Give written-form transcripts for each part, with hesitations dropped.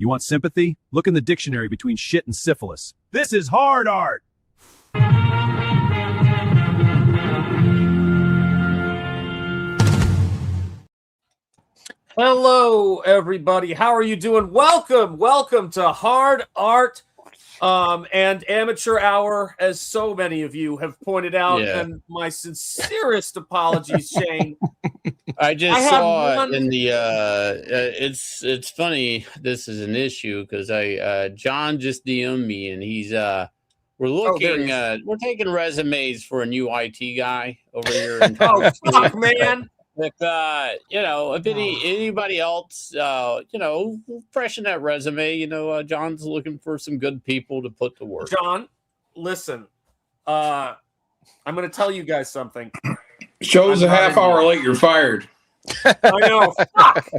You want sympathy? Look in the dictionary between shit and syphilis. This is hard art! Hello, everybody. How are you doing? Welcome to Hard Art and Amateur Hour, as so many of you have pointed out. Yeah. And my sincerest apologies, Shane. I saw it in the it's funny this is an issue because John just DM'd me and he's we're looking we're taking resumes for a new IT guy over here in Oh fuck, man. If if anybody else freshen that resume, John's looking for some good people to put to work. John, listen. I'm gonna tell you guys something. Show's a half hour late, you're fired. I know. Fuck.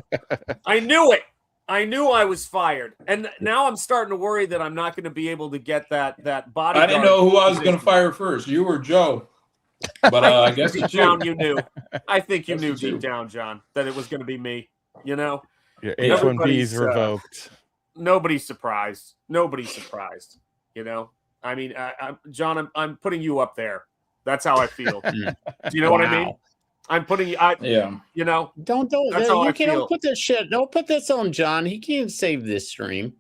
I knew it. I knew I was fired. And now I'm starting to worry that I'm not going to be able to get that bodyguard. I didn't know who I was going to fire first, you or Joe. But I guess it's you knew. I think you knew deep down, John, that it was going to be me. Your H-1B's revoked. Nobody's surprised. I mean, John, I'm putting you up there. That's how I feel. Do you know what I mean? I'm putting you. Don't put this shit. Don't put this on John. He can't save this stream.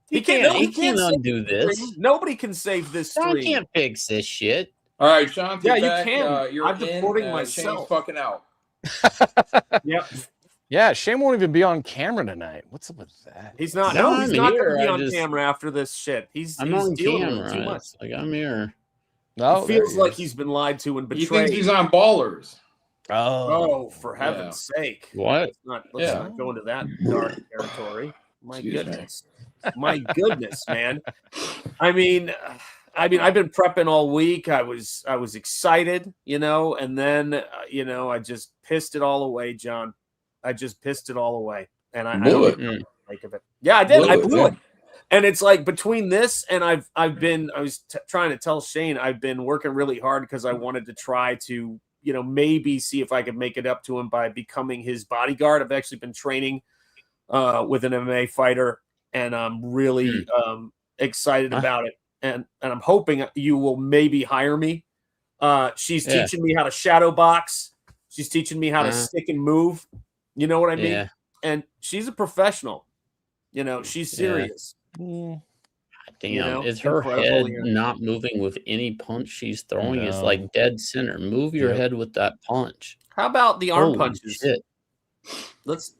He can't undo this. Nobody can save this stream. John can't fix this shit. All right, Shanth. Yeah, you can. I'm deporting myself. Fucking out. Yep. Yeah, Shane won't even be on camera tonight. What's up with that? He's not. No, he's not going to be on camera after this shit. He's on camera too much. Like I'm here. No, it feels like he's been lied to and betrayed. He thinks he's on Ballers. Oh, for heaven's sake! What? Let's not go into that dark territory. My goodness, man. I mean, I've been prepping all week. I was excited, and then I just pissed it all away, John. I just pissed it all away, and I don't know what to make of it. Yeah, I did. I blew it. And it's like between this and I was trying to tell Shane I've been working really hard because I wanted to try to maybe see if I could make it up to him by becoming his bodyguard. I've actually been training with an MMA fighter, and I'm really excited about it. And I'm hoping you will maybe hire me. She's teaching me how to shadow box. She's teaching me how to stick and move. You know what I mean? Yeah. And she's a professional. She's serious. Yeah. Damn, is her head not moving with any punch she's throwing? It's like dead center. Move your head with that punch. How about the arm punches? Shit. Let's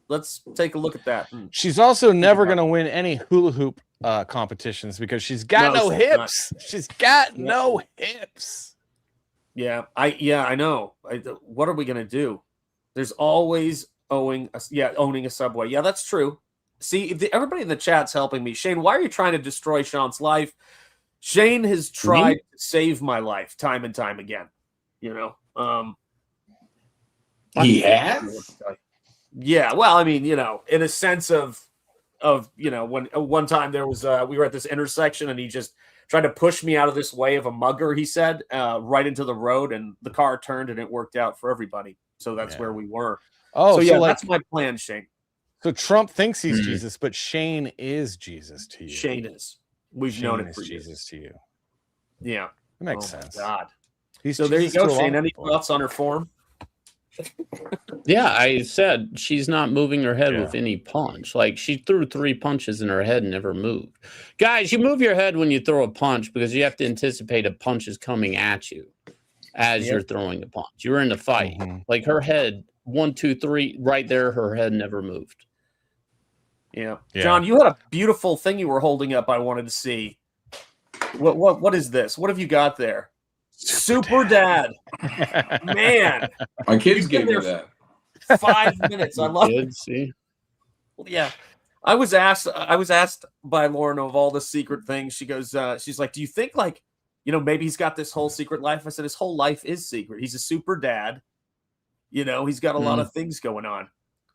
take a look at that. She's also never going to win any hula hoop competitions because she's got no hips. She's got no hips. Yeah, I know. What are we going to do? There's always owning a subway. Yeah, that's true. See, everybody in the chat's helping me. Shane, why are you trying to destroy Sean's life? Shane has tried to save my life time and time again. He has? Yeah, well, I mean, in a sense of when one time there was we were at this intersection and he just tried to push me out of this way of a mugger, he said, right into the road, and the car turned and it worked out for everybody. So that's where we were. Oh, so that's my plan, Shane. So Trump thinks he's Jesus, but Shane is Jesus to you. Shane is. We've known it for Jesus to you. Yeah. That makes sense. God. So there you go, Shane. Any thoughts on her form? Yeah, I said she's not moving her head with any punch. Like she threw 3 punches in her head and never moved. Guys, you move your head when you throw a punch because you have to anticipate a punch is coming at you as you're throwing a punch. You're in the fight. Like her head, 1, 2, 3, right there, her head never moved. Yeah. John, you had a beautiful thing you were holding up I wanted to see. What is this? What have you got there? Super Dad. Man. My kids gave me that. 5 minutes. I love it. See? Well, yeah. I was asked by Lauren of all the secret things. She goes, she's like, do you think maybe he's got this whole secret life? I said, his whole life is secret. He's a super dad. He's got a lot of things going on.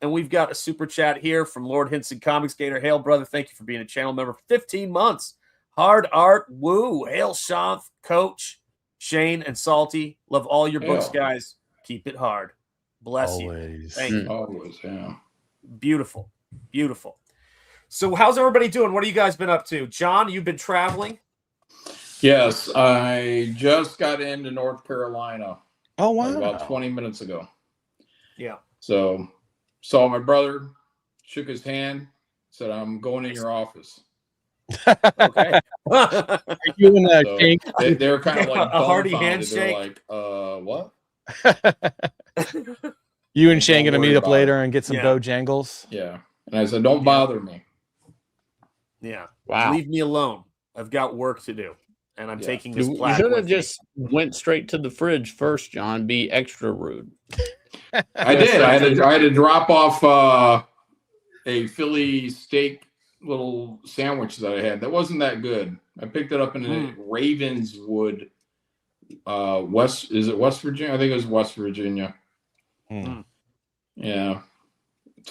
And we've got a super chat here from Lord Hinson Comics Gator. Hail, brother. Thank you for being a channel member for 15 months. Hard art. Woo. Hail, Shanth, Coach, Shane, and Salty. Love all your books, guys. Keep it hard. Bless you. Thank you. Always, yeah. Beautiful. Beautiful. So how's everybody doing? What have you guys been up to? John, you've been traveling? Yes, I just got into North Carolina. Oh, wow. About 20 minutes ago. Yeah. So saw my brother, shook his hand, said, I'm going in your office. Okay. Are you in So they were kind of like a hearty dumbfounded. They're handshake. like, what? You and Shane Don't gonna worry meet up about later it. and get some Yeah. Bojangles? Yeah. And I said, don't bother me. Yeah. Wow. Leave me alone. I've got work to do. And I'm Yeah. taking this You plaque should have with me. just went straight to the fridge first, John. Be extra rude. I did. I had to drop off a Philly steak little sandwich that I had. That wasn't that good. I picked it up in Ravenswood, West Virginia? I think it was West Virginia. Hmm. Yeah.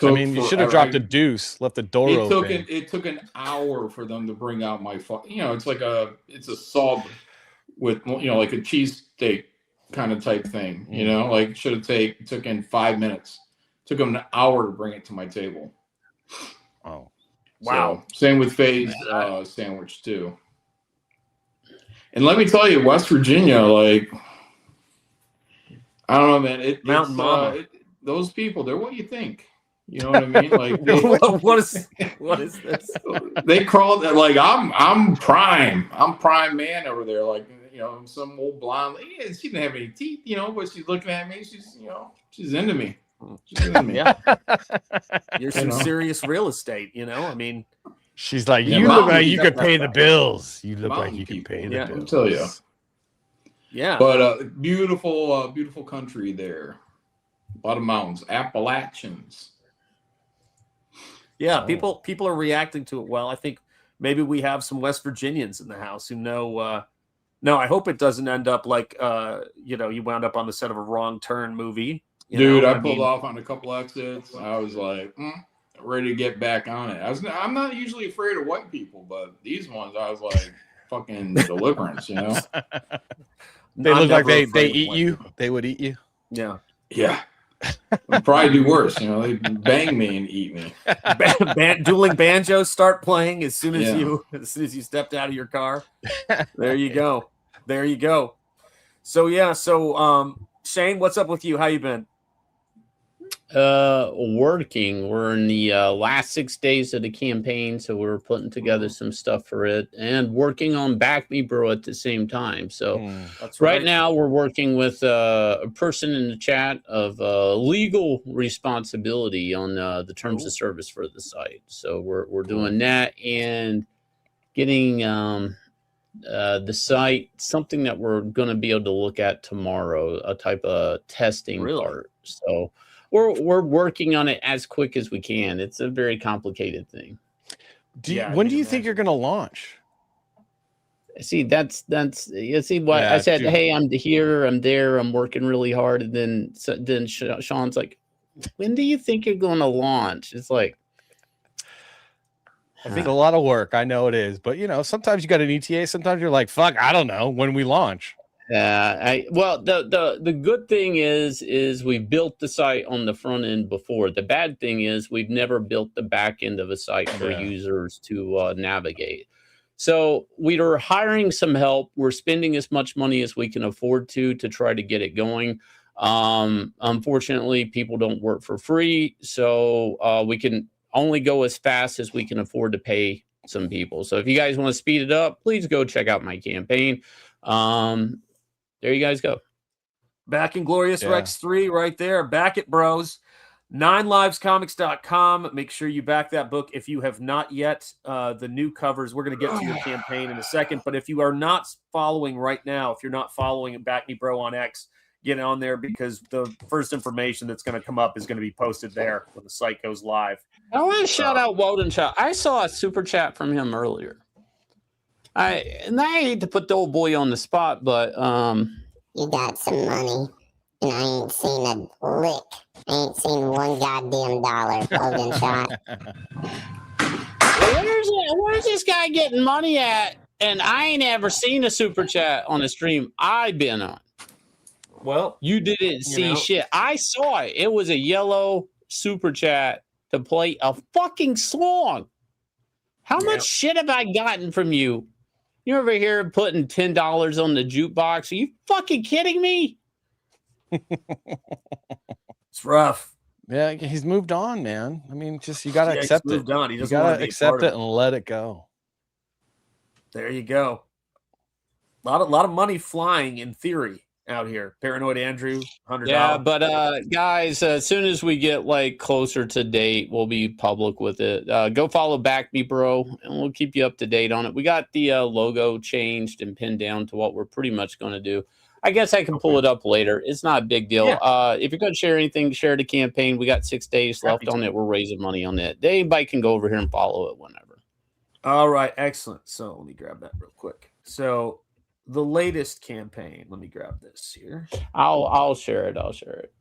I mean, you should have dropped a deuce, left the door open. It took an hour for them to bring out my it's like it's a sub with like a cheesesteak kind of type thing, like took in 5 minutes. Took them an hour to bring it to my table. Oh. Wow. So, same with Faye's sandwich too. And let me tell you, West Virginia, like, I don't know, man. Mountain Mama. Those people, they're what you think. You know what I mean? Like, what is this? They crawled like I'm prime. I'm prime man over there. Like, some old blonde lady. Yeah, she didn't have any teeth, but she's looking at me. She's into me. She's into me. Yeah. You're some serious real estate, I mean. She's like, you look like you could pay the bills. You look like you can pay the bills. I'll tell you. Yeah. But beautiful country there. A lot of mountains, Appalachians. Yeah, people are reacting to it well. I think maybe we have some West Virginians in the house who know. No, I hope it doesn't end up like you wound up on the set of a Wrong Turn movie. Dude, I pulled off on a couple exits. I was like, ready to get back on it. I'm not usually afraid of white people, but these ones, I was like, fucking Deliverance, They look like they eat you. People. They would eat you. Yeah. Yeah. I'd probably do worse. They bang me and eat me. Dueling banjos start playing as soon as you stepped out of your car. There you go. There you go. So Shane, what's up with you? How you been? Working. We're in the last 6 days of the campaign, so we're putting together some stuff for it and working on Back Me Bro at the same time. So right now we're working with a person in the chat of legal responsibility on the terms of service for the site. So we're doing that and getting the site something that we're going to be able to look at tomorrow, a type of testing part. So we're working on it as quick as we can. It's a very complicated thing. When do you think you're going to launch? See, that's you see what I said. Hey, I'm here, I'm there, I'm working really hard, and then Sean's like, when do you think you're going to launch? It's like, I think it's a lot of work. I know it is, but sometimes you got an ETA. Sometimes you're like, fuck, I don't know when we launch. The good thing is we built the site on the front end before. The bad thing is we've never built the back end of a site for users to navigate. So we are hiring some help. We're spending as much money as we can afford to try to get it going. Unfortunately, people don't work for free, so we can only go as fast as we can afford to pay some people. So if you guys want to speed it up, please go check out my campaign. There you guys go. Back in Glorious Rex 3 right there. Back it, bros. 9livescomics.com. Make sure you back that book if you have not yet. The new covers, we're going to get to your campaign in a second. But if you are not following right now, if you're not following Back Me Bro on X, get on there because the first information that's going to come up is going to be posted there when the site goes live. I want to shout out Walden Child. I saw a super chat from him earlier. I hate to put the old boy on the spot, but you got some money, and I ain't seen a lick. I ain't seen one goddamn dollar. Logan shot. Where's this guy getting money at? And I ain't ever seen a super chat on a stream I've been on. Well, you didn't see shit. I saw it. It was a yellow super chat to play a fucking song. How much shit have I gotten from you? You're over here putting $10 on the jukebox. Are you fucking kidding me? It's rough. Yeah, he's moved on, man. I mean, just you gotta accept it. Moved on. He You doesn't want to gotta be accept it and let it go. There you go. A lot of money flying in theory out here. Paranoid Andrew, $100. Yeah, but guys, as soon as we get like closer to date, we'll be public with it. Go follow Back Me Bro, and we'll keep you up to date on it. We got the logo changed and pinned down to what we're pretty much going to do. I guess I can pull it up later. It's not a big deal. Yeah. If you're going to share anything, share the campaign. We got 6 days left on it. We're raising money on it. Anybody can go over here and follow it whenever. All right, excellent. So let me grab that real quick. So the latest campaign. Let me grab this here. I'll share it. I'll share it.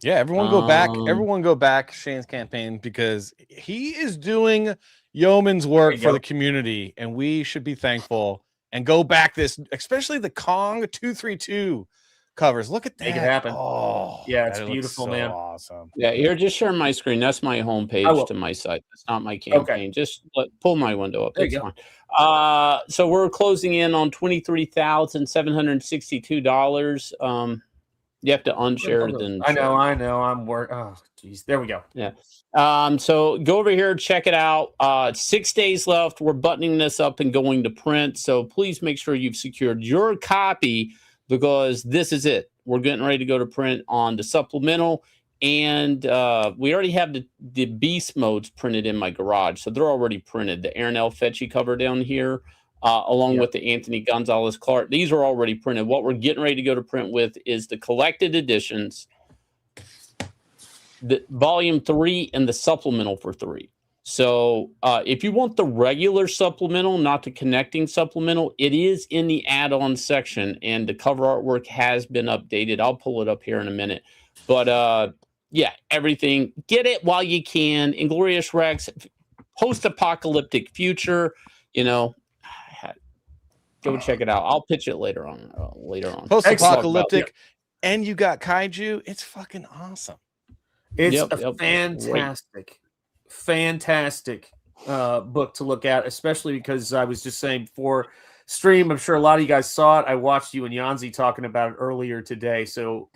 Yeah, everyone go back. Everyone go back Shane's campaign because he is doing yeoman's work for the community, and we should be thankful and go back this, especially the Kong 232 covers. Look at that. Make it happen. Oh, yeah, it's beautiful, so man. Awesome. Yeah, here, just share my screen. That's my homepage to my site. That's not my campaign. Just pull my window up. That's fine. So we're closing in on $23,762. You have to unshare. Then I know. I'm work. Oh, geez. There we go. Yeah. So go over here, check it out. 6 days left. We're buttoning this up and going to print. So please make sure you've secured your copy because this is it. We're getting ready to go to print on the supplemental. And we already have the beast modes printed in my garage. So they're already printed. The Aaron L. Fetchy cover down here, along with the Anthony Gonzalez Clark. These are already printed. What we're getting ready to go to print with is the collected editions, the volume 3 and the supplemental for 3. So if you want the regular supplemental, not the connecting supplemental, it is in the add-on section, and the cover artwork has been updated. I'll pull it up here in a minute. But yeah, everything. Get it while you can. Inglorious Rex, post-apocalyptic future. You know, go check it out. I'll pitch it later on. Post-apocalyptic, and you got kaiju. It's fucking awesome. It's fantastic book to look at, especially because I was just saying before stream, I'm sure a lot of you guys saw it. I watched you and Yanzi talking about it earlier today, so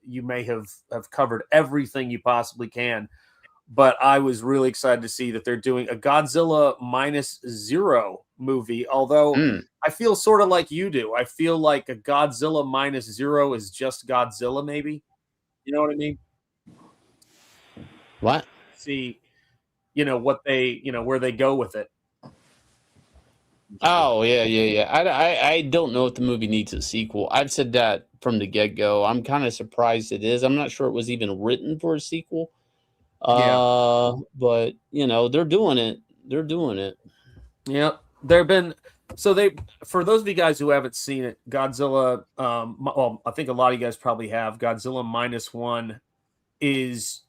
you may have covered everything you possibly can. But I was really excited to see that they're doing a Godzilla -0 movie, although I feel sort of like you do. I feel like a Godzilla -0 is just Godzilla, maybe. You know what I mean? What? See, what they, where they go with it. Oh, yeah. I don't know if the movie needs a sequel. I've said that from the get-go. I'm kind of surprised it is. I'm not sure it was even written for a sequel. But, they're doing it. Yeah. For those of you guys who haven't seen it, Godzilla, well, I think a lot of you guys probably have. Godzilla -1 is...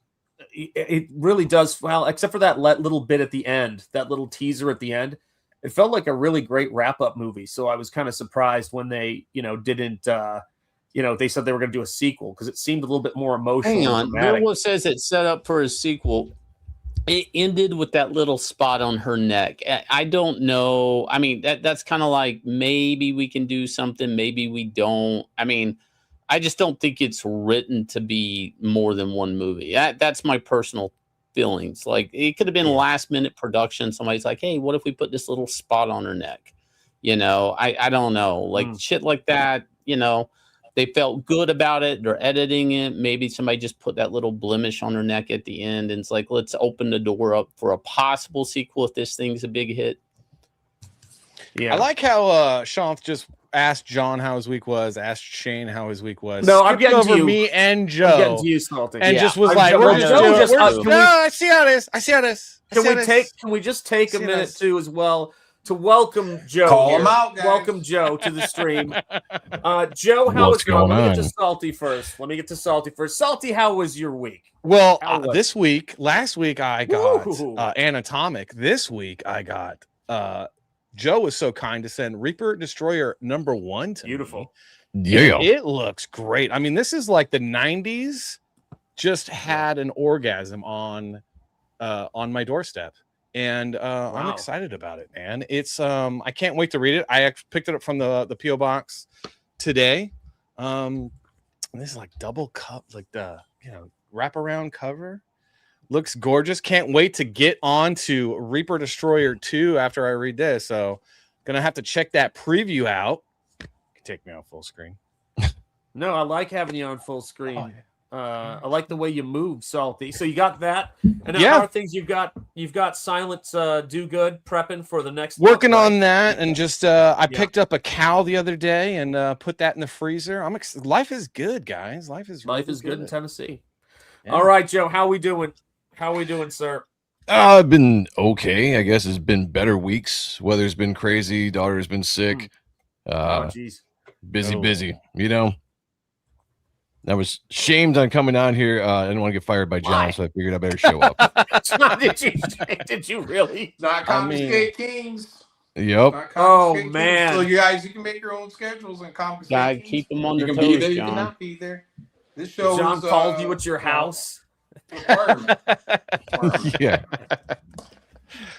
It really does well, except for that little bit at the end, that little teaser at the end. It felt like a really great wrap-up movie. So I was kind of surprised when they, didn't, they said they were going to do a sequel because it seemed a little bit more emotional. Hang on, Verbo says it's set up for a sequel. It ended with that little spot on her neck. I don't know. I mean, that's kind of like maybe we can do something, maybe we don't. I mean, I just don't think it's written to be more than one movie. That's my personal feelings. Like it could have been last minute production. Somebody's like, hey, what if we put this little spot on her neck? I don't know. Like shit like that, they felt good about it. They're editing it. Maybe somebody just put that little blemish on her neck at the end. And it's like, let's open the door up for a possible sequel if this thing's a big hit. Yeah. I like how Shanth just asked John how his week was, asked Shane how his week was. No, I'm getting over to you. Me and Joe. I'm getting to you, Salty. And just was like, I see how this. Can we just take a minute too as well to welcome Joe? Call him out, guys. Welcome Joe to the stream. Joe, how was going? Let me get to Salty first. Salty, how was your week? Well, last week I got Anatomic. This week I got Joe was so kind to send Reaper Destroyer #1 to Beautiful. me. Yeah. It looks great. I mean, this is like the 90s just had an orgasm on my doorstep. and I'm Wow. excited about it, man. It's I can't wait to read it. I picked it up from the PO box today. This is like double cup, like the wraparound cover. Looks gorgeous. Can't wait to get on to Reaper Destroyer 2 after I read this. So gonna have to check that preview out. Take me on full screen. No, I like having you on full screen. Oh, I like the way you move, Salty. So you got that, and now how are things you've got Silent Do Good prepping for the next working month, right? on that, and just I picked up a cow the other day and put that in the freezer. Life is good, guys. Life is good in Tennessee. Yeah. All right, Joe, how we doing? How we doing, sir? I've been okay. I guess it's been better weeks. Weather's been crazy. Daughter's been sick. Oh, jeez. Busy. You know, I was shamed on coming on here. I didn't want to get fired by John, so I figured I better show up. Did you really? Not confiscate kings. Yep. Oh, Kings. man. So you guys, you can make your own schedules and confiscate. Gotta kings. keep them on You their can be toes, there. You John. cannot be there. This show John is, called you at your house. Yeah.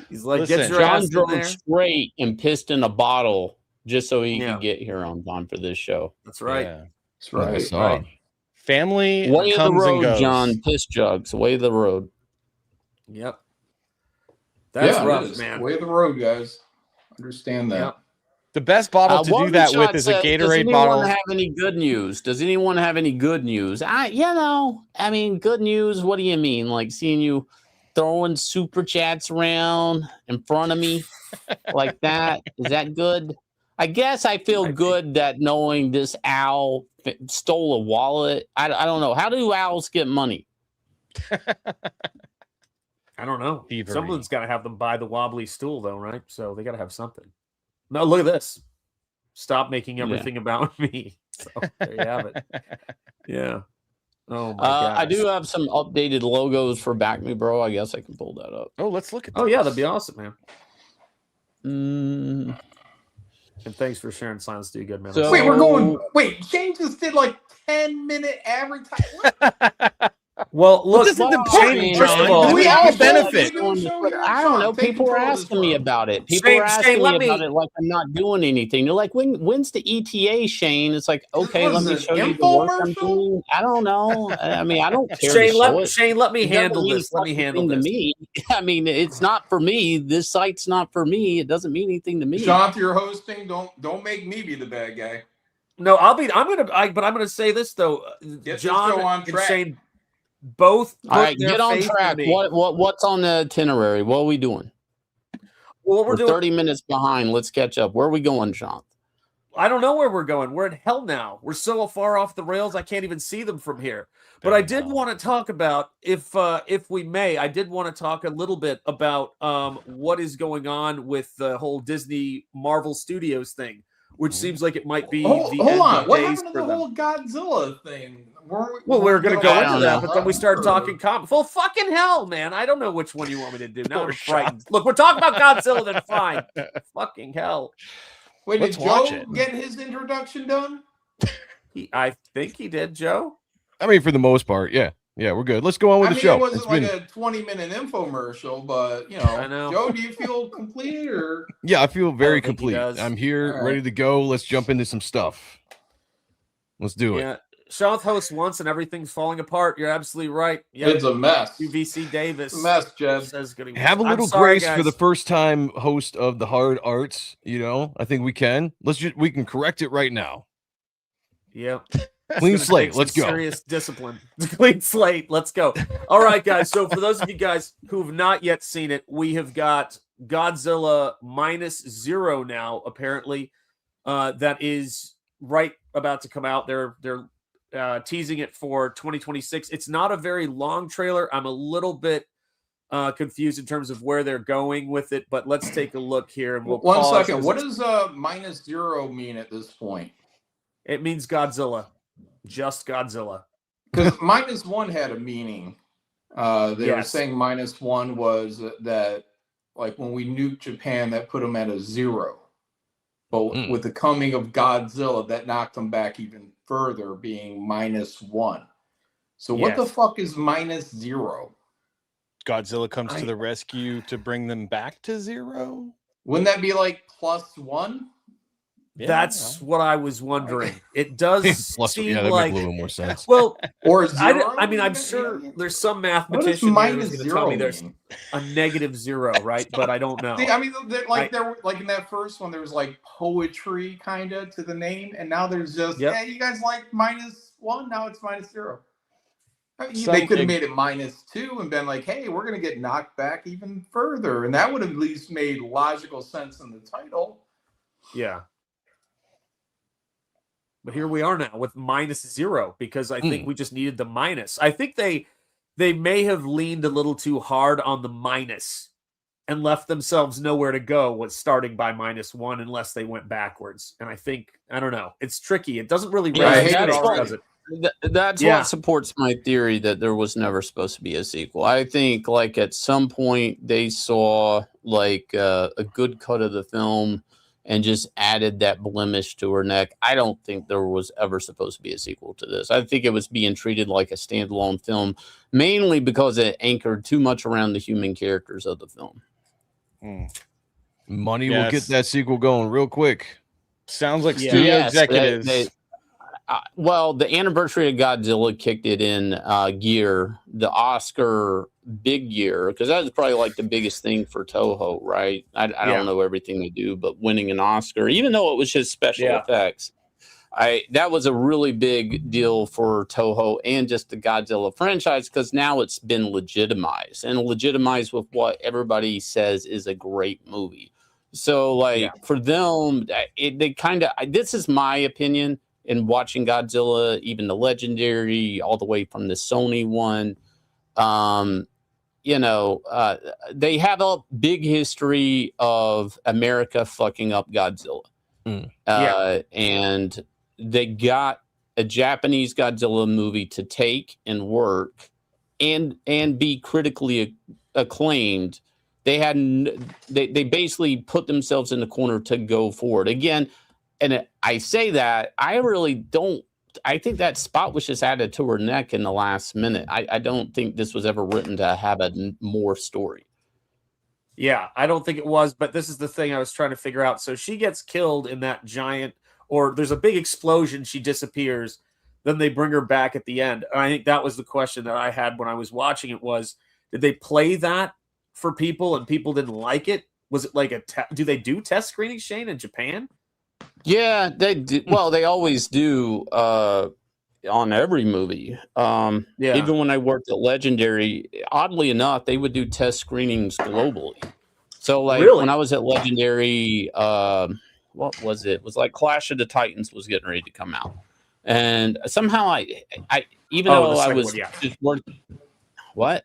He's like, Listen, get your John ass in drove there. straight and pissed in a bottle just so he Yeah. could get here on time for this show. That's right. Yeah. That's right. I saw. Family Way of the comes and road, goes. John. Piss jugs. Way of the road. Yep. That's Yeah, it rough, is. man. Way of the road, guys. Understand that. Yep. The best bottle to do that with is a Gatorade Does anyone bottle. have any good news? Does anyone have any good news? I mean, good news. What do you mean? Like seeing you throwing super chats around in front of me like that? Is that good? I guess I feel good that knowing this owl stole a wallet. I don't know. How do owls get money? I don't know. Thievery. Someone's got to have them buy the wobbly stool, though, right? So they got to have something. No, look at this. Stop making everything about me. So there you have it. Yeah. Oh my god. I do have some updated logos for Back Me Bro. I guess I can pull that up. Oh, let's look at. Oh yeah, that'd be awesome, man. Mm. And thanks for sharing Silence Do Good, man. So- Wait, we're going. Wait, Shane just did like 10-minute advertising. Well, look, This isn't Well, important, I mean, John. of all, We all benefit. I don't know. People are asking me about it. People Shane, are asking let me me- about it like I'm not doing anything. They're like, when's the ETA, Shane? It's like, okay, What let is me it, show you the work I'm infomercial? doing. I don't know. I mean, I don't care. Shane, to show it. Shane, let me It doesn't handle mean this. Let me fucking handle thing this. To me. I mean, it's not for me. This site's not for me. It doesn't mean anything to me. Shanth, you're hosting. Don't make me be the bad guy. No, but I'm gonna say this though. Get this John show on and track. Shane both put All right, their get on faith in track. me. What's on the itinerary? What are we doing? Well, what We're we're doing, 30 minutes behind. Let's catch up. Where are we going, Sean? I don't know where we're going. We're in hell now. We're so far off the rails. I can't even see them from here. But I did want to talk about, if we may, I did want to talk a little bit about what is going on with the whole Disney Marvel Studios thing, which seems like it might be Hold the end on. of What days happened to for the them. whole Godzilla thing? Well, we were going to go I into don't that, know. but then we started talking comics. Well, fucking hell, man. I don't know which one you want me to do. Now I'm frightened. Look, we're talking about Godzilla, then fine. Fucking hell. Wait, Let's did watch Joe it. get his introduction done? I think he did, Joe. I mean, for the most part, yeah, we're good. Let's go on with I the mean, show. it wasn't It's like been- a 20-minute infomercial, but I know. Joe, do you feel complete or? Yeah, I feel very think he complete. does. I'm here, All right. ready to go. Let's jump into some stuff. Let's do it. Yeah. Shanth hosts once and everything's falling apart. You're absolutely right. Yep. It's a mess. UVC Davis It's a mess, Jed. says good. Have a I'm little sorry, grace for guys. the first time host of the hard arts. I think we can. We can correct it right now. Yep. Clean It's gonna slate. take some Let's go. Serious discipline. Clean slate. Let's go. All right, guys. So for those of you guys who have not yet seen it, we have got Godzilla -0 now. Apparently, that is right about to come out. They're teasing it for 2026. It's not a very long trailer. I'm a little bit confused in terms of where they're going with it, but let's take a look here. And we'll One pause second. 'cause What does -0 mean at this point? it means Godzilla, just Godzilla. Because -1 had a meaning. They were Yes. saying -1 was that, like when we nuked Japan, that put them at a 0. But with the coming of Godzilla, that knocked them back even further, being -1. So what the Yes. fuck is -0? Godzilla comes to the rescue to bring them back to zero. Wouldn't that be like +1? Yeah. That's what I was wondering. It does Plus, seem that like make a little more sense. well, Or 0? I mean, I'm sure there's some What does mathematician here who's minus going to tell me 0 there's mean? a -0, right? But I don't know. See, I mean, there like in that first one, there was like poetry kind of to the name, and now there's just you guys like -1, now it's -0. I mean, they could have made it -2 and been like, hey, we're gonna get knocked back even further, and that would have at least made logical sense in the title. Yeah. But here we are now with -0 because I think we just needed the minus. I think they may have leaned a little too hard on the minus and left themselves nowhere to go with starting by -1 unless they went backwards. And I don't know. It's tricky. It doesn't really resonate, does it? That's what supports my theory that there was never supposed to be a sequel. I think like at some point they saw like a good cut of the film and just added that blemish to her neck. I don't think there was ever supposed to be a sequel to this. I think it was being treated like a standalone film, mainly because it anchored too much around the human characters of the film. Money will get that sequel going real quick. Sounds like studio executives. Well, the anniversary of Godzilla kicked it in gear. The Oscar big year, because that was probably like the biggest thing for Toho, right? I don't know everything they do, but winning an Oscar, even though it was just special effects, that was a really big deal for Toho and just the Godzilla franchise, because now it's been legitimized with what everybody says is a great movie. So, like for them, they kind of. This is my opinion. In watching Godzilla, even the Legendary, all the way from the Sony one, they have a big history of America fucking up Godzilla. And they got a Japanese Godzilla movie to take and work and be critically acclaimed. They basically put themselves in the corner to go forward. Again, and I say that, I really don't. I think that spot was just added to her neck in the last minute. I don't think this was ever written to have more story. Yeah, I don't think it was, but this is the thing I was trying to figure out. So she gets killed in that giant, or there's a big explosion, she disappears, then they bring her back at the end. And I think that was the question that I had when I was watching it was, did they play that for people and people didn't like it? Was it like do they do test screenings, Shane, in Japan? Yeah, they do. Well, they always do on every movie. Even when I worked at Legendary, oddly enough, they would do test screenings globally. So, like when I was at Legendary, what was it? It was like Clash of the Titans was getting ready to come out, and somehow I even though I was just working. What?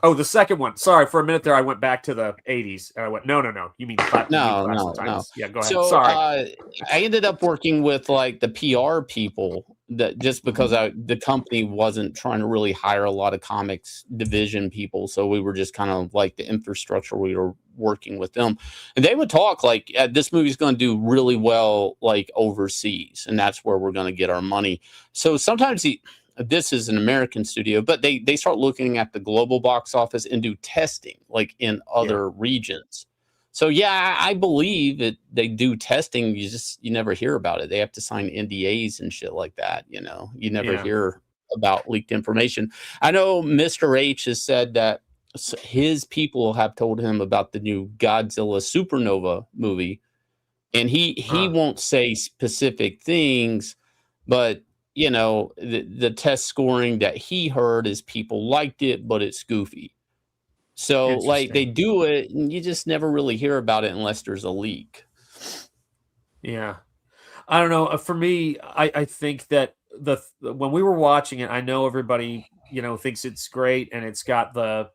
Oh, the second one. Sorry, for a minute there, I went back to the 80s. And I went, no. You mean no. Yeah, go ahead. So, Sorry. I ended up working with like the PR people that just because the company wasn't trying to really hire a lot of comics division people. So we were just kind of like the infrastructure. We were working with them, and they would talk like this movie's going to do really well, like overseas, and that's where we're going to get our money. So sometimes this is an American studio, but they start looking at the global box office and do testing like in other regions. So I believe that they do testing. You never hear about it. They have to sign NDAs and shit like that. You never hear about leaked information. I know Mr. H has said that his people have told him about the new Godzilla Supernova movie, and he won't say specific things, but the test scoring that he heard is people liked it, but it's goofy. So like they do it and you just never really hear about it unless there's a leak. Yeah. I don't know. For me, I think that when we were watching it, I know everybody, thinks it's great and it's got the,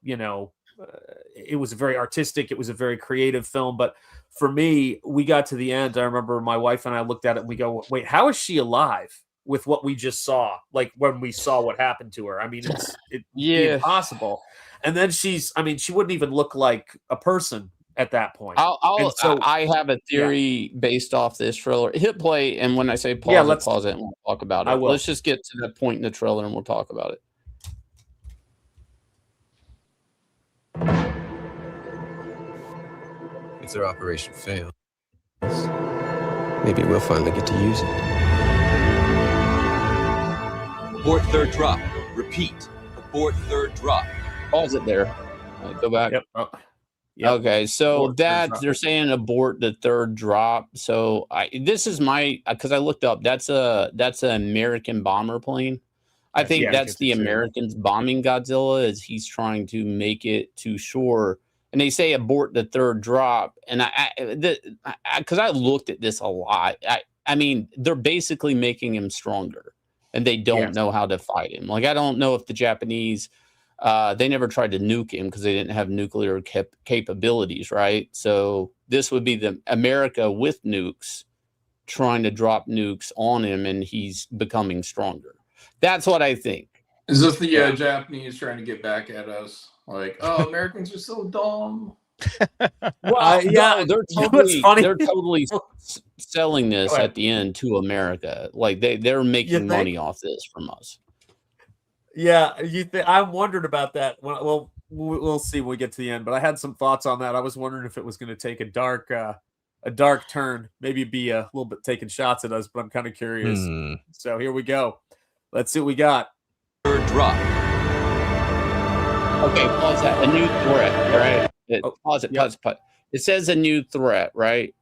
it was very artistic. It was a very creative film. But for me, we got to the end. I remember my wife and I looked at it and we go, wait, how is she alive? With what we just saw, like when we saw what happened to her. I mean, it's impossible. And then she wouldn't even look like a person at that point. I have a theory based off this trailer. Hit play, and when I say pause, pause it, and we'll talk about it. Let's just get to that point in the trailer, and we'll talk about it. If their operation fails, maybe we'll finally get to use it. Abort third drop. Repeat. Abort third drop. Pause it there. Go back. Yep. Oh, yep. Okay, so Abort third drop. they're saying abort the third drop. So this is my, because I looked up. That's an American bomber plane. I think that's the Americans bombing Godzilla as he's trying to make it to shore. And they say abort the third drop. And because I looked at this a lot. I mean, they're basically making him stronger, and they don't know how to fight him. Like, I don't know if the Japanese, they never tried to nuke him because they didn't have nuclear capabilities, right? So this would be the America with nukes trying to drop nukes on him, and he's becoming stronger. That's what I think. Is this the Japanese trying to get back at us? Like, oh, Americans are so dumb. Well, yeah, they're totally selling this at the end to America. Like they're making money off this from us. Yeah, I'm wondering about that. Well, we'll see when we get to the end. But I had some thoughts on that. I was wondering if it was going to take a dark turn, maybe be a little bit taking shots at us. But I'm kind of curious. So here we go. Let's see what we got. Third drop. Okay, pause that. A new threat, right? Pause it. Pause. It says a new threat, right?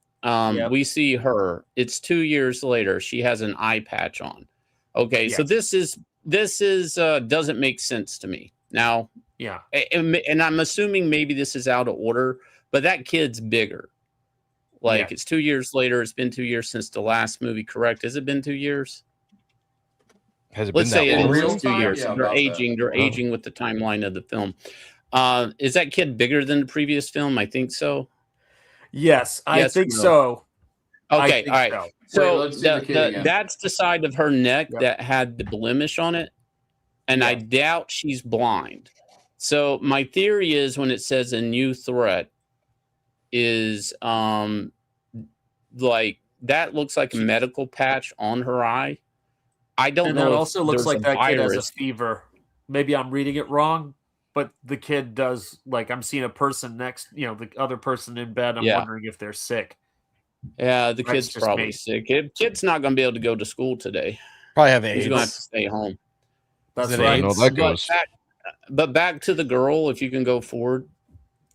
We see her. It's 2 years later. She has an eye patch on. Okay, so this is doesn't make sense to me now. Yeah, and I'm assuming maybe this is out of order, but that kid's bigger. Like it's 2 years later. It's been 2 years since the last movie. Correct? Has it been 2 years? Has it Let's been say that long? it is 2 years. They're aging. They're aging with the timeline of the film. Is that kid bigger than the previous film? I think so. Yes, I think so. Okay, all right. So Wait, that's the side of her neck that had the blemish on it, and I doubt she's blind. So my theory is when it says a new threat is like that looks like a medical patch on her eye. I don't know. It also looks like that kid has a fever. Maybe I'm reading it wrong, but the kid does. Like I'm seeing a person next, the other person in bed. I'm wondering if they're sick. Yeah, the kid's probably sick. Kid's not going to be able to go to school today. Probably have AIDS. He's going to have to stay home. That's right. That goes. But back to the girl, if you can go forward.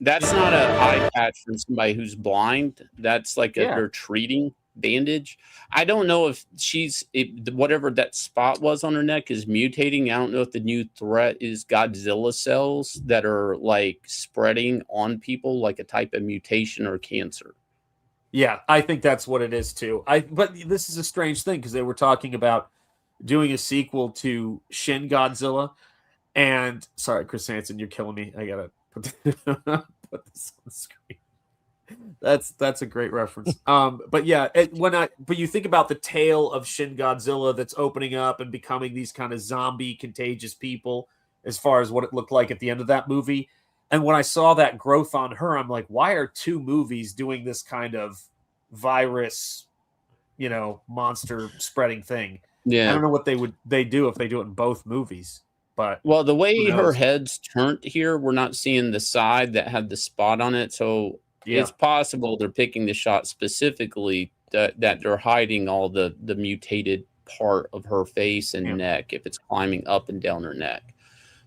That's not an eye patch from somebody who's blind. That's like they're treating bandage. I don't know if whatever that spot was on her neck is mutating. I don't know if the new threat is Godzilla cells that are like spreading on people like a type of mutation or cancer. Yeah, I think that's what it is too. But this is a strange thing because they were talking about doing a sequel to Shin Godzilla. And sorry, Chris Hansen, you're killing me. I gotta put this on the screen. That's a great reference. But yeah, but you think about the tale of Shin Godzilla that's opening up and becoming these kind of zombie contagious people as far as what it looked like at the end of that movie. And when I saw that growth on her, I'm like, why are two movies doing this kind of virus, monster spreading thing? Yeah. I don't know what they do if they do it in both movies. But the way her head's turned here, we're not seeing the side that had the spot on it. So it's possible they're picking the shot specifically that they're hiding all the mutated part of her face and neck if it's climbing up and down her neck.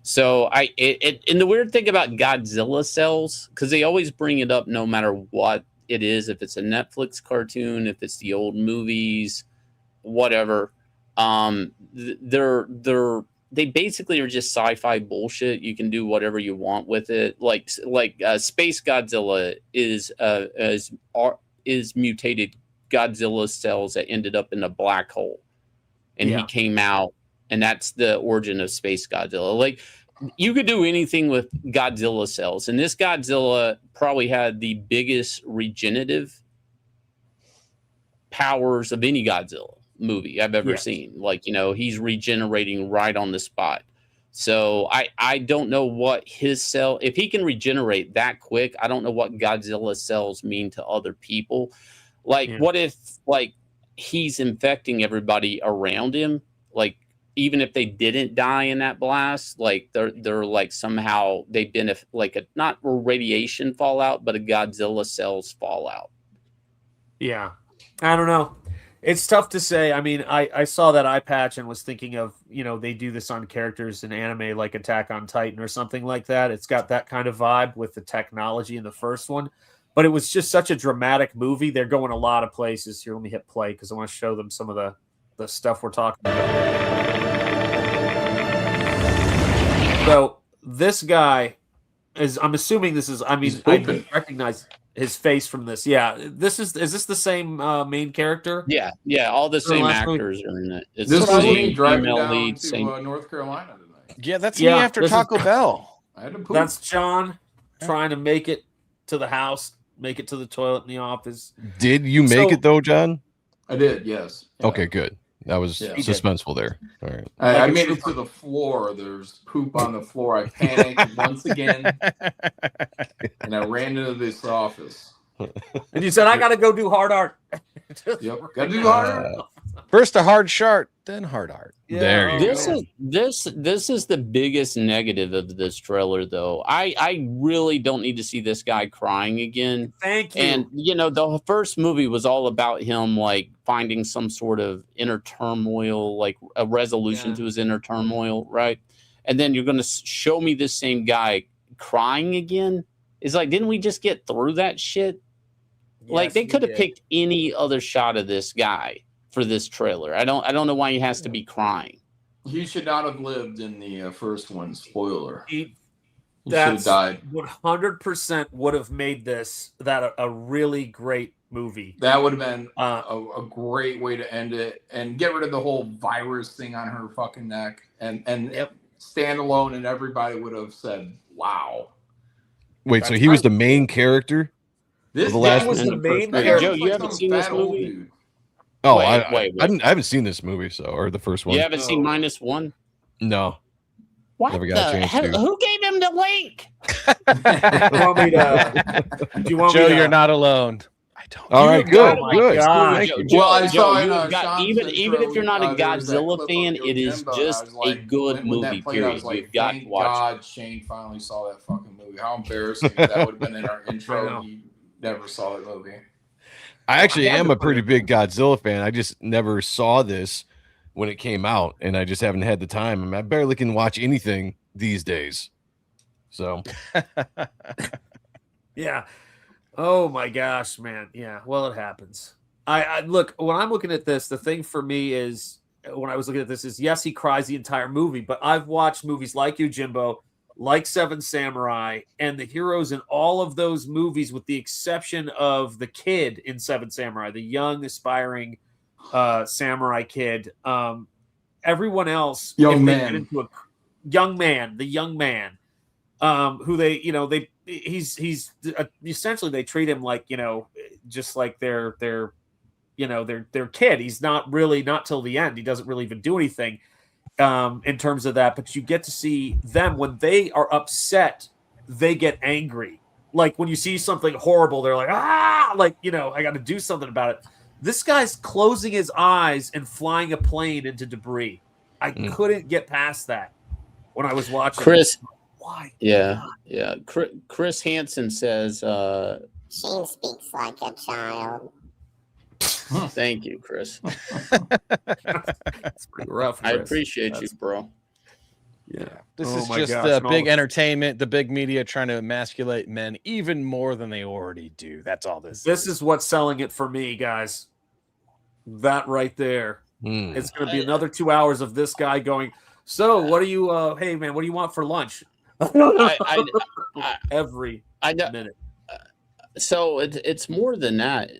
So and the weird thing about Godzilla cells, because they always bring it up no matter what it is, if it's a Netflix cartoon, if it's the old movies, whatever, they basically are just sci-fi bullshit. You can do whatever you want with it. Like Space Godzilla is mutated Godzilla cells that ended up in a black hole, and he came out, and that's the origin of Space Godzilla. Like you could do anything with Godzilla cells, and this Godzilla probably had the biggest regenerative powers of any Godzilla movie I've ever seen. Like, he's regenerating right on the spot. So I don't know what his cell, if he can regenerate that quick, I don't know what Godzilla cells mean to other people. Like, what if like he's infecting everybody around him? Like, even if they didn't die in that blast, like they're like somehow they've been like a not a radiation fallout, but a Godzilla cells fallout. Yeah, I don't know. It's tough to say. I mean, I saw that eye patch and was thinking of, they do this on characters in anime like Attack on Titan or something like that. It's got that kind of vibe with the technology in the first one. But it was just such a dramatic movie. They're going a lot of places. Here, let me hit play because I want to show them some of the stuff we're talking about. So this guy I'm assuming this is, I mean, I recognize his face from this. Yeah. Is this the same main character? Yeah. Yeah. All the same actors are in it. It's this was me driving down to North Carolina tonight. Yeah, that's me after Taco Bell. I had to poop. That's John trying to make it to the house, make it to the toilet in the office. Did you make it though, John? I did, yes. Yeah. Okay, good. That was suspenseful there. All right. I made it to the floor. There's poop on the floor. I panicked once again, and I ran into this office. And you said, I got to go do hard art. Yep, got to do hard art. First a hard chart, then hard art. Yeah. There you go. This is the biggest negative of this trailer, though. I really don't need to see this guy crying again. Thank you. And the first movie was all about him like finding some sort of inner turmoil, like a resolution to his inner turmoil, right? And then you're going to show me this same guy crying again. It's like, didn't we just get through that shit? Yes, like they could have picked any other shot of this guy for this trailer. I don't know why he has to be crying. He should not have lived in the first one. Spoiler. He should have died. 100% would have made this a really great movie. That would have been a great way to end it and get rid of the whole virus thing on her fucking neck and stand alone, and everybody would have said, "Wow." Wait, so he was the main character? This was the main character. Joe, you haven't seen this movie? Oh, I haven't seen this movie, or the first one. You haven't seen -1? No. What Never got a chance to. Who gave him the link? Joe, you're not alone. I don't. All right, good. Good. Thank you. Well, I saw even if you're not a Godzilla fan, it is just a good movie. Period. You've got to watch. God, Shane finally saw that fucking movie. How embarrassing that would have been in our intro. He never saw that movie. I actually am a pretty big Godzilla fan. I just never saw this when it came out, and I just haven't had the time. I mean, I barely can watch anything these days. So, yeah. Oh my gosh, man. Yeah. Well, it happens. I look, when I'm looking at this, the thing for me is when I was looking at this is, yes, he cries the entire movie, but I've watched movies like you, Jimbo, like Seven Samurai, and the heroes in all of those movies, with the exception of the kid in Seven Samurai, the young, aspiring samurai kid. Everyone else, the young man, who he's essentially, they treat him like, just like their kid. He's not till the end. He doesn't really even do anything in terms of that, but you get to see them when they are upset, they get angry. Like when you see something horrible, they're like, I got to do something about it. This guy's closing his eyes and flying a plane into debris. I couldn't get past that when I was watching. Chris, why? Yeah. Chris Hansen says, Shane speaks like a child. Thank you, Chris. It's pretty rough, Chris. I appreciate you, bro. Yeah. This is just the big entertainment, the big media trying to emasculate men even more than they already do. That's all this is what's selling it for me, guys. That right there. It's going to be another 2 hours of this guy going, so what do you, hey, man, what do you want for lunch? Every minute. So it's more than that.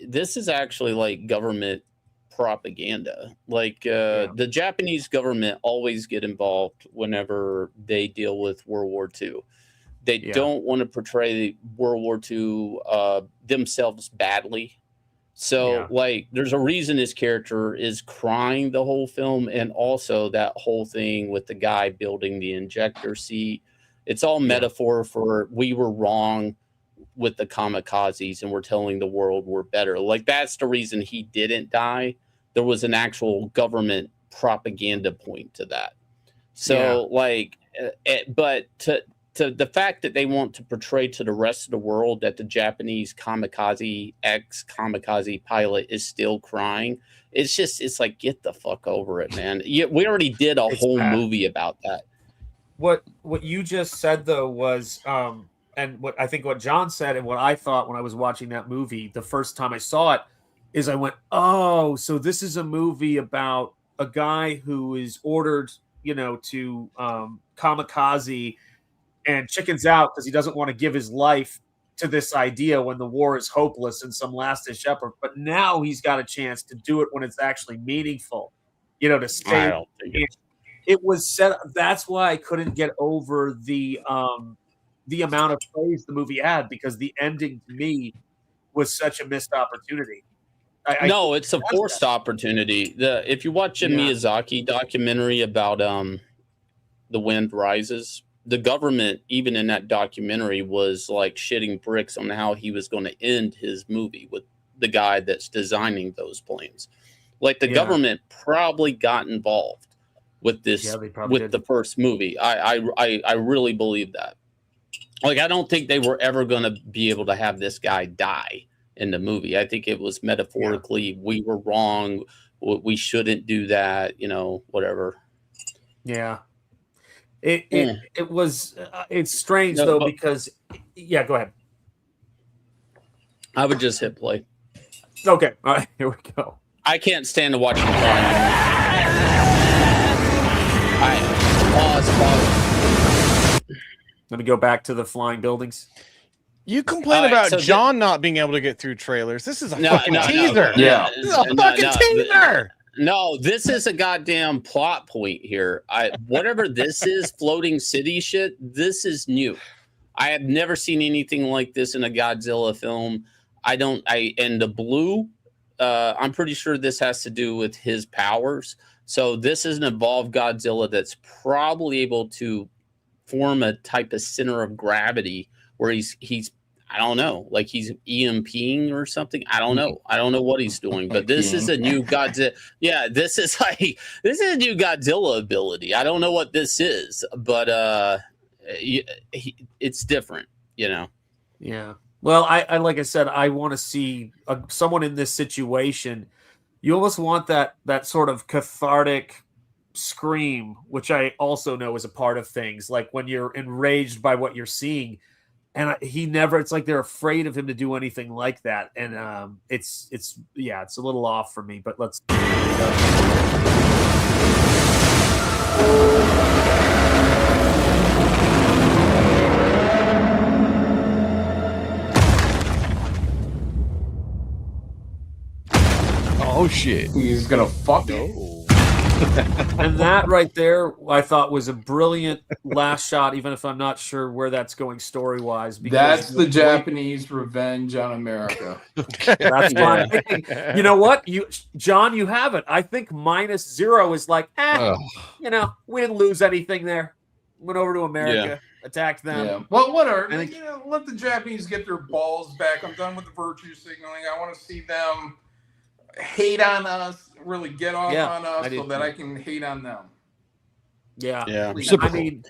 This is actually like government propaganda. Like the Japanese government always get involved whenever they deal with World War II. They don't want to portray World War II themselves badly. So like there's a reason this character is crying the whole film, and also that whole thing with the guy building the injector seat. It's all metaphor for we were wrong with the kamikazes and we're telling the world we're better. Like that's the reason he didn't die. There was an actual government propaganda point to that. So but to the fact that they want to portray to the rest of the world that the Japanese kamikaze pilot is still crying, it's like, get the fuck over it, man. We already did a whole movie about that. What you just said though was and what I think what John said and what I thought when I was watching that movie the first time I saw it is I went, oh, so this is a movie about a guy who is ordered, to kamikaze and chickens out because he doesn't want to give his life to this idea when the war is hopeless and some last-ditch effort. But now he's got a chance to do it when it's actually meaningful, to stay. It was set. That's why I couldn't get over the amount of praise the movie had, because the ending to me was such a missed opportunity. No, it's a forced opportunity. If you watch a Miyazaki documentary about The Wind Rises, the government, even in that documentary, was like shitting bricks on how he was going to end his movie with the guy that's designing those planes. Like the government probably got involved with this, with the first movie. I really believe that. Like, I don't think they were ever going to be able to have this guy die in the movie. I think it was metaphorically, we were wrong. We shouldn't do that, whatever. Yeah. It was, it's strange though, because go ahead. I would just hit play. Okay. All right. Here we go. I can't stand to watch him cry. All right. Pause. Let me go back to the flying buildings. You complain about John not being able to get through trailers. This is a fucking teaser. Yeah. This is a fucking teaser. No, this is a goddamn plot point here. Whatever this is, floating city shit, this is new. I have never seen anything like this in a Godzilla film. And the blue, I'm pretty sure this has to do with his powers. So this is an evolved Godzilla that's probably able to form a type of center of gravity where he's I don't know, like he's EMPing or something. I don't know what he's doing, but this is a new Godzilla. Yeah, this is a new Godzilla ability. I don't know what this is, but it's different, Yeah. Well, I like I said, I want to see someone in this situation. You almost want that sort of cathartic scream, which I also know is a part of things. Like when you're enraged by what you're seeing, and it's like they're afraid of him to do anything like that. And it's a little off for me. But let's. Oh shit! He's gonna fuck it. And that right there, I thought was a brilliant last shot, even if I'm not sure where that's going story-wise. That's the Japanese revenge on America. That's why I'm thinking, you know what? John, you have it. I think -0 is like, we didn't lose anything there. Went over to America, attacked them. Yeah. Well, whatever. Let the Japanese get their balls back. I'm done with the virtue signaling. I want to see them hate on us, really get off on us so that I can hate on them. Yeah. I mean,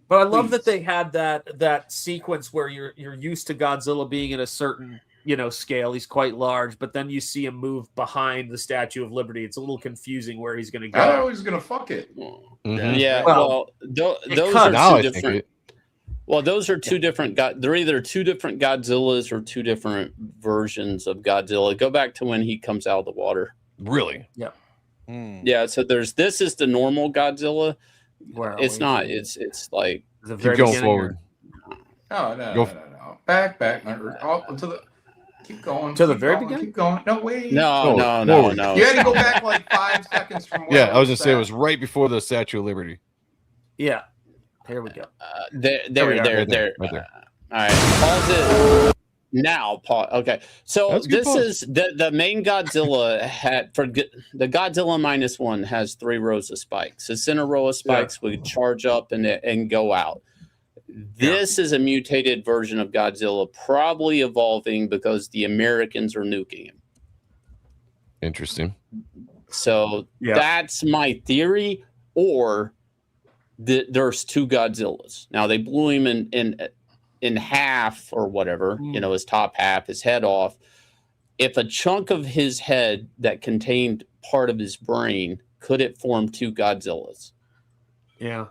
but I love that they had that sequence where you're used to Godzilla being at a certain scale. He's quite large, but then you see him move behind the Statue of Liberty. It's a little confusing where he's going to go. I know he's going to fuck it. Mm-hmm. Yeah. Well, those are two different. Well, those are two different. They're either two different Godzillas or two different versions of Godzilla. Go back to when he comes out of the water. Really? Yeah. Yeah. So this is the normal Godzilla. It's not. It's like keep going forward. No. Back. Keep going. To the very beginning. Keep going. No, wait. No. You had to go back like 5 seconds from. Yeah, I was gonna say it was right before the Statue of Liberty. Yeah. Here we go. There. Right there. All right. Pause it now. Pause. Okay. So this is the main Godzilla the Godzilla -1 has 3 rows of spikes. The center row of spikes would charge up and go out. This is a mutated version of Godzilla, probably evolving because the Americans are nuking him. Interesting. So that's my theory. Or there's two Godzillas. Now they blew him in half or whatever, his top half, his head off. If a chunk of his head that contained part of his brain, could it form two Godzillas? Yeah.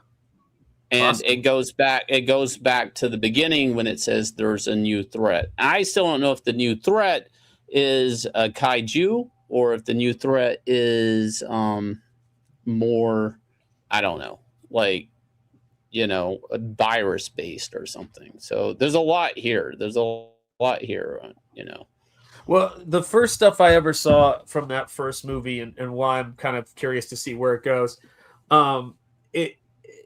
And it goes back to the beginning when it says there's a new threat. I still don't know if the new threat is a kaiju or if the new threat is more, I don't know, like, virus based or something. So there's a lot here. Well, the first stuff I ever saw from that first movie, and why I'm kind of curious to see where it goes,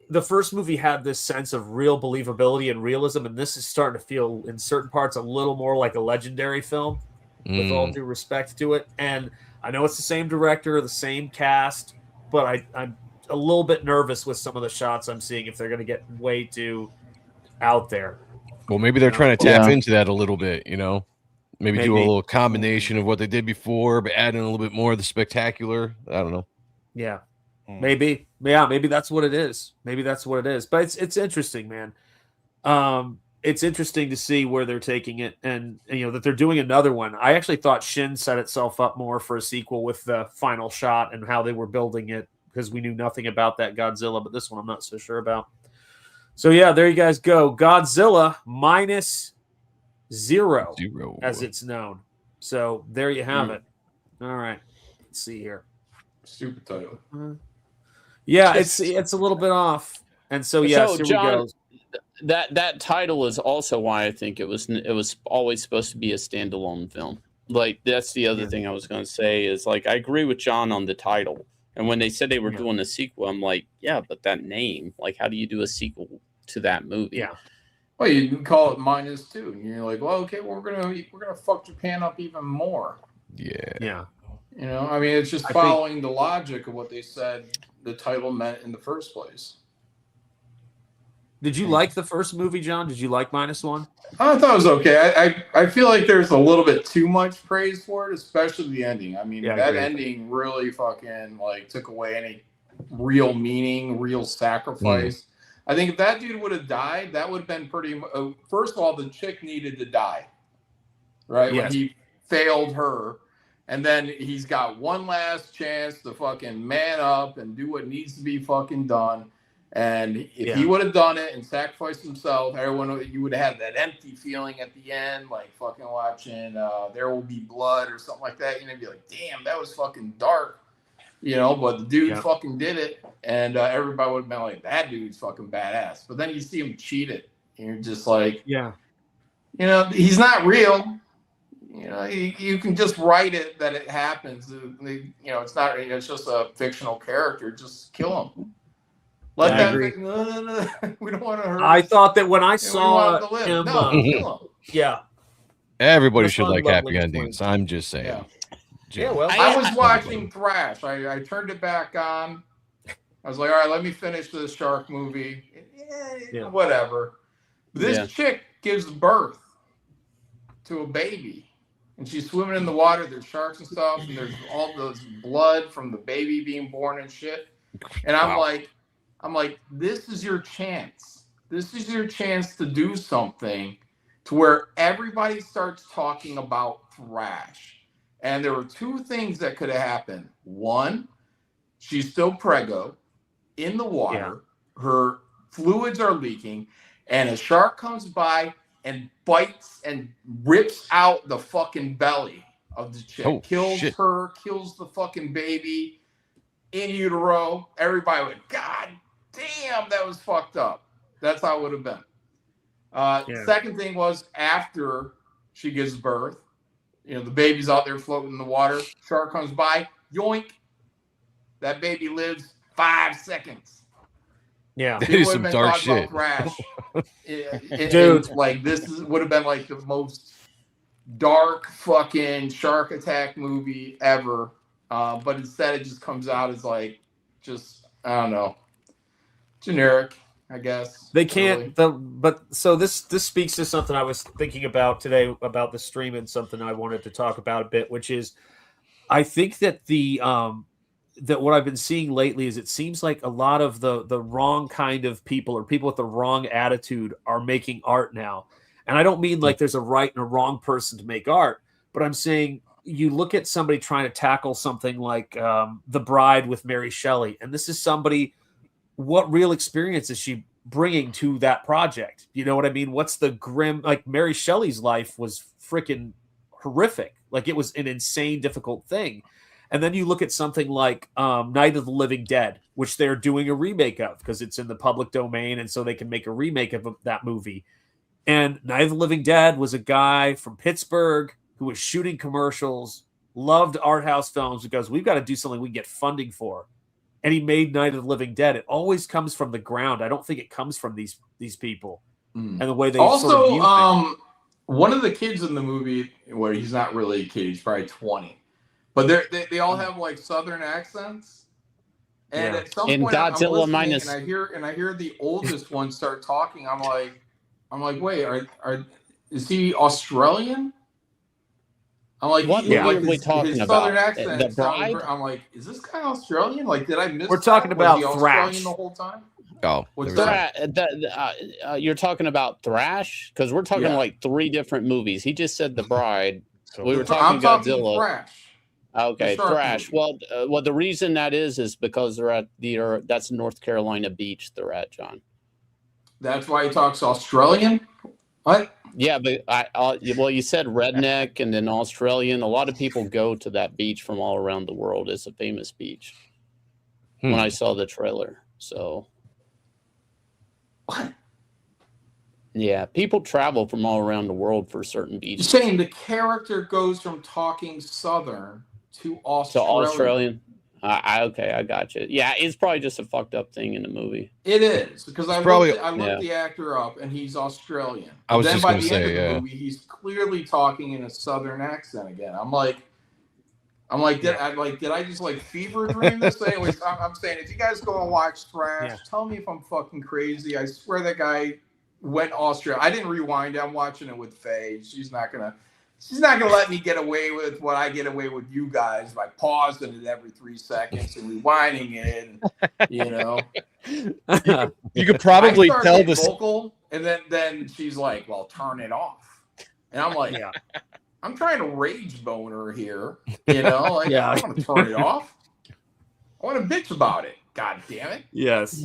the first movie had this sense of real believability and realism, and this is starting to feel, in certain parts, a little more like a legendary film, with all due respect to it. And I know it's the same director, the same cast, but I'm a little bit nervous with some of the shots I'm seeing if they're going to get way too out there. Well, maybe they're trying to tap into that a little bit, Maybe do a little combination of what they did before, but add in a little bit more of the spectacular. I don't know. Yeah. Maybe. Yeah, maybe that's what it is. But it's interesting, man. It's interesting to see where they're taking it, and that they're doing another one. I actually thought Shin set itself up more for a sequel with the final shot and how they were building it, because we knew nothing about that Godzilla, but this one I'm not so sure about. So yeah, there you guys go. Godzilla -0, as it's known. So there you have it. All right. Let's see here. Stupid title. Yeah, it's a little bit off. And so here John, we go. That title is also why I think it was always supposed to be a standalone film. Like, that's the other thing I was going to say is, like, I agree with John on the title. And when they said they were doing a sequel, I'm like, yeah, but that name, like, how do you do a sequel to that movie? Yeah. Well, you can call it -2, and you're like, well, okay, we're gonna fuck Japan up even more. Yeah. I mean, it's just following the logic of what they said the title meant in the first place. Did you like the first movie, John? Did you like -1? I thought it was okay. I feel like there's a little bit too much praise for it, especially the ending. I mean, that ending really fucking took away any real meaning, real sacrifice. I think if that dude would have died, that would have been pretty. First of all, the chick needed to die, right? Yes. When he failed her, and then he's got one last chance to fucking man up and do what needs to be fucking done. And if he would have done it and sacrificed himself, you would have had that empty feeling at the end, like fucking watching There Will Be Blood or something like that. You'd be like, damn, that was fucking dark. But the dude fucking did it, and everybody would have been like, that dude's fucking badass. But then you see him cheat it, and you're just like, he's not real. You can just write it that it happens. It's not. It's just a fictional character. Just kill him. Let that. No. We don't want to hurt. I thought that when I saw him, kill him. Everybody should like happy endings. I'm just saying. Yeah, well, I was watching Thrash. I turned it back on. I was like, all right, let me finish this shark movie. Whatever. This chick gives birth to a baby, and she's swimming in the water. There's sharks and stuff, and there's all those blood from the baby being born and shit. And I'm like, this is your chance. This is your chance to do something to where everybody starts talking about Thrash. And there were two things that could have happened. One, she's still preggo in the water. Her fluids are leaking, and a shark comes by and bites and rips out the fucking belly of the chick. Kills her, kills the fucking baby in utero. Everybody went, God damn, that was fucked up. That's how it would have been. Second thing was, after she gives birth, the baby's out there floating in the water. Shark comes by, yoink. That baby lives 5 seconds. Yeah, that is some dark shit. Dude, this would have been like the most dark fucking shark attack movie ever. But instead, it just comes out as I don't know, generic. I guess they can't. So this speaks to something I was thinking about today about the stream, and something I wanted to talk about a bit, which is I think that the that what I've been seeing lately is it seems like a lot of the wrong kind of people or people with the wrong attitude are making art now. And I don't mean like there's a right and a wrong person to make art, but I'm saying you look at somebody trying to tackle something like The Bride with Mary Shelley, and this is somebody, what real experience is she bringing to that project? You know what I mean? What's the grim, like Mary Shelley's life was freaking horrific. Like it was an insane, difficult thing. And then you look at something like Night of the Living Dead, which they're doing a remake of because it's in the public domain, and so they can make a remake of that movie. And Night of the Living Dead was a guy from Pittsburgh who was shooting commercials, loved art house films, because we've got to do something we can get funding for. And he made Night of the Living Dead. It always comes from the ground. I don't think it comes from these people and the way they also sort of view things. One of the kids in the movie, where he's not really a kid, he's probably 20, but they all have like Southern accents. And at some point, Godzilla I'm minus, and I hear the oldest one start talking. I'm like, wait, is he Australian? I'm like, what movie are we talking his about? Southern accent. The Bride? I'm like, is this guy Australian? Like, did I miss? We're talking about Was he Thrash Australian the whole time? Oh, you're talking about Thrash? Because we're talking like 3 different movies. He just said The Bride. We were talking Godzilla. Thrash. Okay, Thrash. Well, the reason that is because they're at that's North Carolina beach they're at, John. That's why he talks Australian. What? Yeah, but well, you said redneck and then Australian. A lot of people go to that beach from all around the world. It's a famous beach. When I saw the trailer, so what? Yeah, people travel from all around the world for certain beaches. You're saying the character goes from talking Southern to Australian. Okay, I got you. Yeah, it's probably just a fucked up thing in the movie. It is, because I looked the actor up, and he's Australian. I was then just by going to the end say, of the movie, he's clearly talking in a Southern accent again. I'm like, did I just like fever dream this? Anyways, I'm saying, if you guys go and watch Thrash, tell me if I'm fucking crazy. I swear that guy went Australian. I didn't rewind it. I'm watching it with Faye. She's not gonna let me get away with what I get away with you guys by pausing it every 3 seconds and rewinding it. And, you know, you could probably tell this vocal, and then she's like, "Well, turn it off," and I'm like, I'm trying to rage boner here, you know, like I want to turn it off. I want to bitch about it. God damn it. Yes.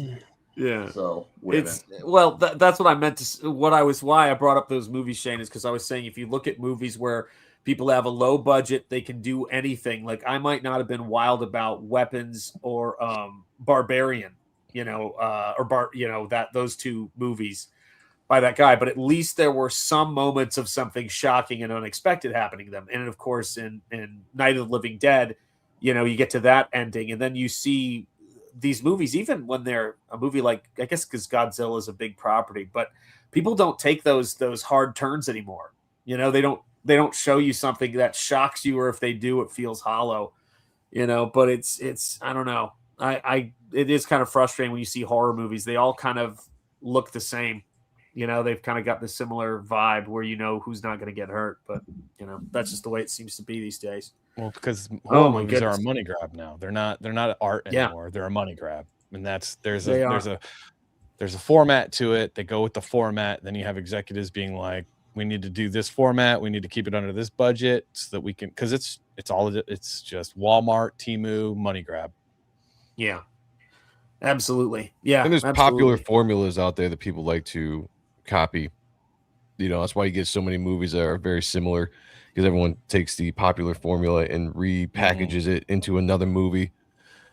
Yeah. So that's what I meant to. Why I brought up those movies, Shane, is because I was saying if you look at movies where people have a low budget, they can do anything. Like I might not have been wild about Weapons or Barbarian, those 2 movies by that guy, but at least there were some moments of something shocking and unexpected happening to them. And of course, in Night of the Living Dead, you get to that ending, and then you see these movies, even when they're a movie like, I guess because Godzilla is a big property, but people don't take those hard turns anymore. They don't show you something that shocks you, or if they do, it feels hollow. But it's I don't know. It is kind of frustrating when you see horror movies. They all kind of look the same. They've kind of got this similar vibe where who's not going to get hurt, but that's just the way it seems to be these days. Well, because horror movies are a money grab now. They're not art anymore. They're a money grab, and there's a format to it. They go with the format. Then you have executives being like, "We need to do this format. We need to keep it under this budget so that we can," because it's just Walmart, Temu, money grab. Yeah, absolutely. Yeah, and there's popular formulas out there that people like to copy. That's why you get so many movies that are very similar, because everyone takes the popular formula and repackages it into another movie,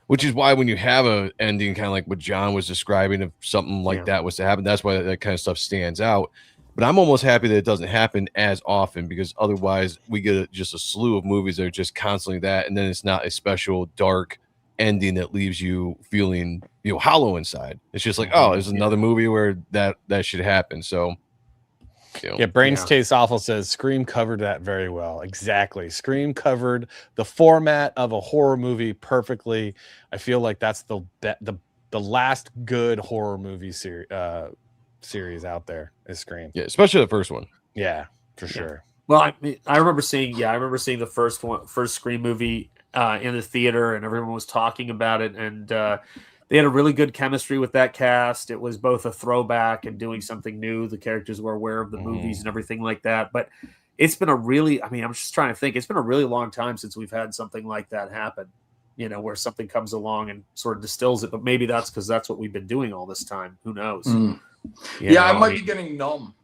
which is why when you have a ending kind of like what John was describing, if something like that was to happen, that's why that kind of stuff stands out. But I'm almost happy that it doesn't happen as often, because otherwise we get just a slew of movies that are just constantly that, and then it's not a special dark ending that leaves you feeling hollow inside. It's just like, oh, there's another movie where that should happen. So Brains Taste Awful says Scream covered that very well. Exactly. Scream covered the format of a horror movie perfectly. I feel like that's the last good horror movie series out there is Scream. Yeah, especially the first one. Yeah, for sure. Well, I remember seeing the first Scream movie, in the theater, and everyone was talking about it, and they had a really good chemistry with that cast. It was both a throwback and doing something new. The characters were aware of the movies and everything like that. But it's been a really, I mean, I'm just trying to think. It's been a really long time since we've had something like that happen, you know, where something comes along and sort of distills it. But maybe that's because that's what we've been doing all this time. Who knows? I might be getting numb.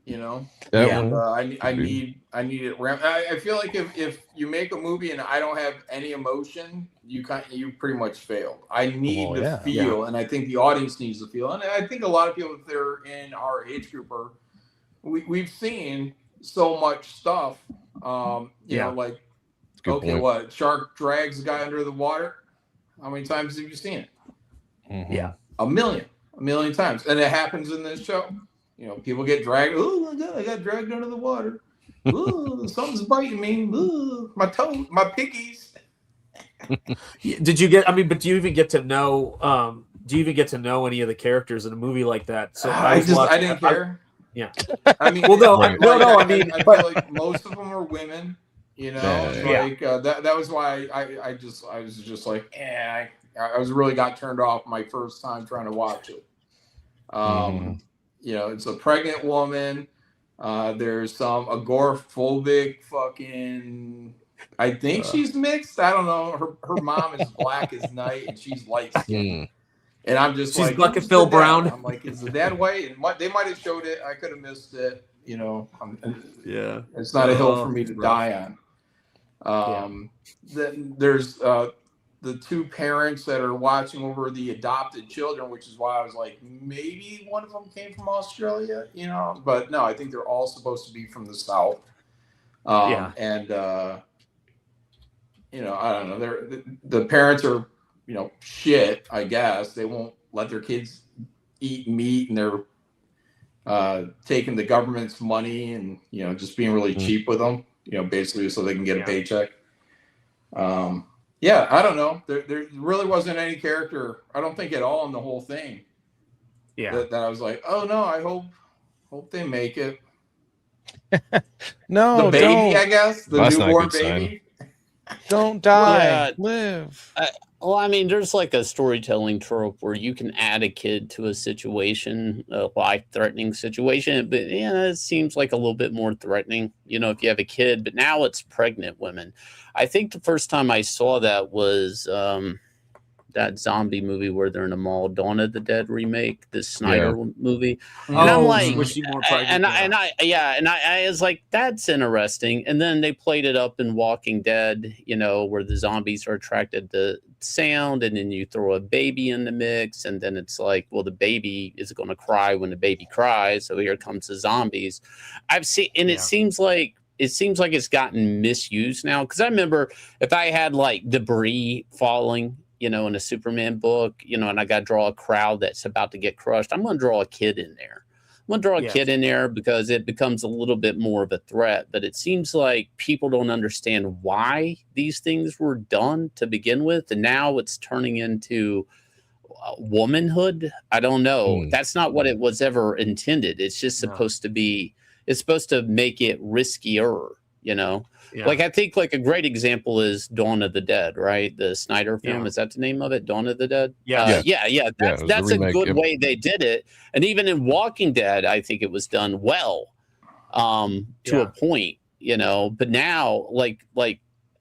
You know, I need it. I feel like if you make a movie and I don't have any emotion, you pretty much failed. I need to feel, and I think the audience needs to feel. And I think a lot of people, if they're in our age group, we've seen so much stuff. You know, like what shark drags a guy under the water? How many times have you seen it? Yeah, a million times, and it happens in this show. You know, people get dragged. Oh my God, I got dragged under the water. Ooh, something's biting me. Ooh, my toe, my piggies. Did you get? I mean, but do you even get to know? Do you even get to know any of the characters in a movie like that? So I didn't care. I mean, well, no, I mean, I feel like most of them are women. You know, that was why I was just like, I was really got turned off my first time trying to watch it. You know, it's a pregnant woman. There's some agoraphobic fucking. I think she's mixed. I don't know. Her mom is black as night, and she's light skinned. And I'm just she's like, black and Phil Brown. I'm like, is the dad white? And they might have showed it. I could have missed it. You know, it's not a hill for me to die on. Then there's the two parents that are watching over the adopted children, which is why I was like, maybe one of them came from Australia, you know, but no, I think they're all supposed to be from the South. And, you know, I don't know. The parents are, you know, shit, I guess. They won't let their kids eat meat, and they're taking the government's money and, you know, just being really cheap with them, you know, basically so they can get a paycheck. I don't know. There really wasn't any character, I don't think at all in the whole thing. That I was like, oh no, I hope they make it. No, the baby, don't. I guess the That's newborn baby. Don't die. Live. Well, I mean, there's like a storytelling trope where you can add a kid to a situation, a life-threatening situation, but it seems like a little bit more threatening, you know, if you have a kid. But now it's pregnant women. I think the first time I saw that was that zombie movie where they're in a mall, Dawn of the Dead remake, this Snyder movie. And I'm like, I was like, that's interesting. And then they played it up in Walking Dead, you know, where the zombies are attracted to sound, and then you throw a baby in the mix, and then it's like, well, the baby is going to cry when the baby cries, so here comes the zombies. I've seen, and it seems like it's gotten misused now, because I remember if I had like debris falling, you know, in a Superman book, you know, and I got to draw a crowd that's about to get crushed, I'm going to draw a kid in there. I'm going to draw a kid in there because it becomes a little bit more of a threat. But it seems like people don't understand why these things were done to begin with. And now it's turning into womanhood. I don't know. That's not what it was ever intended. It's just supposed to be, it's supposed to make it riskier, you know? Like, I think like a great example is Dawn of the Dead, right? The Snyder film. Is that the name of it? Dawn of the Dead? That's a good way they did it. And even in Walking Dead, I think it was done well to a point, you know. But now, like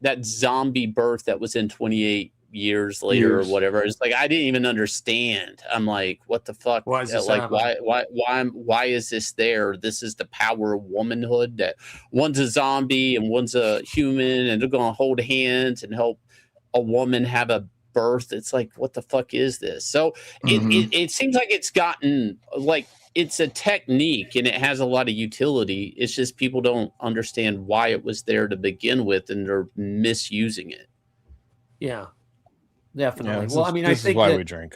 that zombie birth that was in 28 years later or whatever, it's like I didn't even understand. I'm like, what the fuck? Why is this why is this there? This is the power of womanhood, that one's a zombie and one's a human, and they're gonna hold hands and help a woman have a birth. It's like, what the fuck is this? So it seems like it's gotten like, it's a technique and it has a lot of utility. It's just people don't understand why it was there to begin with, and they're misusing it. Definitely. Well, I mean, I think this is why we drink.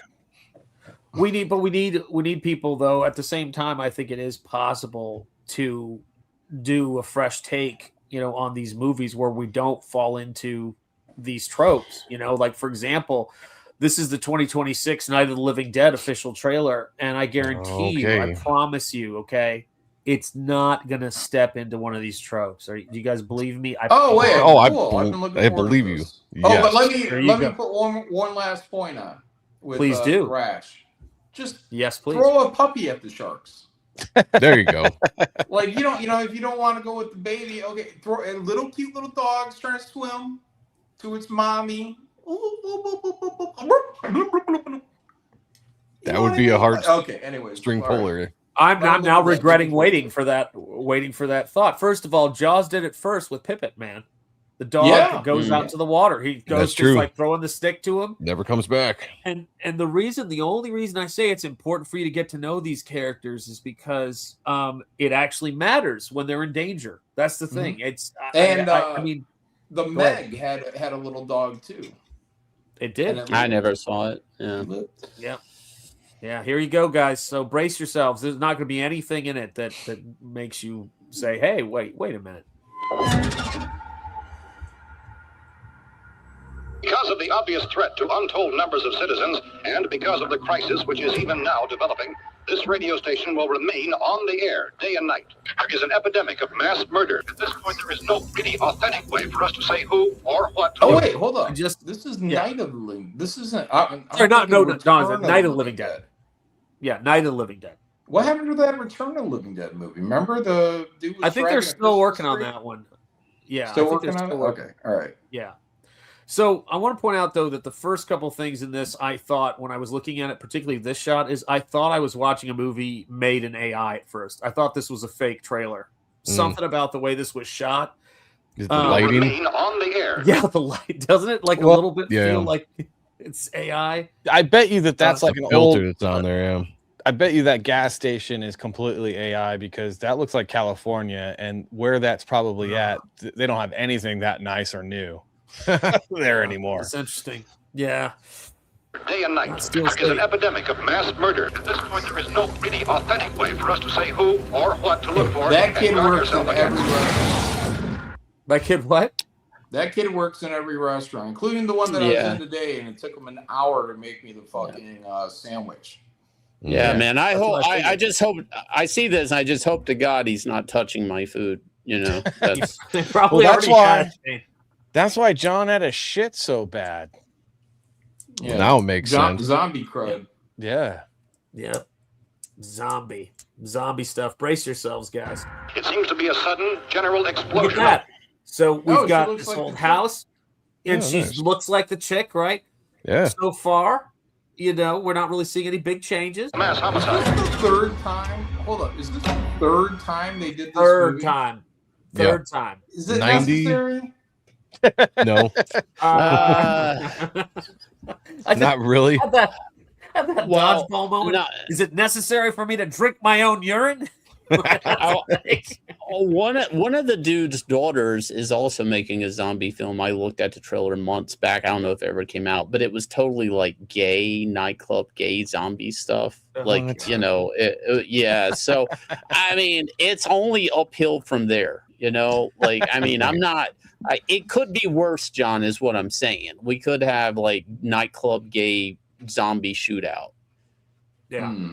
We need people, though. At the same time, I think it is possible to do a fresh take, you know, on these movies where we don't fall into these tropes. You know, like, for example, this is the 2026 Night of the Living Dead official trailer, and I guarantee you, I promise you, it's not gonna step into one of these tropes. Do you guys believe me? I believe you. Yes. Yes. But let me go. put one last point on. With, Please do. Thrash. Just yes, please. throw a puppy at the sharks. There you go. Like if you don't want to go with the baby, okay, throw a little cute little dog's trying to swim to its mommy. That would be a hard anyways, string puller. I'm now regretting waiting for that thought. First of all, Jaws did it first with Pippet, man. The dog goes out to the water. He goes just like throwing the stick to him. Never comes back. And the only reason I say it's important for you to get to know these characters is because it actually matters when they're in danger. That's the thing. I mean, the Meg had a little dog too. It did. I never saw it. Yeah. Yeah, here you go, guys. So brace yourselves. There's not going to be anything in it that makes you say, "Hey, wait a minute." Because of the obvious threat to untold numbers of citizens, and because of the crisis which is even now developing, this radio station will remain on the air day and night. There is an epidemic of mass murder. At this point, there is no really authentic way for us to say who or what. Oh wait, hold on. This is Night of the Living. This isn't. Night of the Living Dead. Yeah, Night of the Living Dead. What happened to that Return of the Living Dead movie? Remember the dude? I think they're still working on that one. Yeah, still working on it. Okay, all right. Yeah. So I want to point out though that the first couple things in this, I thought when I was looking at it, particularly this shot, is I thought I was watching a movie made in AI at first. I thought this was a fake trailer. Something about the way this was shot. Is the lighting on the air? Yeah, the light doesn't it like a little bit feel like it's AI? I bet you that's like an filter old that's on there. Yeah. I bet you that gas station is completely AI because that looks like California, and where that's probably at, they don't have anything that nice or new there anymore. It's interesting. Yeah. Day and night. There is an epidemic of mass murder. At this point, there is no really authentic way for us to say who or what to look for. That kid works in every restaurant. That kid what? That kid works in every restaurant, including the one that I was in today, and it took him an hour to make me the fucking sandwich. Yeah, man. I just hope I see this. I just hope to God he's not touching my food. You know, that's probably that's why John had a shit so bad. Yeah, now it makes sense. Zombie crud. Yeah. Yeah. Zombie stuff. Brace yourselves, guys. It seems to be a sudden general explosion. Look at that. So we've got this like old house, and she looks like the chick, right? Yeah. So far, we're not really seeing any big changes. Mass homicide. Is this the third time? Hold up. Is this the third time they did this Third movie? time. Is it 90? necessary? No. Not really. Have that dodgeball moment. No. Is it necessary for me to drink my own urine? One of the dude's daughters is also making a zombie film. I looked at the trailer months back. I don't know if it ever came out, but it was totally like gay nightclub, gay zombie stuff. Yeah. So, I mean, it's only uphill from there. It could be worse, John, is what I'm saying. We could have like nightclub gay zombie shootout. Yeah.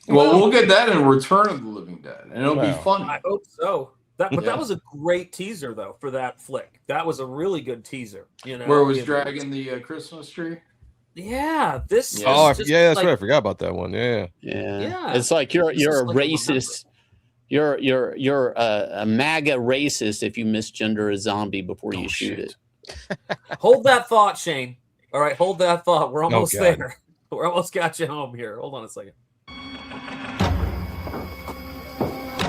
Well, we'll get that in Return of the Living Dead, and it'll be fun. I hope so. That was a great teaser, though, for that flick. That was a really good teaser. Where it was dragging the Christmas tree. Yeah, this. that's right. I forgot about that one. Yeah. It's like you're a racist. You're a MAGA racist if you misgender a zombie before you shoot it. Hold that thought, Shane. All right, hold that thought. We're almost there. We're almost got you home here. Hold on a second.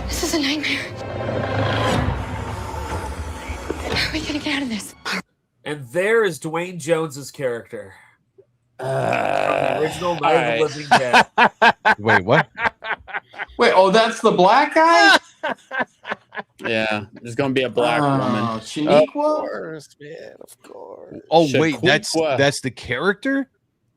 This is a nightmare. How are we going to get out of this? And there is Dwayne Jones's character. From the original Night of the Living Dead. Wait, what? Wait, that's the black guy? Yeah, there's going to be a black woman. Shaniqua? Of course, man. Of course. Oh, wait, that's the character?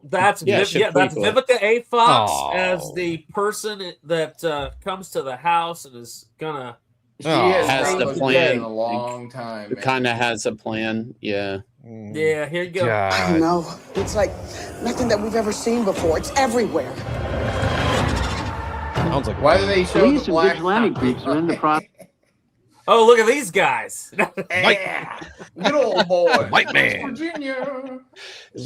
That's Vivica A. Fox as the person that comes to the house and is gonna. She has the plan in a long time. Kind of has a plan. Yeah. Yeah. Here you go. I don't know. It's like nothing that we've ever seen before. It's everywhere. Sounds like Why do they show Police the and black vigilante groups are in the process. Oh, look at these guys. Good old boy. White man. Virginia.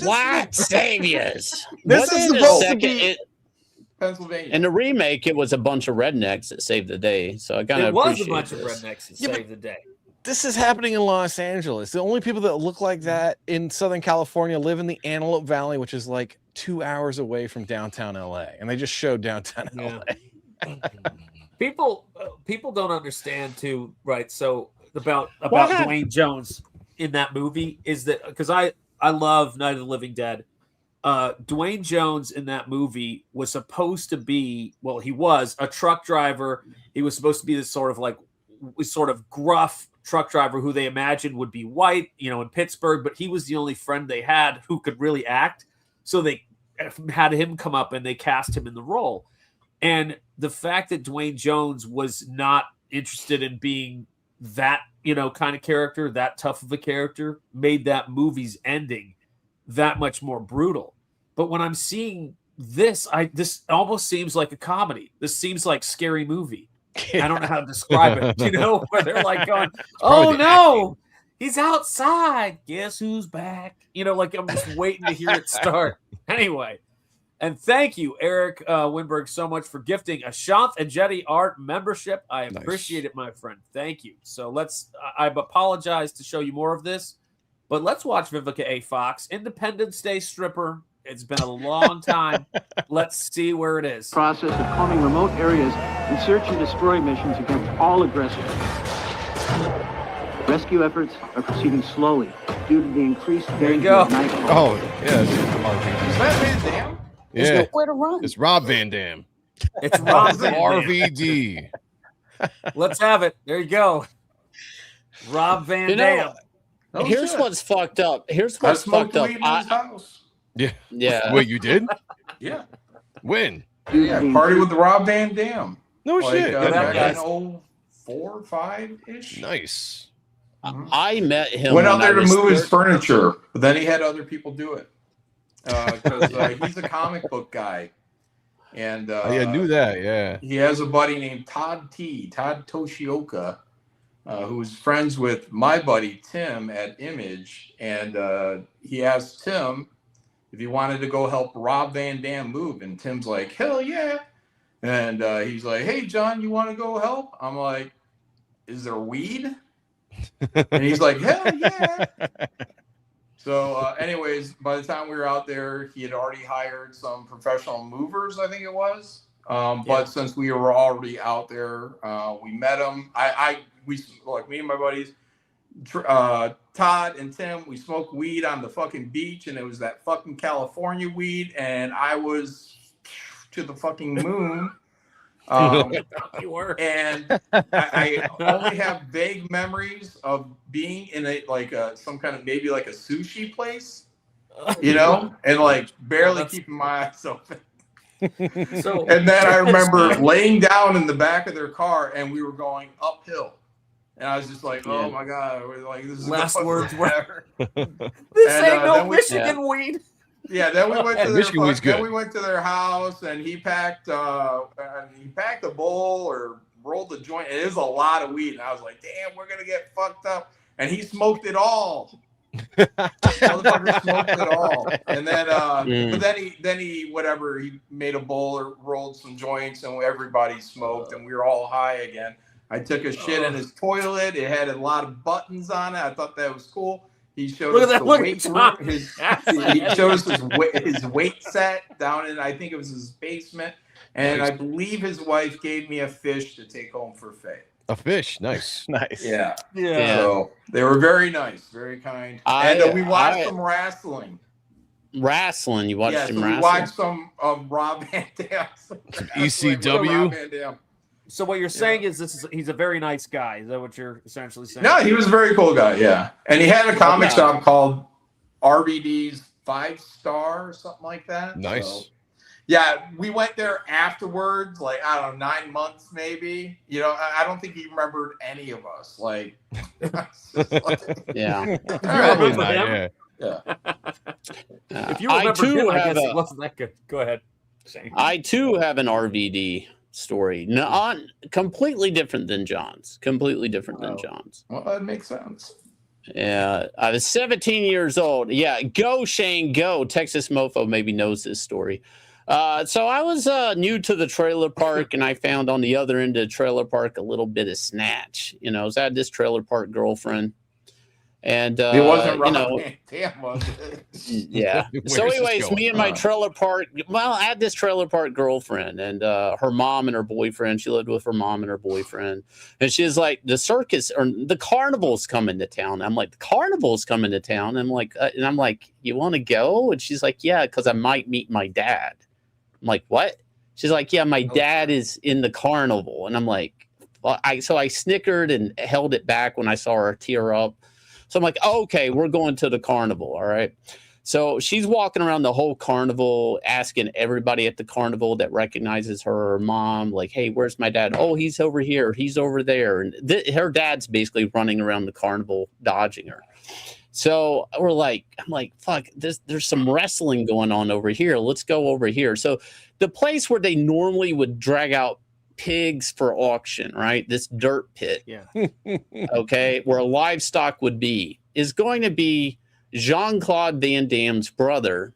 White saviors. This is supposed to be Pennsylvania. In the remake, it was a bunch of rednecks that saved the day. So I kind of It was a appreciate bunch this. of rednecks that Yeah, saved the day. this is happening in Los Angeles. The only people that look like that in Southern California live in the Antelope Valley, which is like 2 hours away from downtown LA. And they just showed downtown Yeah. LA. People don't understand too, right? So about What happened? Dwayne Jones in that movie is that because I love Night of the Living Dead. Dwayne Jones in that movie was supposed to be, well, he was a truck driver. He was supposed to be this sort of gruff truck driver who they imagined would be white, in Pittsburgh, but he was the only friend they had who could really act. So they had him come up and they cast him in the role. And the fact that Dwayne Jones was not interested in being that, kind of character, that tough of a character, made that movie's ending that much more brutal. But when I'm seeing this almost seems like a comedy. This seems like Scary Movie. I don't know how to describe it, where they're like going, oh no, he's outside. Guess who's back? I'm just waiting to hear it start. Anyway. And thank you, Eric Winberg, so much for gifting a shanthenjetiart membership. I appreciate it, my friend. Thank you. So I've apologized to show you more of this, but let's watch Vivica A. Fox, Independence Day stripper. It's been a long time. Let's see where it is. Process of combing remote areas and search and destroy missions against all aggressors. Rescue efforts are proceeding slowly due to the increased danger of nightfall. Oh, yeah. Is that Van Damme? Yeah. Where to run? It's Rob Van Dam. It's Rob Van Dam. RVD. Let's have it. There you go. Rob Van Dam. Oh, Here's shit. what's fucked up. Here's I what's smoked fucked up. weed in his house. Yeah. Yeah. Wait, you did? Yeah. When? Yeah, party with Rob Van Dam. No shit. Back guy's- in 04, 5-ish. Nice. I met him. Went when out there I to was move his 13. furniture, but then he had other people do it. Because he's a comic book guy. And I knew that, yeah. he has a buddy named Todd Toshioka, who's friends with my buddy Tim at Image. And he asked Tim if he wanted to go help Rob Van Dam move. And Tim's like, hell yeah. And he's like, hey, John, you want to go help? I'm like, is there weed? And he's like, hell yeah. So anyways, by the time we were out there, he had already hired some professional movers, I think it was. But since we were already out there, we met him. Me and my buddies, Todd and Tim, we smoked weed on the fucking beach, and it was that fucking California weed, and I was to the fucking moon. You were. And I only have vague memories of being in some kind of maybe like a sushi place, and like barely keeping my eyes open. And then I remember laying down in the back of their car, and we were going uphill. And I was just like, oh my God, we're like, this is the Last fucking words were, this ain't no Michigan weed. Yeah, then we went to Michigan weed's good. then we went to their house, and he packed a bowl or rolled the joint. It is a lot of weed, and I was like, "Damn, we're gonna get fucked up." And he smoked it all. Motherfucker smoked it all. And then, but then he made a bowl or rolled some joints, and everybody smoked, and we were all high again. I took a shit in his toilet. It had a lot of buttons on it. I thought that was cool. He showed us the weight room. He showed us his weight set down in, I think it was his basement. And I believe his wife gave me a fish to take home for Faye. A fish, nice. Nice. Yeah. Yeah. So they were very nice, very kind. And we watched some wrestling. Wrestling? You watched him wrestling? We watched some Rob Van Dam. ECW? So what you're saying is he's a very nice guy. Is that what you're essentially saying? No, he was a very cool guy, yeah. And he had a comic shop called RVD's 5 Star or something like that. Nice. So, yeah, we went there afterwards, like, I don't know, 9 months maybe. I don't think he remembered any of us. Like, yeah. Probably not, yeah. If you remember him, I guess it wasn't that good. Go ahead, Shane. I too have an RVD. story. Not completely different than John's. Completely different than John's. Well, that makes sense. Yeah, I was 17 years old. Yeah, go Shane, go. Texas Mofo maybe knows this story. So I was new to the trailer park, and I found on the other end of the trailer park a little bit of snatch. You know, so I had this trailer park girlfriend, and It wasn't you know, damn, was it? yeah. So, anyways, me and my trailer park. Well, I had this trailer park girlfriend, and her mom and her boyfriend. She lived with her mom and her boyfriend, and she's like, the circus or the carnival's coming to town. I'm like, the carnival's coming to town. I'm like, you want to go? And she's like, yeah, because I might meet my dad. I'm like, what? She's like, yeah, my dad is in the carnival, and I'm like, well, so I snickered and held it back when I saw her tear up. So I'm like, oh, okay, we're going to the carnival. All right. So she's walking around the whole carnival, asking everybody at the carnival that recognizes her mom, like, hey, where's my dad? Oh, he's over here. He's over there. And her dad's basically running around the carnival, dodging her. So I'm like, fuck, there's some wrestling going on over here. Let's go over here. So the place where they normally would drag out pigs for auction, right? This dirt pit, okay, where livestock would be, is going to be Jean-Claude Van Damme's brother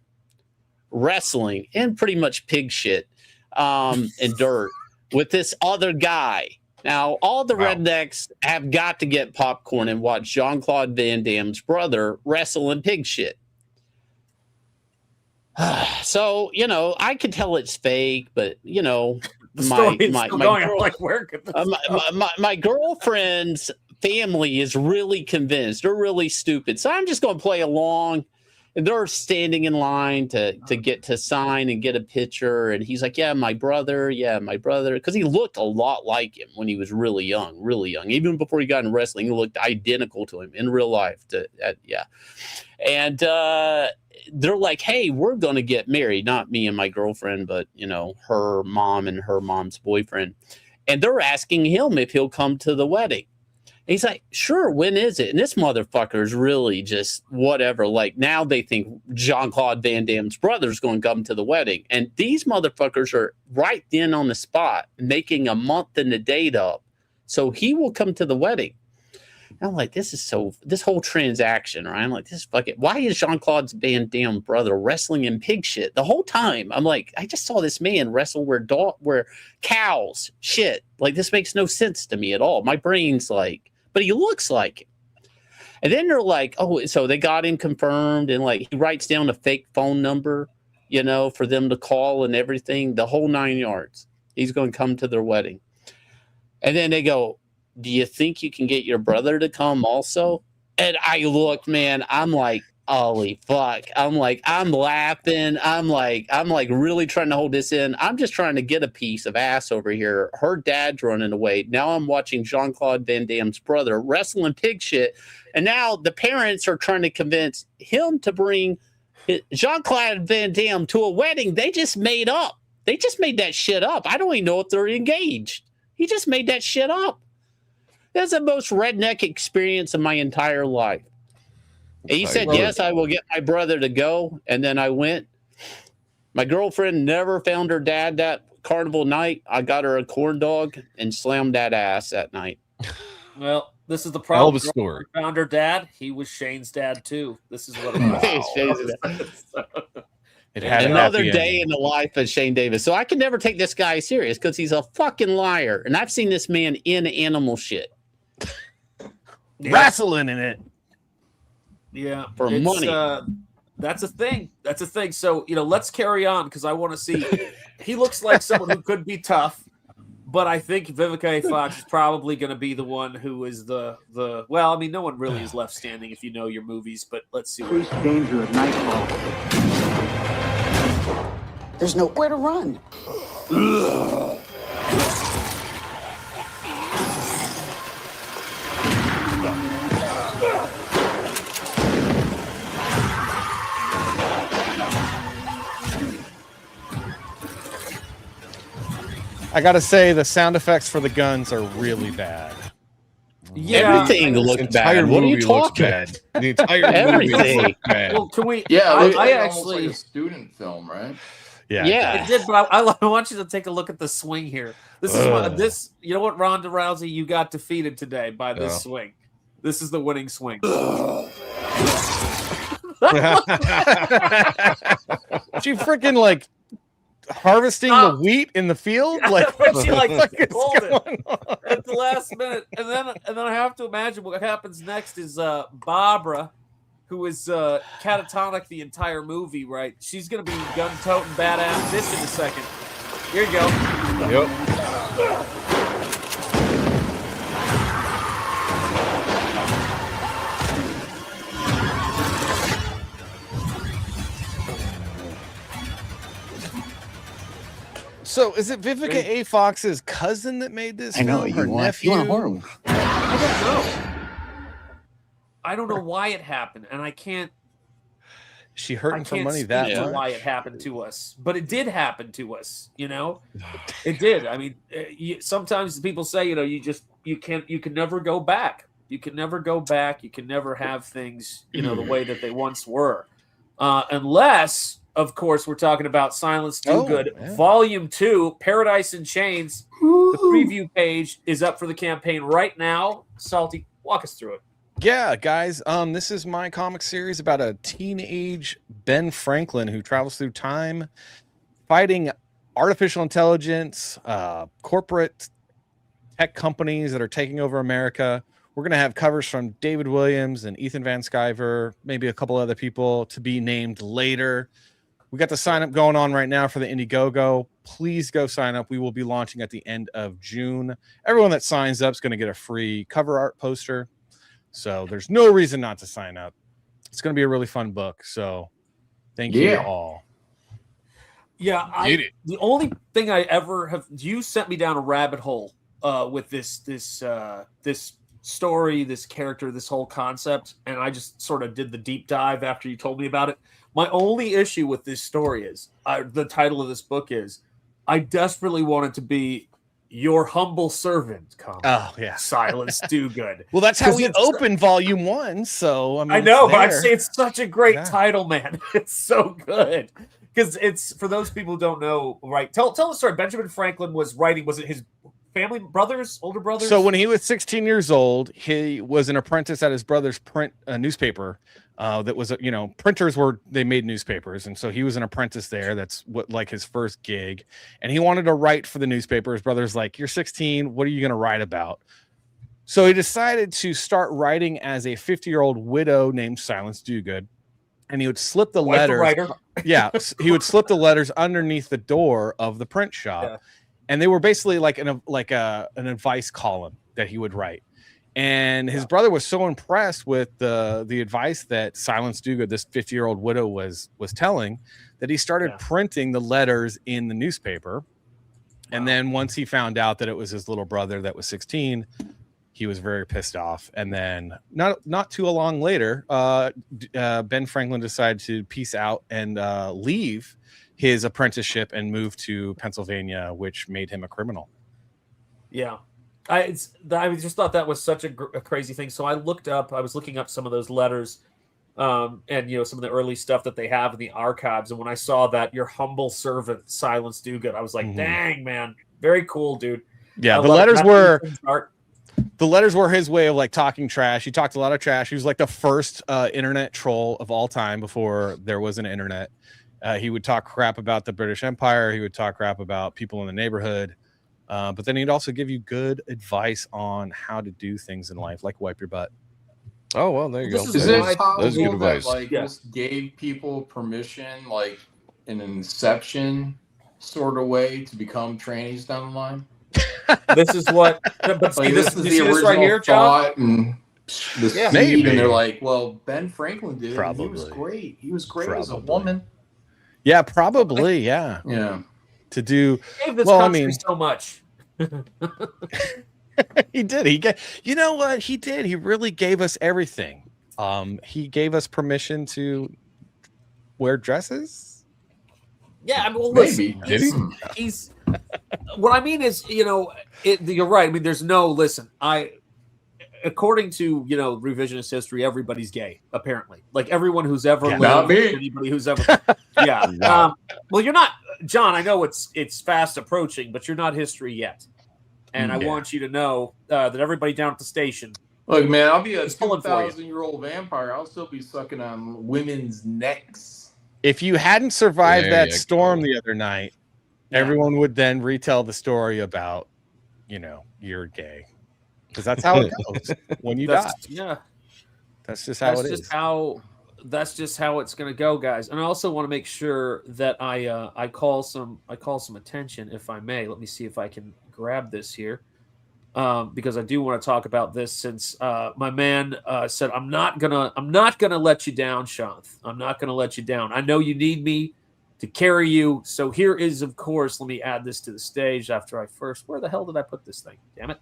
wrestling in pretty much pig shit and dirt with this other guy. Now, all the rednecks have got to get popcorn and watch Jean-Claude Van Damme's brother wrestle in pig shit. So, you know, I could tell it's fake, but, you know, my girlfriend's family is really convinced. They're really stupid. So I'm just going to play along. And they're standing in line to get to sign and get a picture. And he's like, yeah, my brother. Because he looked a lot like him when he was really young. Even before he got in wrestling, he looked identical to him in real life. And they're like, hey, we're going to get married. Not me and my girlfriend, but, you know, her mom and her mom's boyfriend. And they're asking him if he'll come to the wedding. And he's like, sure, when is it? And this motherfucker is really just whatever. Like, now they think Jean-Claude Van Damme's brother's going to come to the wedding. And these motherfuckers are right then on the spot making a month and a date up. So he will come to the wedding. And I'm like, this whole transaction, right? I'm like, this fucking, why is Jean-Claude Van Damme brother wrestling in pig shit the whole time? I'm like, I just saw this man wrestle where cows shit. Like, this makes no sense to me at all. My brain's like, but he looks like him. And then they're like, oh, so they got him confirmed, and like he writes down a fake phone number, you know, for them to call and everything, the whole 9 yards. He's going to come to their wedding. And then they go, do you think you can get your brother to come also? And I look, man, I'm like, holy fuck. I'm like, I'm laughing. I'm like really trying to hold this in. I'm just trying to get a piece of ass over here. Her dad's running away. Now I'm watching Jean-Claude Van Damme's brother wrestling pig shit. And now the parents are trying to convince him to bring Jean-Claude Van Damme to a wedding they just made up. They just made that shit up. I don't even know if they're engaged. He just made that shit up. That's the most redneck experience of my entire life. And he said, yes, I will get my brother to go. And then I went. My girlfriend never found her dad that carnival night. I got her a corn dog and slammed that ass that night. Well, this is the problem. Story. Found her dad. He was Shane's dad, too. This is what it was. It had another day in the life of Shane Davis. So I can never take this guy serious because he's a fucking liar. And I've seen this man in animal shit. Wrestling in it. Yeah. For money. That's a thing. So, you know, let's carry on because I want to see. He looks like someone who could be tough, but I think Vivica A. Fox is probably going to be the one who is the. Well, I mean, no one really is left standing if you know your movies, but let's see. Increased danger at nightfall. There's nowhere to run. I gotta say, the sound effects for the guns are really bad. Yeah, everything looked bad. What are you talking about? The entire movie looks bad. Well, can we? Yeah, I actually actually like a student film, right? Yeah, It did, but I want you to take a look at the swing here. This is what you know what, Ronda Rousey, you got defeated today by this swing. This is the winning swing. She freaking like harvesting the wheat in the field, like she like pulled it at the last minute, and then I have to imagine what happens next is Barbara, who is catatonic the entire movie, right? She's gonna be gun-toting badass this in a second. Here you go. Yep. So is it Vivica A. Fox's cousin that made this film? Her nephew? You want a horror movie? I don't know. I don't know why it happened, and I can't. She hurting for money that speak to much? why it happened to us, but it did happen to us. You know, it did. I mean, sometimes people say, you know, you can never go back. You can never go back. You can never have things, you know, the way that they once were, unless, of course, we're talking about Silence Do Good, Volume 2, Paradise in Chains. The preview page is up for the campaign right now. Salty, walk us through it. Yeah, guys, this is my comic series about a teenage Ben Franklin who travels through time, fighting artificial intelligence, corporate tech companies that are taking over America. We're going to have covers from David Williams and Ethan Van Sciver, maybe a couple other people to be named later. We got the sign up going on right now for the Indiegogo. Please go sign up. We will be launching at the end of June. Everyone that signs up is going to get a free cover art poster. So there's no reason not to sign up. It's going to be a really fun book. So thank you all. Yeah, the only thing I ever have, you sent me down a rabbit hole with this story, this character, this whole concept, and I just sort of did the deep dive after you told me about it. My only issue with this story is, the title of this book is, I desperately want it to be Your Humble Servant, Silence Do Good. Well, that's how we open Volume 1. So I mean, I know, but I'd say it's such a great title, man. It's so good. Because it's, for those people who don't know, right? Tell the story. Benjamin Franklin was writing, was it his family, brothers, older brothers? So when he was 16 years old, he was an apprentice at his brother's print newspaper. That was, you know, printers they made newspapers. And so he was an apprentice there. That's what, like, his first gig. And he wanted to write for the newspaper. His brother's like, you're 16. What are you going to write about? So he decided to start writing as a 50-year-old widow named Silence Do Good. And he would slip the letters. Yeah. He would slip the letters underneath the door of the print shop. Yeah. And they were basically like an advice column that he would write. And his brother was so impressed with the advice that Silence Do Good, this 50-year-old widow, was telling, that he started printing the letters in the newspaper. And then once he found out that it was his little brother that was 16, he was very pissed off. And then not too long later, Ben Franklin decided to peace out and leave his apprenticeship and move to Pennsylvania, which made him a criminal. Yeah. I just thought that was such a crazy thing. So I was looking up some of those letters, and, you know, some of the early stuff that they have in the archives. And when I saw that, Your Humble Servant, Silence Do Good, I was like, dang, man, very cool, dude. Yeah, the letters were his way of, like, talking trash. He talked a lot of trash. He was like the first internet troll of all time before there was an internet. He would talk crap about the British Empire. He would talk crap about people in the neighborhood. But then he'd also give you good advice on how to do things in life, like wipe your butt. Oh, well, there you go. Is it possible That's good advice. that, like, just gave people permission, like, in an Inception sort of way to become trannies down the line? This is what, but like, this is the original right here, thought, and the seed, maybe. and they're like, well, Ben Franklin did it. Probably. He was great. He was great as a woman. Yeah, probably. Yeah. Yeah. To do. He gave this country so much. He did. You know what he did? He really gave us everything. He gave us permission to wear dresses. Yeah, I mean, well, listen, maybe he's what I mean is, you know, you're right. I mean, there's no, listen, according to revisionist history, everybody's gay. Apparently, like everyone who's ever lived, Not me. anybody who's ever, yeah. Well, you're not, John. I know it's fast approaching, but you're not history yet. And I want you to know that everybody down at the station. Look, man, I'll be a It's pulling for you. 2,000-year-old vampire. I'll still be sucking on women's necks. If you hadn't survived There that you storm go. the other night, everyone would then retell the story about, you're gay. Because that's how it goes when you die. Yeah. That's just how it is. That's just how it's going to go, guys. And I also want to make sure that I call some attention, if I may. Let me see if I can grab this here. Because I do want to talk about this since my man said I'm not gonna let you down, Shanth. I'm not gonna let you down. I know you need me to carry you. So here is, of course, let me add this to the stage after I first. Where the hell did I put this thing? Damn it.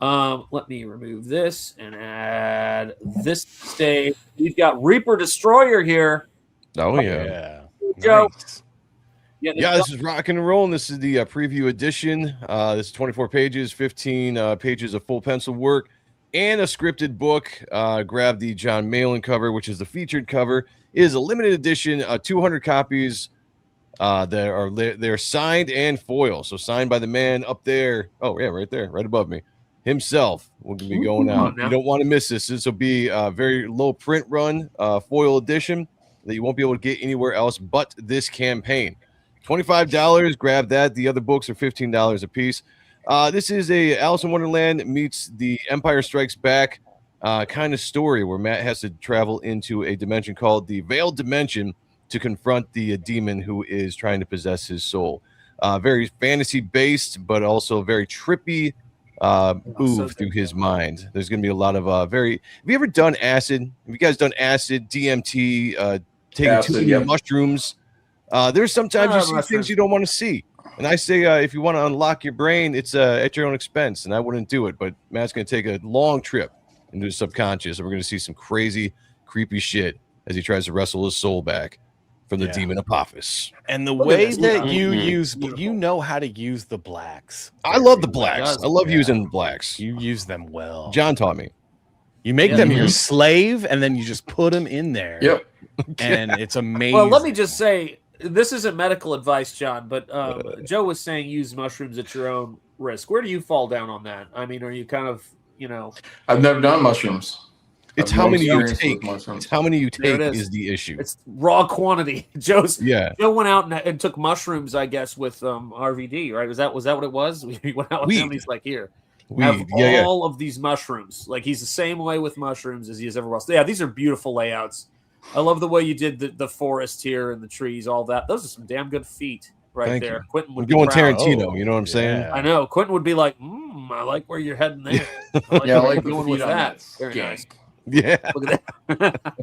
Let me remove this and add this stage. We've got Reaper Destroyer here. Oh yeah. Joe. Nice. Yeah, this is rock and roll, and this is the preview edition. This is 24 pages, 15 pages of full pencil work, and a scripted book. Grab the John Malin cover, which is the featured cover. It is a limited edition, 200 copies. They're signed and foil, so signed by the man up there. Oh yeah, right there, right above me, himself. Will be going out. You don't want to miss this. This will be a very low print run, foil edition that you won't be able to get anywhere else but this campaign. $25, grab that. The other books are $15 a piece. This is a Alice in Wonderland meets the Empire Strikes Back kind of story where Matt has to travel into a dimension called the Veiled Dimension to confront the demon who is trying to possess his soul. Very fantasy-based, but also very trippy move through his mind. There's going to be a lot of Have you ever done acid? Have you guys done acid, DMT, taking too many mushrooms? There's sometimes you see things you don't want to see. And I say, if you want to unlock your brain, it's at your own expense. And I wouldn't do it. But Matt's going to take a long trip into his subconscious. And we're going to see some crazy, creepy shit as he tries to wrestle his soul back from the demon Apophis. And the way that you use, you know how to use the blacks. I love the blacks. I love using the blacks. You use them well. John taught me. You make them your slave, and then you just put them in there. Yep. And it's amazing. Well, let me just say, this isn't medical advice, John, but Joe was saying use mushrooms at your own risk. Where do you fall down on that? I mean, are you kind of, I've never done mushrooms. It's how many you take. It's how many you take is the issue. It's raw quantity. Joe went out and took mushrooms, I guess, with RVD, right? Was that what it was? We went out with him. He's like, here, have all of these mushrooms. Like, he's the same way with mushrooms as he is everywhere else. Yeah, these are beautiful layouts. I love the way you did the forest here and the trees, all that. Those are some damn good feet right there. Quentin would be going proud. Tarantino, you know what I'm saying? I know. Quentin would be like, I like where you're heading there. I like going with that. Very nice. Yeah. Look at that.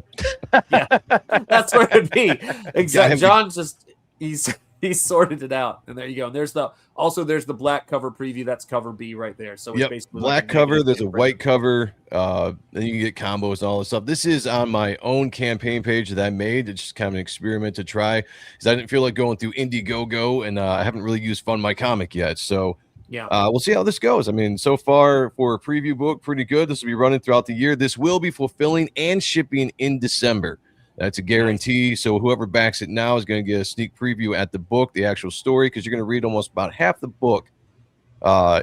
Yeah. That's where it'd be. Exactly. John just he's sorted it out. And there you go. And there's the black cover preview. That's cover B right there. So it's basically black cover, there's a white cover, then you can get combos and all this stuff. This is on my own campaign page that I made. It's just kind of an experiment to try because I didn't feel like going through Indiegogo, and I haven't really used Fund My Comic yet. So we'll see how this goes. I mean, so far for a preview book, pretty good. This will be running throughout the year. This will be fulfilling and shipping in December. That's a guarantee. So whoever backs it now is going to get a sneak preview at the book, the actual story, because you're going to read almost about half the book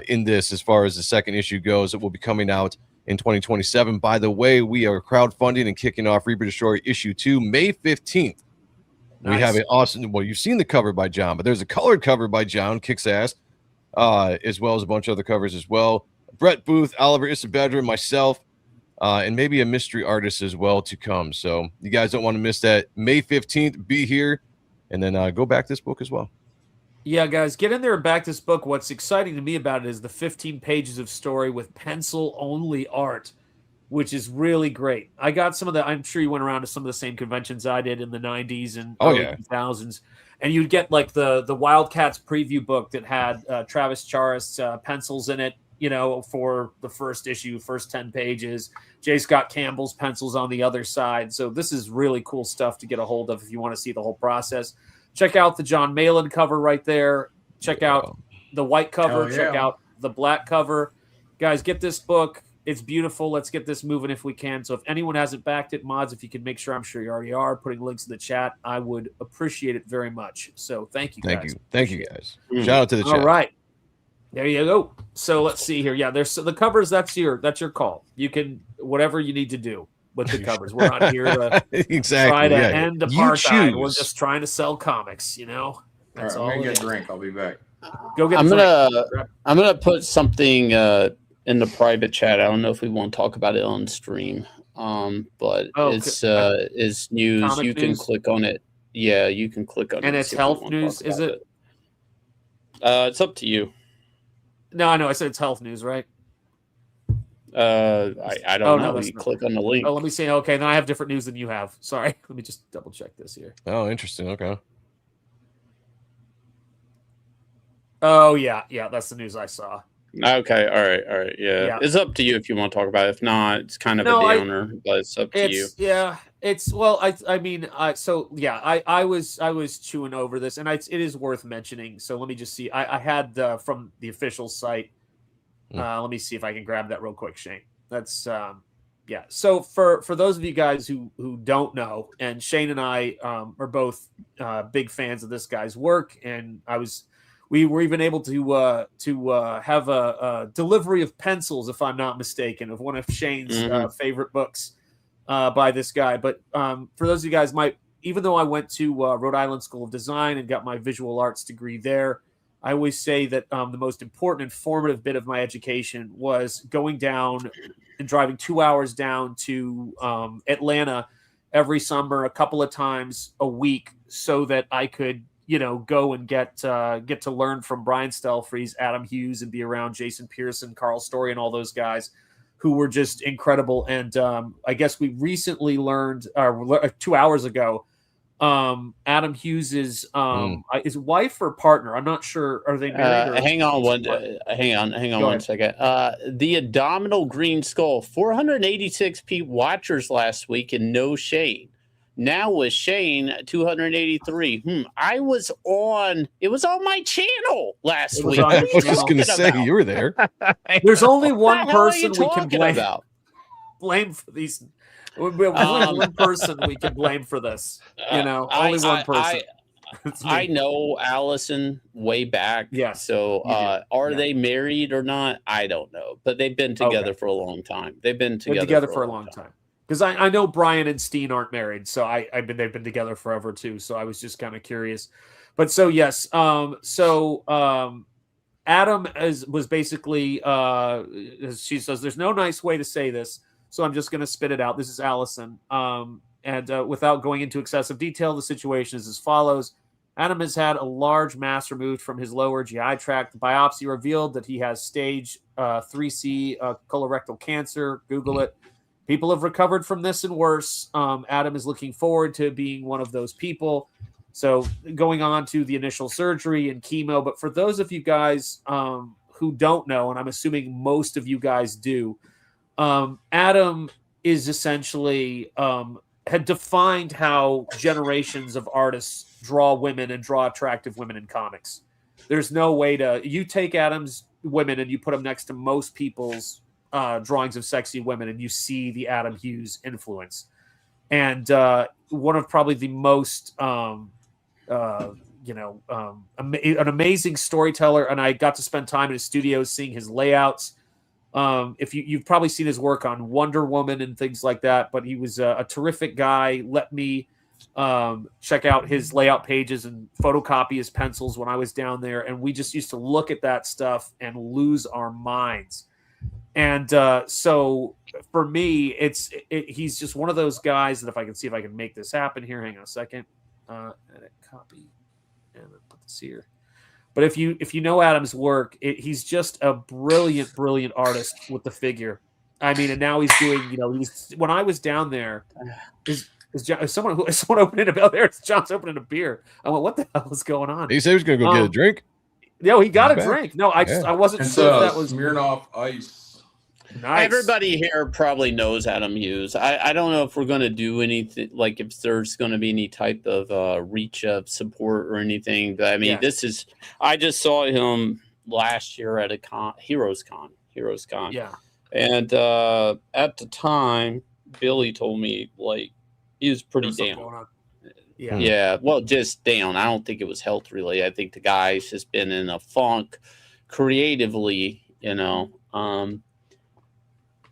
in this as far as the second issue goes. It will be coming out in 2027. By the way, we are crowdfunding and kicking off Reaper Destroyer issue 2 May 15th. Nice. We have an awesome, well, you've seen the cover by John, but there's a colored cover by John, kicks ass, as well as a bunch of other covers as well. Brett Booth, Oliver Isabedra, myself, and maybe a mystery artist as well to come. So you guys don't want to miss that. May 15th, be here, and then go back this book as well. Yeah, guys, get in there and back this book. What's exciting to me about it is the 15 pages of story with pencil-only art, which is really great. I got some of the, I'm sure you went around to some of the same conventions I did in the 90s and early 2000s, and you'd get like the Wildcats preview book that had Travis Charest pencils in it, for the first issue, first 10 pages. J. Scott Campbell's pencils on the other side. So this is really cool stuff to get a hold of if you want to see the whole process. Check out the John Malin cover right there. Check out the white cover. Check out the black cover. Guys, get this book. It's beautiful. Let's get this moving if we can. So if anyone hasn't backed it, mods, if you can make sure, I'm sure you already are, putting links in the chat, I would appreciate it very much. So thank you guys. Thank you guys. Shout out to the chat. All right. There you go. So let's see here. Yeah, there's the covers. That's your call. You can whatever you need to do with the covers. We're not here to try to end apartheid. We're just trying to sell comics. That's all. I'm gonna get a drink. I'll be back. Go get. I'm gonna put something in the private chat. I don't know if we won't talk about it on stream. But it's news. Comic you can news? click on it. Yeah, you can click on it. And it's health news, is it? It's up to you. No, I know. I said it's health news, right? I don't know. You not. click on the link. Oh, let me see. Okay, then I have different news than you have. Sorry. Let me just double check this here. Oh, interesting. Okay. Oh, yeah. That's the news I saw. Okay. All right. Yeah. It's up to you if you want to talk about it. If not, it's kind of a downer, but it's up to you. Yeah. It's I was chewing over this, and it is worth mentioning. So let me just see. I had from the official site. Let me see if I can grab that real quick, Shane. That's So for those of you guys who don't know, and Shane and I are both big fans of this guy's work, and we were even able to have a delivery of pencils, if I'm not mistaken, of one of Shane's favorite books by this guy. But for those of you guys, even though I went to Rhode Island School of Design and got my visual arts degree there, I always say that the most important and formative bit of my education was going down and driving 2 hours down to Atlanta every summer, a couple of times a week, so that I could, go and get to learn from Brian Stelfreeze, Adam Hughes, and be around Jason Pearson, Carl Story, and all those guys who were just incredible. And I guess we recently learned 2 hours ago, Adam Hughes's his wife or partner, I'm not sure, are they married? Hang on one second. The Abdominal Green Skull, 486 watchers last week and no Shane. Now with Shane, 283. It was on my channel last week. I was just going to say, you were there. There's only one person we can blame for these. Only one person we can blame for this. Only one person. I know Allison way back. Yeah. So are they married or not? I don't know. But they've been together for a long time. They've been together for a long time. Because I know Brian and Steen aren't married, so they've been together forever too. So I was just kind of curious. But so yes, Adam was basically she says there's no nice way to say this, so I'm just going to spit it out. This is Allison, and without going into excessive detail, the situation is as follows. Adam has had a large mass removed from his lower GI tract. The biopsy revealed that he has stage 3C colorectal cancer. Google it. People have recovered from this and worse. Adam is looking forward to being one of those people. So going on to the initial surgery and chemo. But for those of you guys who don't know, and I'm assuming most of you guys do, Adam is essentially had defined how generations of artists draw women and draw attractive women in comics. There's no way you take Adam's women and you put them next to most people's drawings of sexy women, and you see the Adam Hughes influence. And one of probably the most, an amazing storyteller. And I got to spend time in his studio seeing his layouts. If you've probably seen his work on Wonder Woman and things like that, but he was a terrific guy. Let me check out his layout pages and photocopy his pencils when I was down there. And we just used to look at that stuff and lose our minds. And so for me, he's just one of those guys that if I can see if I can make this happen here, hang on a second, edit, copy, and put this here. But if you know Adam's work, he's just a brilliant artist with the figure. I mean, and now he's doing, when I was down there, is someone opening a bell there? It's John's opening a beer. I went, what the hell is going on? He said he was going to go get a drink. No, he got a drink. No, I wasn't sure if that was Smirnoff Ice. Nice. Everybody here probably knows Adam Hughes. I don't know if we're going to do anything, like if there's going to be any type of reach of support or anything. But I mean, I just saw him last year at a Heroes Con. Yeah. And at the time, Billy told me like he was pretty down. Yeah. Well, just down. I don't think it was health related. I think the guy's just been in a funk creatively, you know.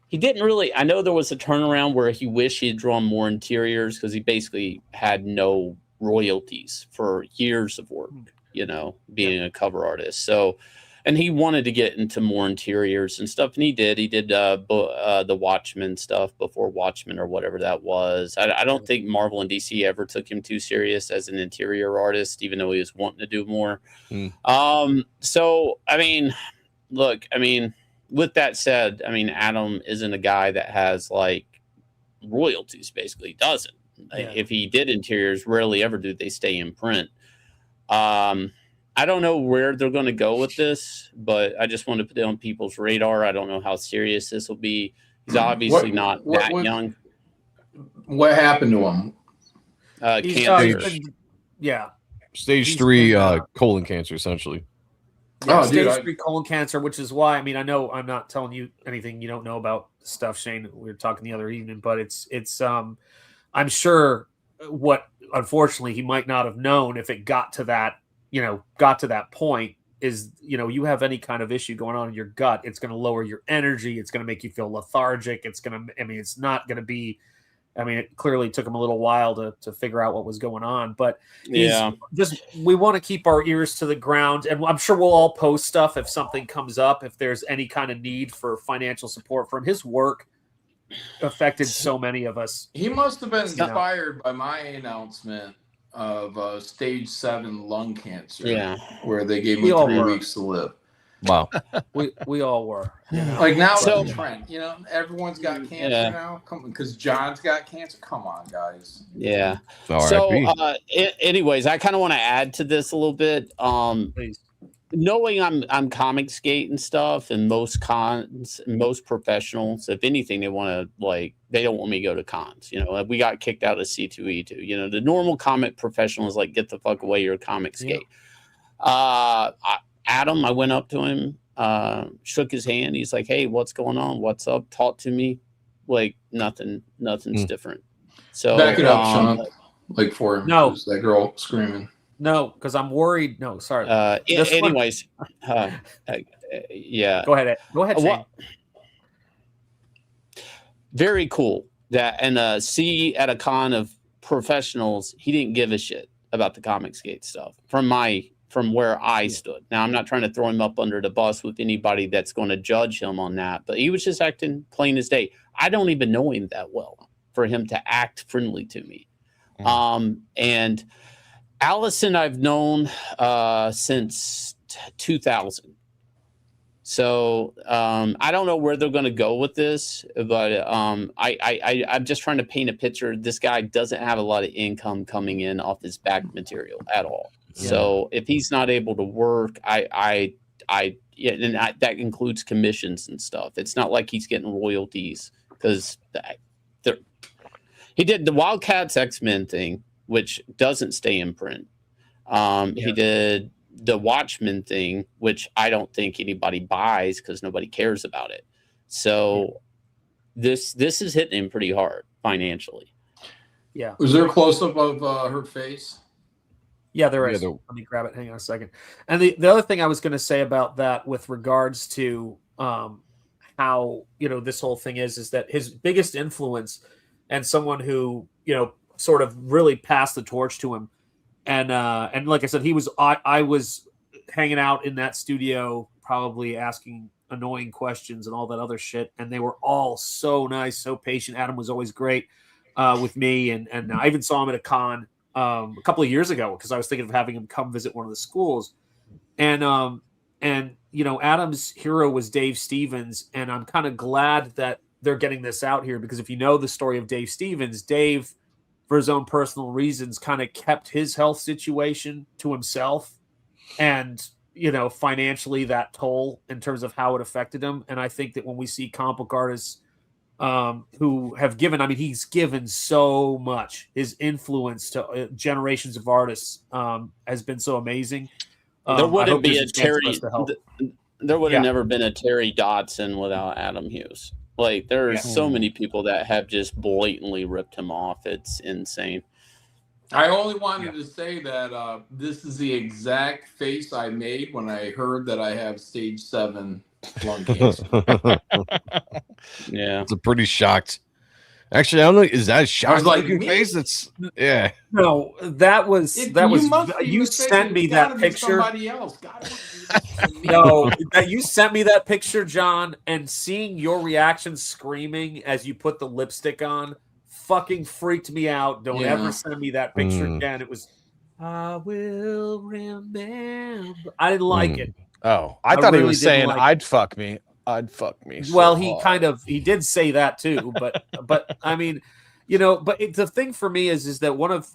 He didn't really. I know there was a turnaround where he wished he had drawn more interiors because he basically had no royalties for years of work, you know, being a cover artist. So, and he wanted to get into more interiors and stuff, and he did. He did the Watchmen stuff before Watchmen or whatever that was. I don't think Marvel and DC ever took him too serious as an interior artist, even though he was wanting to do more. So, I mean, look, I mean, with that said, I mean, Adam isn't a guy that has like royalties, basically. He doesn't. If he did interiors, rarely ever do they stay in print. I don't know where they're going to go with this, but I just want to put it on people's radar. I don't know how serious this will be. He's obviously not that young. What happened to him? Cancer. Stage 3 colon cancer, essentially. Yeah, stage 3 colon cancer, which is why, I mean, I know I'm not telling you anything you don't know about stuff, Shane. We were talking the other evening, but it's I'm sure what, unfortunately, he might not have known if it got to that point is, you know, you have any kind of issue going on in your gut, it's going to lower your energy. It's going to make you feel lethargic. It's going to, I mean, it's not going to be, I mean, it clearly took him a little while to figure out what was going on, but we want to keep our ears to the ground, and I'm sure we'll all post stuff if something comes up, if there's any kind of need for financial support from his work affected so many of us. He must have been inspired by my announcement of stage 7 lung cancer, where they gave me 3 weeks to live. Wow. we all were, you know? Like now, so, Trent, you know, everyone's got cancer now. Because John's got cancer. Come on, guys. Yeah. So, anyways, I kind of want to add to this a little bit. Please. Knowing I'm comic skate and stuff, and most cons, most professionals, if anything, they want to they don't want me to go to cons. You know, we got kicked out of C2E2. You know, the normal comic professional is like, get the fuck away, you're a comic skate. Adam, I went up to him, shook his hand. He's like, hey, what's going on? What's up? Talk to me. Like nothing's different. So back it up, Sean. Like for him. No, that girl screaming. No, because I'm worried. No, sorry. Anyways, yeah. Go ahead, Shane. Very cool that, and see at a con of professionals, he didn't give a shit about the comic skate stuff from where I stood. Now, I'm not trying to throw him up under the bus with anybody that's going to judge him on that, but he was just acting plain as day. I don't even know him that well for him to act friendly to me. And Allison I've known since 2000. So I don't know where they're going to go with this, but I'm just trying to paint a picture. This guy doesn't have a lot of income coming in off his back material at all. Yeah. So if he's not able to work, that includes commissions and stuff. It's not like he's getting royalties because he did the Wildcats X-Men thing, which doesn't stay in print. He did the Watchmen thing, which I don't think anybody buys because nobody cares about it. So this is hitting him pretty hard financially. Yeah. Was there a close-up of her face? Yeah, there is. Let me grab it. Hang on a second. And the other thing I was going to say about that with regards to how, you know, this whole thing is that his biggest influence and someone who, you know, sort of really passed the torch to him. And like I said, I was hanging out in that studio, probably asking annoying questions and all that other shit. And they were all so nice, so patient. Adam was always great with me. And I even saw him at a con a couple of years ago because I was thinking of having him come visit one of the schools. And you know, Adam's hero was Dave Stevens. And I'm kind of glad that they're getting this out here because if you know the story of Dave Stevens, Dave, for his own personal reasons, kind of kept his health situation to himself. And, you know, financially that toll in terms of how it affected him. And I think that when we see comic book artists who have given, I mean, he's given so much. His influence to generations of artists has been so amazing. There wouldn't be a charity. there would have never been a Terry Dodson without Adam Hughes. Like, there are so many people that have just blatantly ripped him off. It's insane. I only wanted to say that this is the exact face I made when I heard that I have stage 7 lung cancer. Yeah, it's a pretty shocked. Actually, I don't know. Is that a shocked looking face? It's No, that was you sent me that picture. Somebody else. No, that you sent me that picture, John, and seeing your reaction screaming as you put the lipstick on fucking freaked me out. Don't ever send me that picture again. It was I will remember. I didn't like it. Oh, I thought he was saying I'd fuck me. I'd fuck me. Well, he did say that too, but I mean, the thing for me is that one of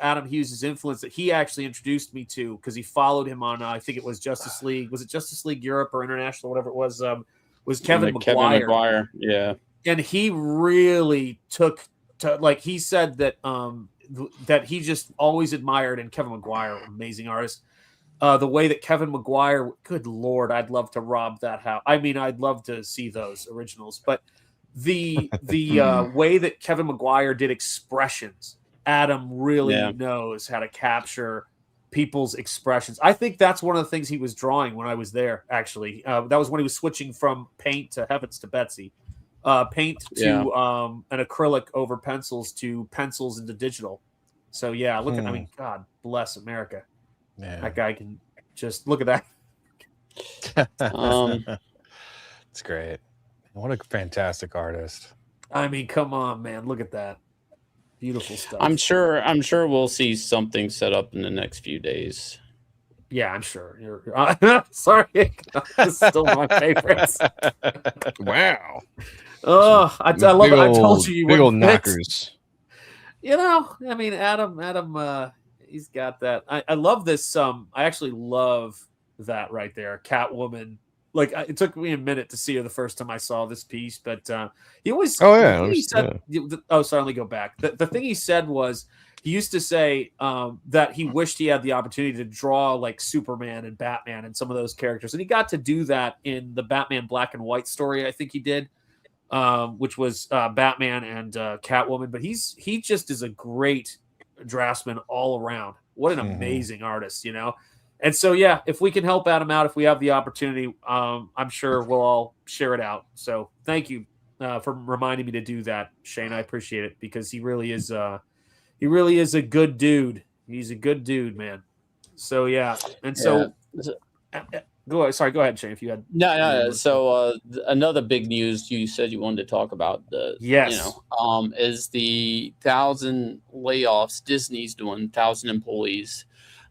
Adam Hughes' influence that he actually introduced me to, because he followed him on I think it was Justice League. Was it Justice League Europe or International, whatever it was Kevin McGuire. Kevin McGuire, yeah. And he really took to, like, he said that that he just always admired, and Kevin McGuire, amazing artist. The way that Kevin McGuire, good Lord, I'd love to rob that house. I mean, I'd love to see those originals, but the way that Kevin McGuire did expressions, Adam really knows how to capture people's expressions. I think that's one of the things he was drawing when I was there, actually. That was when he was switching from paint to Heavens to Betsy. Paint to an acrylic over pencils to pencils into digital. So, yeah, look at, I mean, God bless America. Yeah. That guy can just look at that. It's great. What a fantastic artist. I mean, come on, man. Look at that. Beautiful stuff. I'm sure we'll see something set up in the next few days. Yeah, I'm sure. You're sorry. This is still my favorites. Wow. Oh, I love it. I told you big old knockers. I mean, Adam, he's got that. I love this. I actually love that right there. Catwoman. Like, it took me a minute to see her the first time I saw this piece, but he always. Oh yeah. He said, oh, sorry. Let me go back. The thing he said was he used to say that he wished he had the opportunity to draw like Superman and Batman and some of those characters, and he got to do that in the Batman Black and White story. I think he did. Which was Batman and Catwoman, but he just is a great draftsman all around. What an amazing artist, And so, yeah, if we can help Adam out, if we have the opportunity, I'm sure we'll all share it out. So thank you for reminding me to do that, Shane. I appreciate it, because he really is a good dude. He's a good dude, man. So, yeah. And so go ahead, Shane, if you had. No. So another big news you said you wanted to talk about is the 1,000 layoffs Disney's doing, 1,000 employees.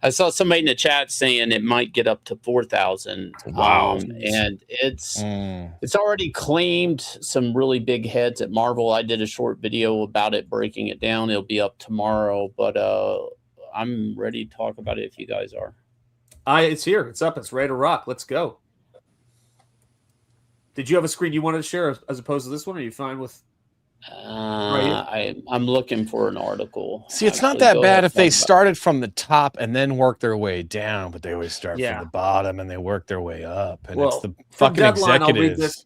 I saw somebody in the chat saying it might get up to 4,000. Wow. And it's already claimed some really big heads at Marvel. I did a short video about it, breaking it down. It'll be up tomorrow, but I'm ready to talk about it if you guys are. It's here. It's up. It's ready to rock. Let's go. Did you have a screen you wanted to share as opposed to this one? Or are you fine with? I'm looking for an article. See, it's not that bad if they started from the top and then work their way down, but they always start from the bottom and they work their way up. And it's the fucking Deadline, executives. I'll read this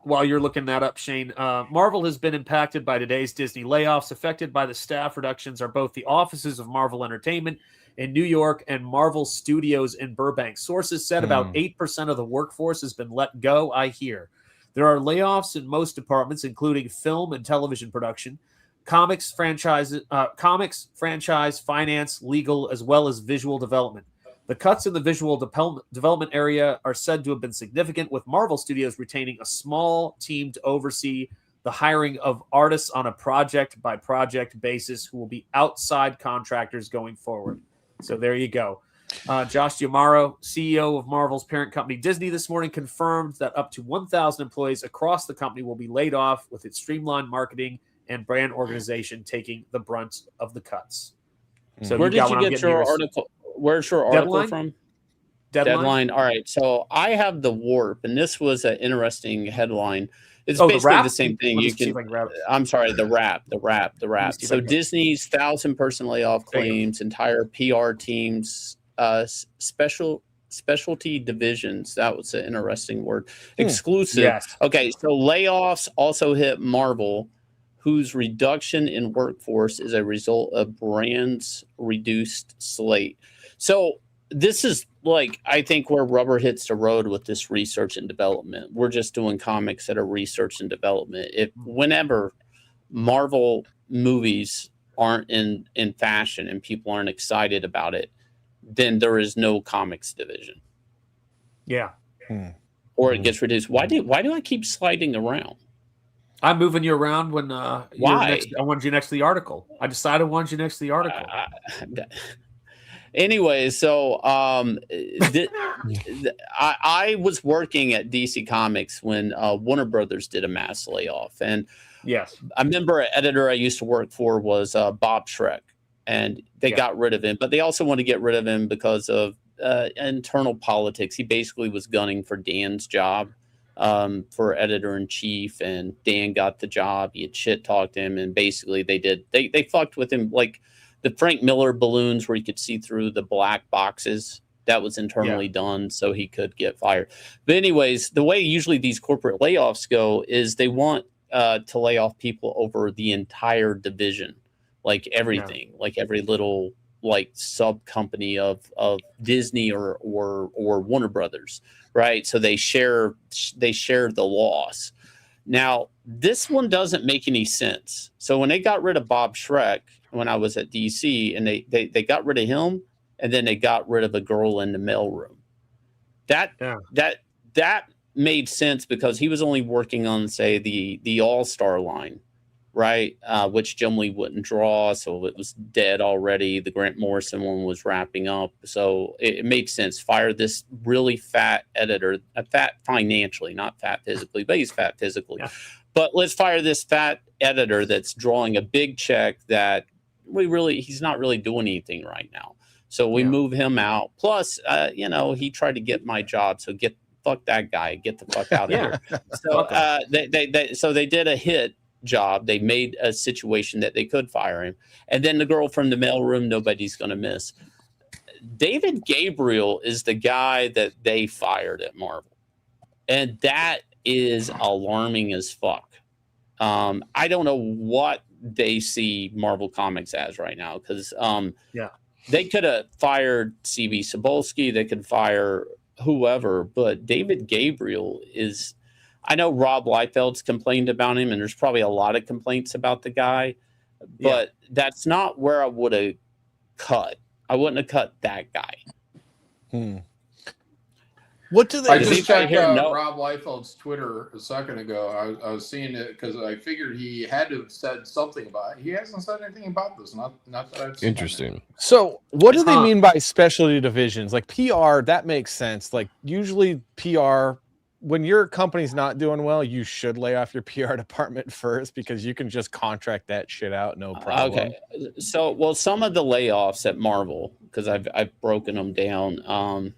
while you're looking that up, Shane. Marvel has been impacted by today's Disney layoffs. Affected by the staff reductions are both the offices of Marvel Entertainment in New York and Marvel Studios in Burbank. Sources said about 8% of the workforce has been let go, I hear. There are layoffs in most departments, including film and television production, comics, franchise, finance, legal, as well as visual development. The cuts in the visual development area are said to have been significant, with Marvel Studios retaining a small team to oversee the hiring of artists on a project-by-project basis who will be outside contractors going forward. So there you go. Josh D'Amaro, CEO of Marvel's parent company Disney, this morning confirmed that up to 1,000 employees across the company will be laid off, with its streamlined marketing and brand organization taking the brunt of the cuts. So where did you get your article? Where's your article from? Deadline. All right. So I have The Warp, and this was an interesting headline. It's basically the same thing. I'm sorry, the wrap. So Disney's 1,000-person layoff claims entire PR teams specialty divisions. That was an interesting word. Exclusive. Yes. Okay, so layoffs also hit Marvel, whose reduction in workforce is a result of brand's reduced slate. So this is like, I think, where rubber hits the road with this research and development. We're just doing comics that are research and development. Whenever Marvel movies aren't in fashion and people aren't excited about it, then there is no comics division. Yeah. Or it gets reduced. Why do I keep sliding around? I'm moving you around when Why? I wanted you next to the article. I decided I wanted you next to the article. Anyway, so I was working at DC Comics when Warner Brothers did a mass layoff, and yes, I remember an editor I used to work for was Bob Schreck, and they got rid of him, but they also wanted to get rid of him because of internal politics. He basically was gunning for Dan's job for editor-in-chief, and Dan got the job. He had shit-talked him, and basically they fucked with him, like the Frank Miller balloons where you could see through the black boxes. That was internally done so he could get fired. But anyways, the way usually these corporate layoffs go is they want to lay off people over the entire division, like everything, like every little like sub company of Disney or Warner Brothers, right? So they share the loss. Now this one doesn't make any sense. So when they got rid of Bob Schreck when I was at DC, and they got rid of him, and then they got rid of a girl in the mailroom. That made sense because he was only working on, say, the All-Star line, right? Which Jim Lee wouldn't draw, so it was dead already. The Grant Morrison one was wrapping up, so it made sense. Fire this really fat editor, fat financially, not fat physically, but he's fat physically. Yeah. But let's fire this fat editor that's drawing a big check that he's not really doing anything right now. So we move him out. Plus, he tried to get my job. So fuck that guy. Get the fuck out of here. So so they did a hit job. They made a situation that they could fire him. And then the girl from the mailroom, nobody's going to miss. David Gabriel is the guy that they fired at Marvel. And that is alarming as fuck. I don't know what they see Marvel Comics as right now, because they could have fired CB Cebulski, they could fire whoever, but David Gabriel is, I know Rob Liefeld's complained about him, and there's probably a lot of complaints about the guy, but that's not where I would have cut. I wouldn't have cut that guy. What do they? I just checked Rob Liefeld's Twitter a second ago. I was seeing it because I figured he had to have said something about it. He hasn't said anything about this. Not that I've seen. Interesting. So, what do they mean by specialty divisions? Like PR, that makes sense. Like usually PR, when your company's not doing well, you should lay off your PR department first because you can just contract that shit out, no problem. Okay. So, some of the layoffs at Marvel, because I've broken them down.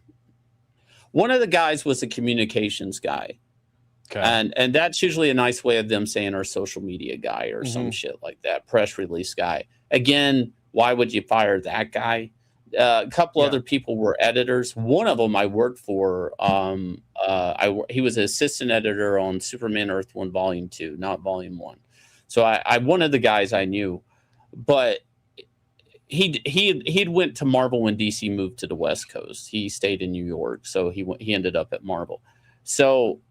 One of the guys was a communications guy. Okay. And that's usually a nice way of them saying our social media guy or some shit like that, press release guy. Again, why would you fire that guy? A couple other people were editors. One of them I worked for. He was an assistant editor on Superman Earth 1 Volume 2, not Volume 1. So I one of the guys I knew, but he'd went to Marvel when DC moved to the West Coast. He stayed in New York, so he ended up at Marvel. So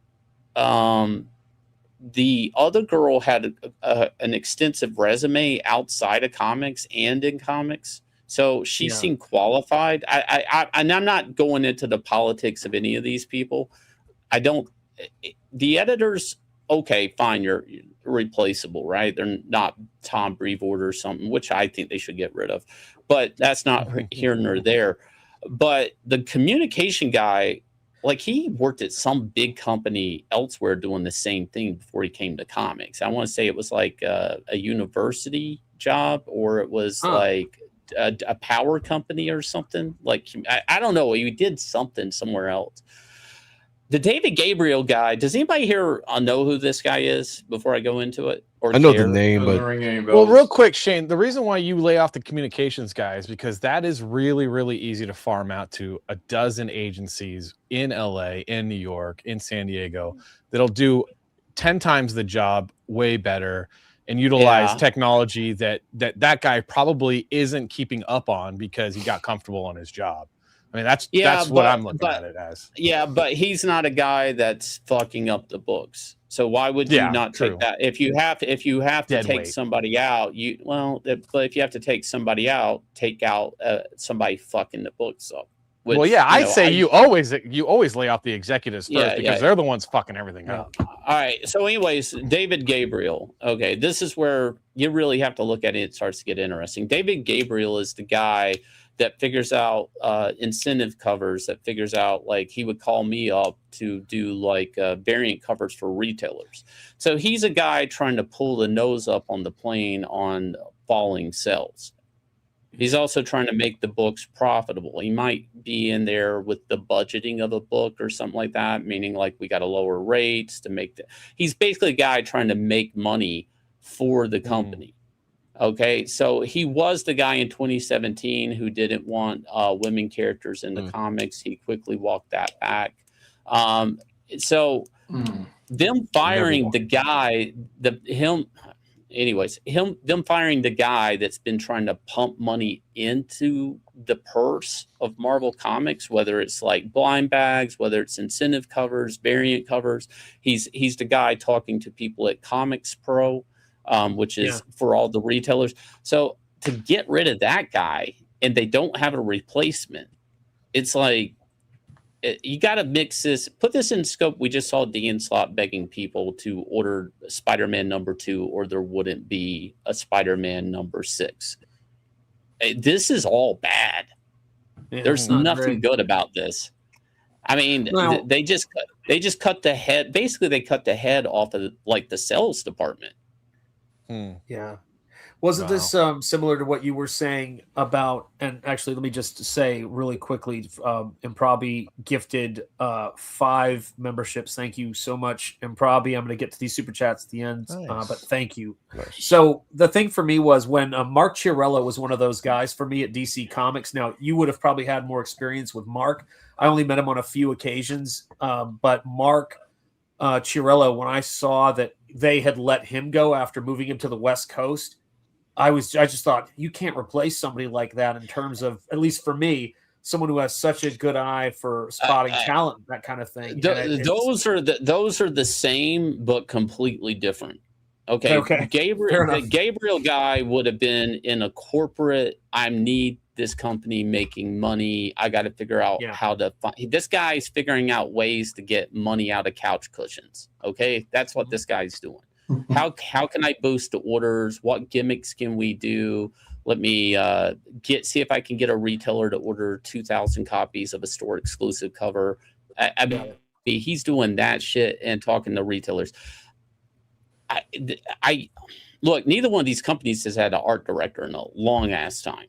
the other girl had an extensive resume outside of comics and in comics, so she seemed qualified. And I'm not going into the politics of any of these people. The editors, okay, fine, you're replaceable, right? They're not Tom Brevoort or something, which I think they should get rid of, but that's not here nor there. But the communication guy, like, he worked at some big company elsewhere doing the same thing before he came to comics. I want to say it was like a university job, or it was like a power company or something. Like, I don't know. He did something somewhere else. The David Gabriel guy, does anybody here know who this guy is before I go into it? or I know care. the name, Doesn't but ring any Well, bells. real quick, Shane, the reason why you lay off the communications guys, because that is really, really easy to farm out to a dozen agencies in LA, in New York, in San Diego that'll do 10 times the job way better and utilize Yeah. technology that guy probably isn't keeping up on because he got comfortable on his job. I mean, that's what I'm looking at it as. Yeah, but he's not a guy that's fucking up the books. So why would you not take that? If you have to Dead take weight. somebody out, but if you have to take somebody out, take out somebody fucking the books up. Which, well, yeah, I'd say you always lay off the executives first because they're the ones fucking everything up. All right. So, anyways, David Gabriel. Okay, this is where you really have to look at it. It starts to get interesting. David Gabriel is the guy that figures out incentive covers, that figures out, like, he would call me up to do like variant covers for retailers. So he's a guy trying to pull the nose up on the plane on falling sales. He's also trying to make the books profitable. He might be in there with the budgeting of a book or something like that, meaning like we got to lower rates to make the. He's basically a guy trying to make money for the company. Okay, so he was the guy in 2017 who didn't want women characters in the comics. He quickly walked that back. So them firing the guy, them firing the guy that's been trying to pump money into the purse of Marvel Comics, whether it's like blind bags, whether it's incentive covers, variant covers. He's the guy talking to people at Comics Pro, which is for all the retailers. So to get rid of that guy and they don't have a replacement, it's like, you got to mix this, put this in scope. We just saw Dean Slott begging people to order Spider-Man #2 or there wouldn't be a Spider-Man #6. This is all bad. There's nothing good about this. I mean, they just cut the head. Basically, they cut the head off of like the sales department. Yeah. Wasn't this similar to what you were saying about, and actually, let me just say really quickly, Improbi gifted 5 memberships. Thank you so much, Improbi. I'm going to get to these super chats at the end, but thank you. Nice. So the thing for me was when Mark Chiarella was one of those guys for me at DC Comics. Now, you would have probably had more experience with Mark. I only met him on a few occasions, but Mark Chiarella, when I saw that they had let him go after moving him to the West Coast, I just thought you can't replace somebody like that in terms of, at least for me, someone who has such a good eye for spotting talent, that kind of thing. Those are the same but completely different. Okay. Gabriel guy would have been in a corporate. I need this company making money. I got to figure out how to find. This guy's figuring out ways to get money out of couch cushions. Okay, that's what this guy's doing. How can I boost the orders? What gimmicks can we do? Let me see if I can get a retailer to order 2,000 copies of a store exclusive cover. I mean, he's doing that shit and talking to retailers. I look, neither one of these companies has had an art director in a long ass time.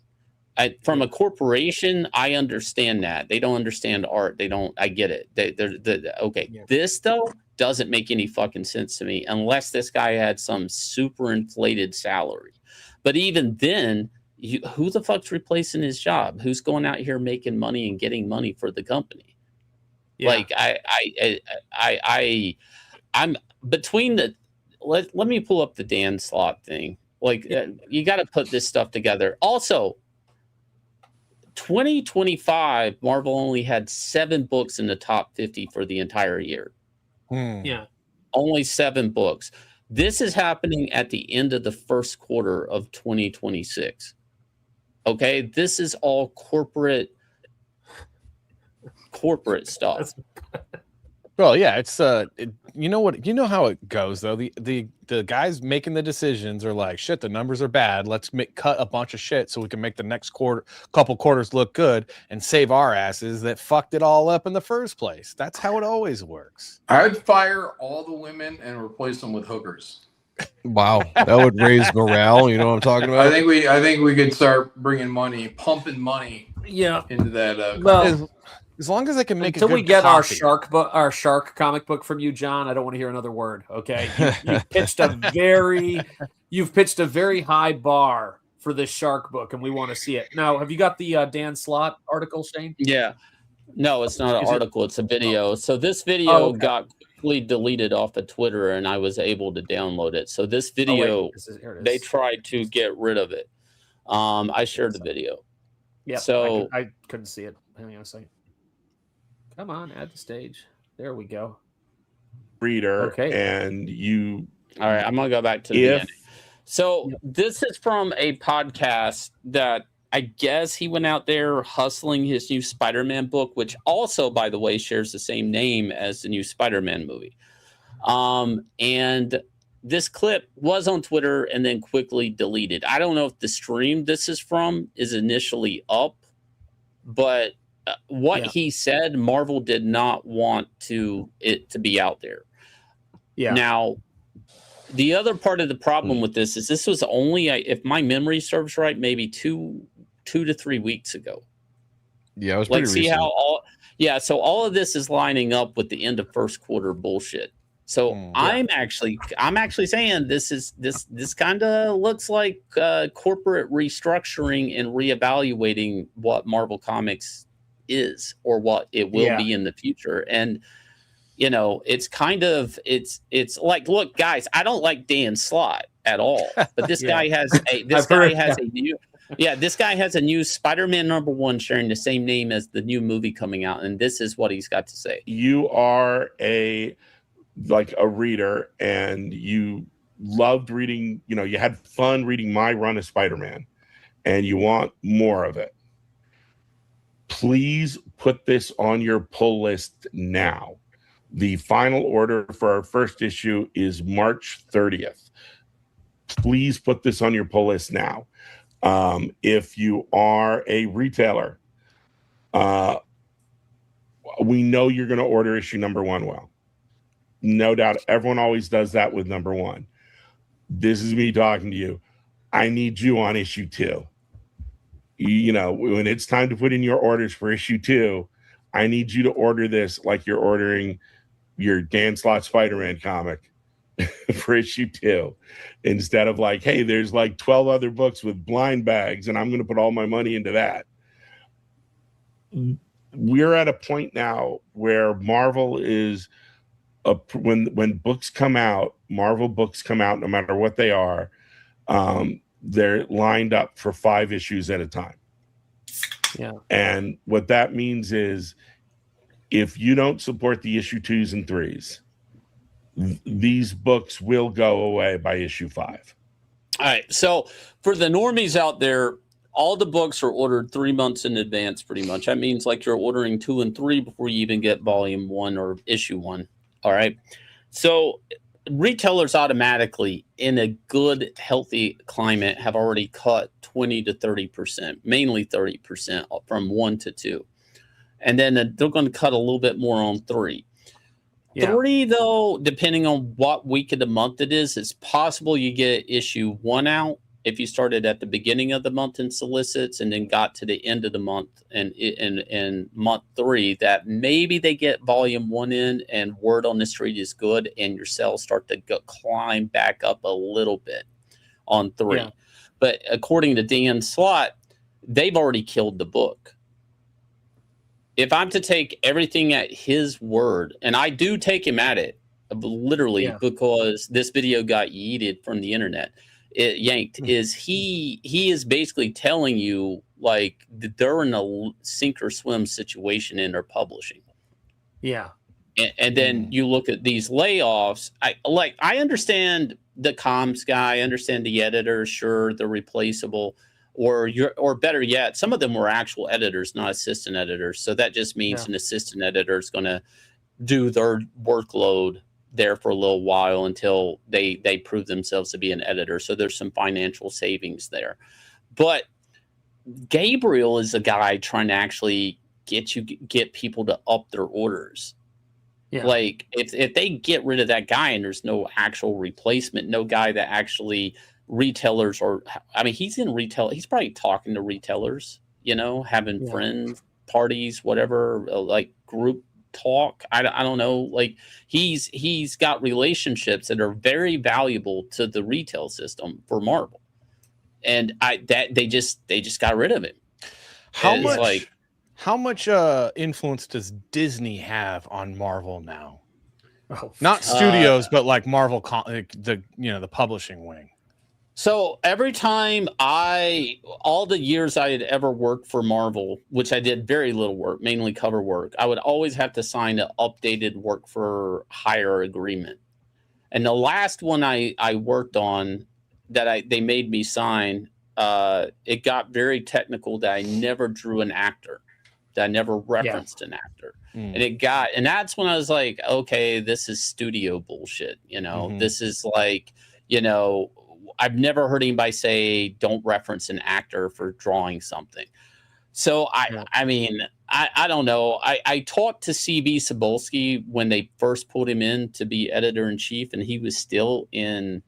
From a corporation, I understand that they don't understand art. I get it. This though doesn't make any fucking sense to me unless this guy had some super inflated salary. But even then, who the fuck's replacing his job? Who's going out here making money and getting money for the company? Like I'm between the. Let me pull up the Dan Slott thing. Like you got to put this stuff together. Also, 2025, Marvel only had 7 books in the top 50 for the entire year. Yeah. Only 7 books. This is happening at the end of the first quarter of 2026. Okay? This is all corporate stuff. Well, yeah, it's you know how it goes though. The guys making the decisions are like, shit, the numbers are bad. Let's cut a bunch of shit so we can make the next couple quarters look good and save our asses that fucked it all up in the first place. That's how it always works. I'd fire all the women and replace them with hookers. Wow, that would raise morale. You know what I'm talking about? I think we could start bringing money, pumping money, into that. As long as I can make until a good we get coffee. our shark comic book from you, John, I don't want to hear another word. Okay, you've pitched a very high bar for this shark book, and we want to see it. Now, have you got the Dan Slott article, Shane? Yeah. No, it's not an article. It's a video. So this video okay. got quickly deleted off of Twitter, and I was able to download it. So this video, here it is. they tried to get rid of it. I shared the video. Yeah. So I couldn't see it. Hang on a second. Come on, add the stage. There we go. Reader, okay. And you. All right, I'm gonna go back to the beginning. So this is from a podcast that I guess he went out there hustling his new Spider-Man book, which also, by the way, shares the same name as the new Spider-Man movie. And this clip was on Twitter and then quickly deleted. I don't know if the stream this is from is initially up, but what he said, Marvel did not want it to be out there. Yeah. Now, the other part of the problem with this is this was only, if my memory serves right, maybe two to 3 weeks ago. Yeah, it was pretty recent. So all of this is lining up with the end of first quarter bullshit. So I'm actually saying this kind of looks like corporate restructuring and reevaluating what Marvel Comics is or what it will be in the future. And you know, it's kind of it's like, look, guys, I don't like Dan Slott at all, but this guy has this guy has a new Spider-Man #1 sharing the same name as the new movie coming out, and this is what he's got to say. You are a reader, and you loved reading, you know, you had fun reading my run of Spider-Man, and you want more of it. Please put this on your pull list now. The final order for our first issue is March 30th. Please put this on your pull list now. If you are a retailer, we know you're going to order issue #1 well. No doubt. Everyone always does that with #1. This is me talking to you. I need you on issue 2. You know, when it's time to put in your orders for issue 2, I need you to order this like you're ordering your Dan Slott Spider-Man comic for issue 2, instead of like, hey, there's like 12 other books with blind bags and I'm going to put all my money into that. We're at a point now where Marvel is when books come out, Marvel books come out, no matter what they are, they're lined up for 5 issues at a time. Yeah. And what that means is, if you don't support the issue 2s and 3s, these books will go away by issue 5. All right. So for the normies out there, all the books are ordered 3 months in advance, pretty much. That means like you're ordering 2 and 3 before you even get volume 1 or issue 1. All right. So retailers automatically, in a good, healthy climate, have already cut 20 to 30%, mainly 30% from 1 to 2. And then they're going to cut a little bit more on 3. Yeah. 3, though, depending on what week of the month it is, it's possible you get issue 1 out if you started at the beginning of the month in solicits and then got to the end of the month and month 3, that maybe they get volume 1 in and word on the street is good and your sales start to climb back up a little bit on 3. Yeah. But according to Dan Slott, they've already killed the book. If I'm to take everything at his word, and I do take him at it, literally, because this video got yeeted from the internet, it yanked, is he is basically telling you like they're in a sink or swim situation in their publishing. Yeah. And then you look at these layoffs. I understand the comms guy, I understand the editor, sure, they're replaceable. Or better yet, some of them were actual editors, not assistant editors. So that just means an assistant editor is going to do their workload there for a little while until they prove themselves to be an editor. So there's some financial savings there. But Gabriel is a guy trying to actually get people to up their orders. Yeah. Like if they get rid of that guy and there's no actual replacement, no guy that actually retailers, or I mean, he's in retail. He's probably talking to retailers, you know, having friends parties, whatever, like group talk. I don't know. Like he's got relationships that are very valuable to the retail system for Marvel, and they just got rid of him. How much influence does Disney have on Marvel now? Not studios, but like Marvel, the publishing wing. So every time all the years I had ever worked for Marvel, which I did very little work, mainly cover work, I would always have to sign an updated work for hire agreement. And the last one I worked on that they made me sign, it got very technical that I never drew an actor, that I never referenced an actor. And that's when I was like, okay, this is studio bullshit. This is like, I've never heard anybody say don't reference an actor for drawing something. So I mean, I don't know. I talked to CB Cebulski when they first pulled him in to be editor in chief, and he was still in,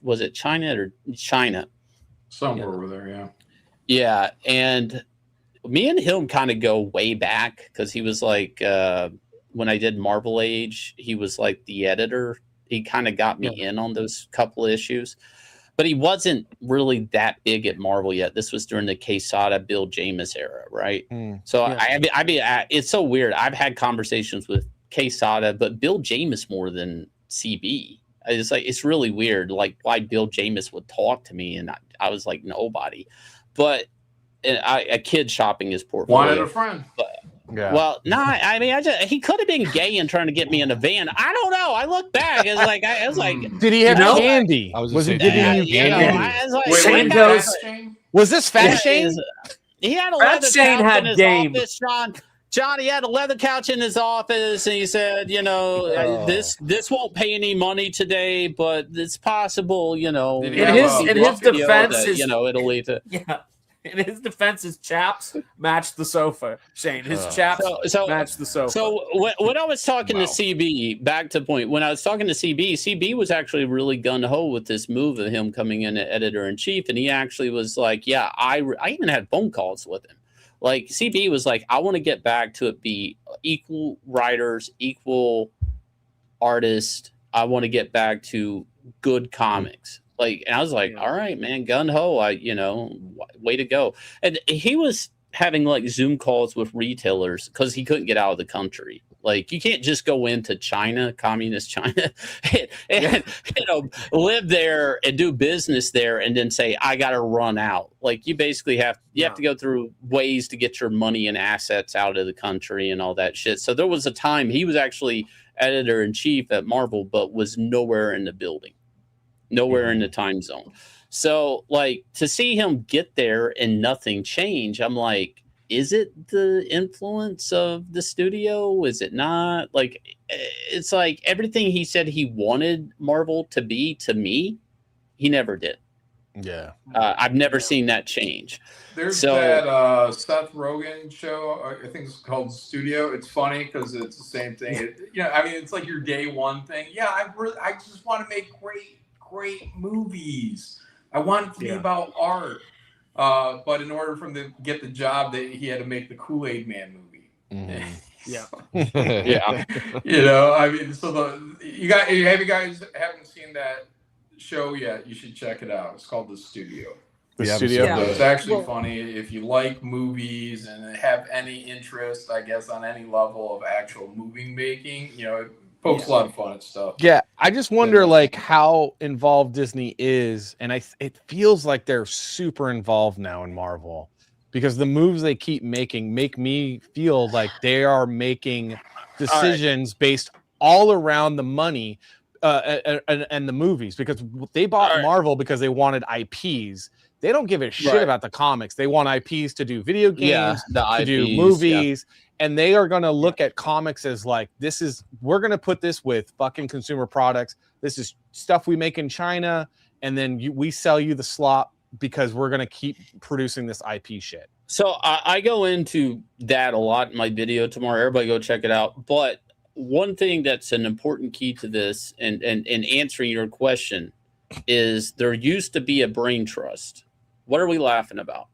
was it China? Somewhere over there, yeah. Yeah, and me and him kind of go way back because he was like, when I did Marvel Age, he was like the editor. He kind of got me in on those couple of issues, but he wasn't really that big at Marvel yet. This was during the Quesada, Bill Jamis era, right? So it's so weird. I've had conversations with Quesada, but Bill Jamis more than CB. It's really weird, like why Bill Jamis would talk to me, and I was like nobody. But a kid shopping his portfolio. Wanted a friend. Yeah. Well, no, I mean, he could have been gay and trying to get me in a van. I don't know. I look back. It's like, did he have candy? Was he giving you candy? Was this Fat Shane? He had a Fat leather Shane couch had in his game. office, John, he had a leather couch in his office, and he said, this won't pay any money today, but it's possible, In his defense, it'll lead to. Yeah. In his defense, his chaps matched the sofa. Shane, his chaps matched the sofa. So when I was talking to CB, back to the point, when I was talking to CB was actually really gung-ho with this move of him coming in as editor-in-chief, and he actually was like, yeah, I even had phone calls with him. Like, CB was like, I want to get back to it be equal writers, equal artists. I want to get back to good comics. Like, and I was like, all right, man, gun ho, way to go. And he was having like Zoom calls with retailers because he couldn't get out of the country. Like, you can't just go into China, communist China, and live there and do business there and then say, I got to run out. Like, you basically have to go through ways to get your money and assets out of the country and all that shit. So there was a time he was actually editor-in-chief at Marvel, but was nowhere in the building. Nowhere in the time zone. So, like, to see him get there and nothing change, I'm like, is it the influence of the studio? Is it not? Like, it's like everything he said he wanted Marvel to be to me, he never did. Yeah. I've never seen that change. There's that Seth Rogen show, I think it's called Studio. It's funny because it's the same thing. It's like your day one thing. Yeah, I just want to make great movies. I want it to be about art. But in order for him to get the job, he had to make the Kool-Aid Man movie. Yeah. If you guys haven't seen that show yet, you should check it out. It's called The Studio. The Studio. So it's actually funny if you like movies and have any interest, I guess, on any level of actual movie making. It pokes a lot of fun at stuff. Yeah, I just wonder like how involved Disney is, and it feels like they're super involved now in Marvel because the moves they keep making make me feel like they are making decisions based all around the money and the movies, because they bought Marvel because they wanted IPs. They don't give a shit about the comics. They want IPs to do video games, to do movies. And they are going to look at comics as like, we're going to put this with fucking consumer products. This is stuff we make in China. And then we sell you the slop because we're going to keep producing this IP shit. So I go into that a lot in my video tomorrow. Everybody go check it out. But one thing that's an important key to this and answering your question is there used to be a brain trust. What are we laughing about?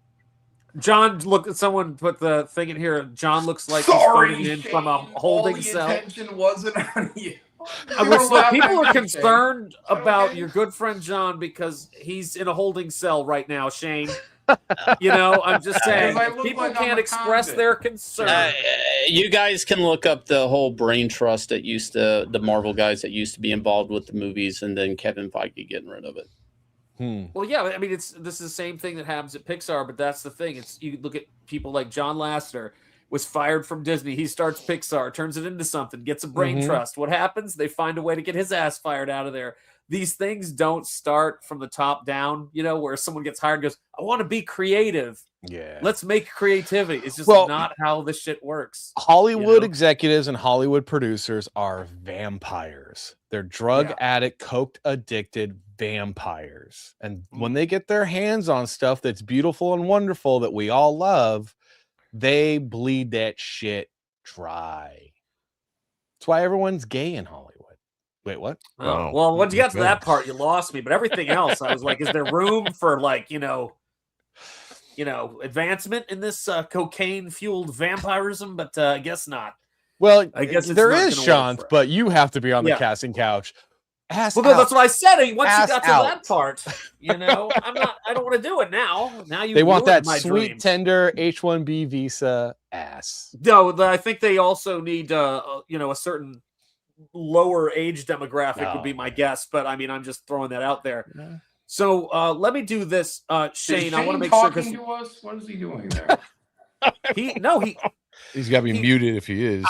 John, look, someone put the thing in here. John looks like he's Sorry, phoning in Shane, from a holding all the cell. attention wasn't on you. Look, people are Shane. concerned about your good friend John because he's in a holding cell right now, Shane. You know, I'm just saying, if people can't express their concern. You guys can look up the whole brain trust that the Marvel guys that used to be involved with the movies, and then Kevin Feige getting rid of it. Well, yeah, I mean, this is the same thing that happens at Pixar, but that's the thing. You look at people like John Lasseter was fired from Disney. He starts Pixar, turns it into something, gets a brain trust. What happens? They find a way to get his ass fired out of there. These things don't start from the top down, you know, where someone gets hired and goes, I want to be creative. Yeah. Let's make creativity. It's just not how this shit works. Hollywood executives and Hollywood producers are vampires. They're drug addict, coke addicted vampires. And when they get their hands on stuff that's beautiful and wonderful that we all love, they bleed that shit dry. That's why everyone's gay in Hollywood. Wait, what? Oh, well, once you got to that part, you lost me. But everything else, I was like, is there room for advancement in this cocaine-fueled vampirism? But I guess not. Well, I guess there is, Shanth, but you have to be on the casting couch. Well, no, that's what I said. Once you got to that part, I don't want to do it now. Now they want that my sweet, dreams. tender H-1B visa ass. No, I think they also need, a certain lower age demographic would be my guess. But I mean, I'm just throwing that out there. Yeah. So let me do this, Shane. I want to make sure. Talking to us? What is he doing there? He's got to be muted if he is.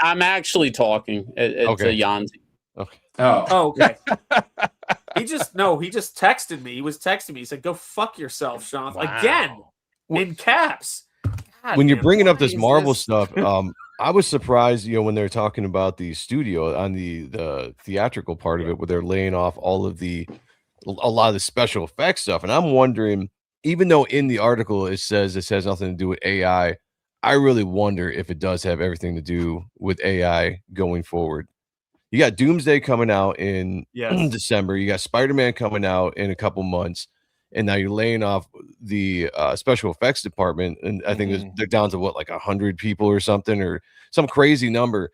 I'm actually talking. It's a Yanzi. Okay. Oh, okay. He just texted me. He was texting me. He said, "Go fuck yourself, Shanth." Again, in caps. God, when you're bringing up this Marvel stuff, I was surprised, when they're talking about the studio on the theatrical part of it, where they're laying off a lot of the special effects stuff, and I'm wondering, even though in the article it says this has nothing to do with AI, I really wonder if it does have everything to do with AI going forward. You got Doomsday coming out in December. You got Spider-Man coming out in a couple months. And now you're laying off the special effects department. And I think they're down to 100 people or something, or some crazy number.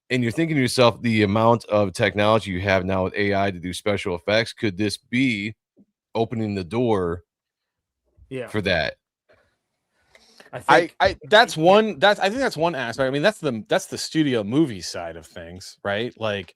And you're thinking to yourself, the amount of technology you have now with AI to do special effects, could this be opening the door for that? I think that's one aspect. I mean, that's the studio movie side of things, right? Like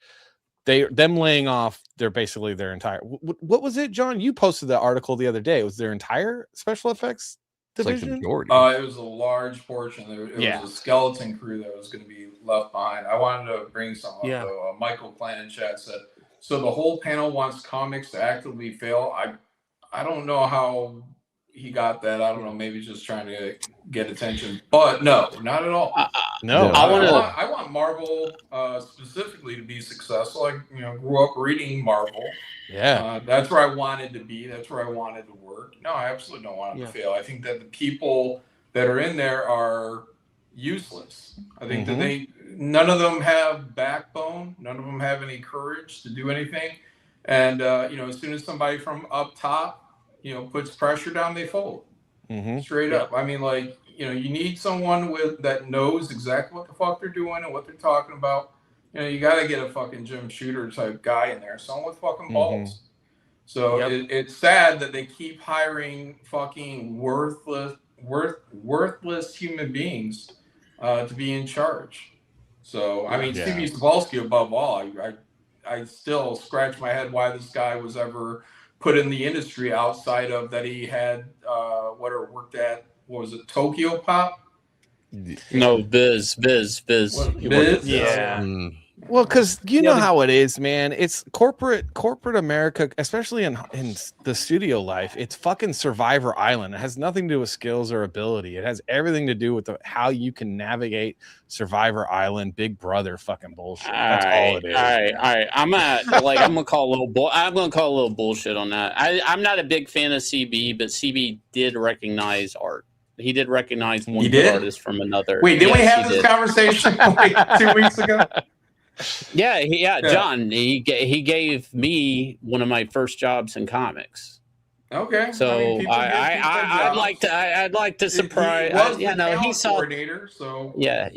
them laying off their entire, what was it, John? You posted the article the other day. It was their entire special effects division? It was a large portion. It was a skeleton crew that was going to be left behind. I wanted to bring some up, though. Michael Clan in chat said, so the whole panel wants comics to actively fail. I don't know how he got that. I don't know. Maybe just trying to get attention. But no, not at all. No, I want Marvel specifically to be successful. I grew up reading Marvel. Yeah, that's where I wanted to be. That's where I wanted to work. No, I absolutely don't want it to fail. I think that the people that are in there are useless. I think that none of them have backbone. None of them have any courage to do anything. And as soon as somebody from up top puts pressure down, they fold. Straight up. I mean, you need someone that knows exactly what the fuck they're doing and what they're talking about. You got to get a fucking Jim Shooter type guy in there, someone with fucking balls. So it's sad that they keep hiring fucking worthless human beings to be in charge. So, I mean, Stevie Cebulski above all, I still scratch my head why this guy was ever put in the industry outside of that he had worked at, what was it, Tokyo Pop? No, Biz. Biz? Yeah. Well, because you know how it is, man. It's corporate America, especially in the studio life. It's fucking Survivor Island. It has nothing to do with skills or ability. It has everything to do with how you can navigate Survivor Island, Big Brother fucking bullshit. That's all it is. All right. I'm gonna call a little bullshit on that. I'm not a big fan of CB, but CB did recognize art. He did recognize one good artist from another. Wait, didn't we have this conversation 2 weeks ago? Yeah, John. He gave me one of my first jobs in comics. Okay. So people get people I'd jobs. I'd like to surprise. He was You the know, he talent saw. coordinator, so Yeah.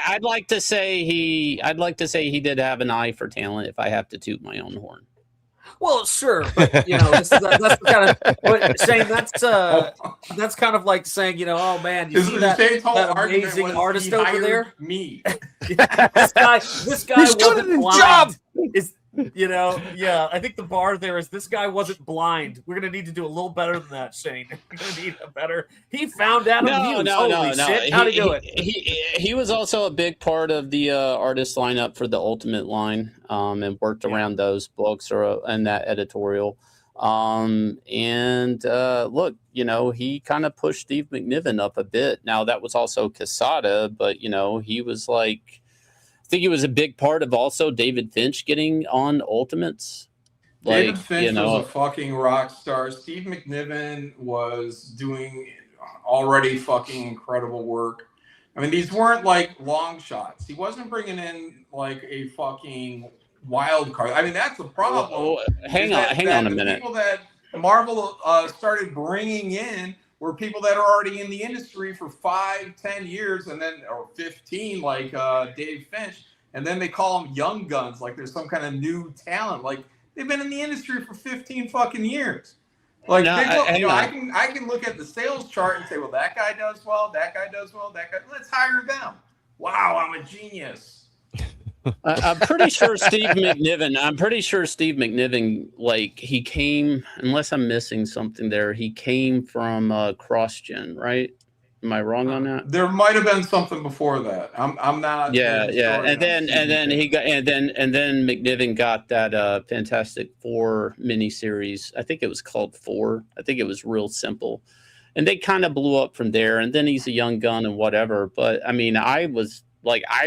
I'd like to say he did have an eye for talent. If I have to toot my own horn. Well, sure, but you know, that's the kind of what Shane. That's kind of like saying, you know, oh man, you see that amazing artist over there? Me. this guy He's wasn't good at his blind. job. Is you know, yeah. I think the bar there is this guy wasn't blind. We're gonna need to do a little better than that, Shane. We're gonna need a better. He found Adam Hughes. Holy shit! How'd he do it? He was also a big part of the artist lineup for the Ultimate line, and worked around those books and that editorial. Look, you know, he kind of pushed Steve McNiven up a bit. Now that was also Quesada, but you know, he was like. I think he was a big part of also David Finch getting on Ultimates. David Finch was a fucking rock star. Steve McNiven was doing already fucking incredible work. I mean, these weren't like long shots. He wasn't bringing in like a fucking wild card. I mean, that's the problem. Hang on a minute. People that Marvel started bringing in were people that are already in the industry for 5-10 years, and then or 15, like Dave Finch, and then they call them young guns, like there's some kind of new talent. Like they've been in the industry for 15 fucking years. Like I can look at the sales chart and say, well, that guy does well, that guy does well, that guy. Let's hire them. Wow, I'm a genius. I'm pretty sure Steve McNiven, like he came, unless I'm missing something there, he came from CrossGen, right? Am I wrong on that? There might have been something before that. I'm not. Yeah. And then McNiven got that Fantastic Four miniseries. I think it was called Four. I think it was real simple, and they kind of blew up from there. And then he's a young gun and whatever. But I mean, I've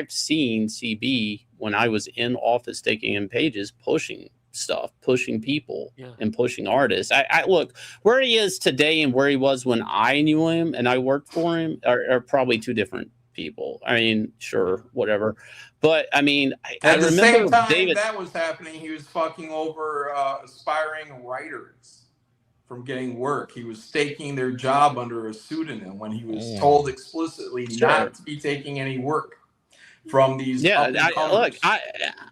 seen CB when I was in office taking in pages, pushing stuff, pushing people, and pushing artists. I look where he is today and where he was when I knew him and I worked for him are probably two different people. I mean, sure, whatever. But I mean, at the remember same time David, that was happening, he was fucking over aspiring writers from getting work. He was staking their job under a pseudonym when he was told explicitly not to be taking any work from these.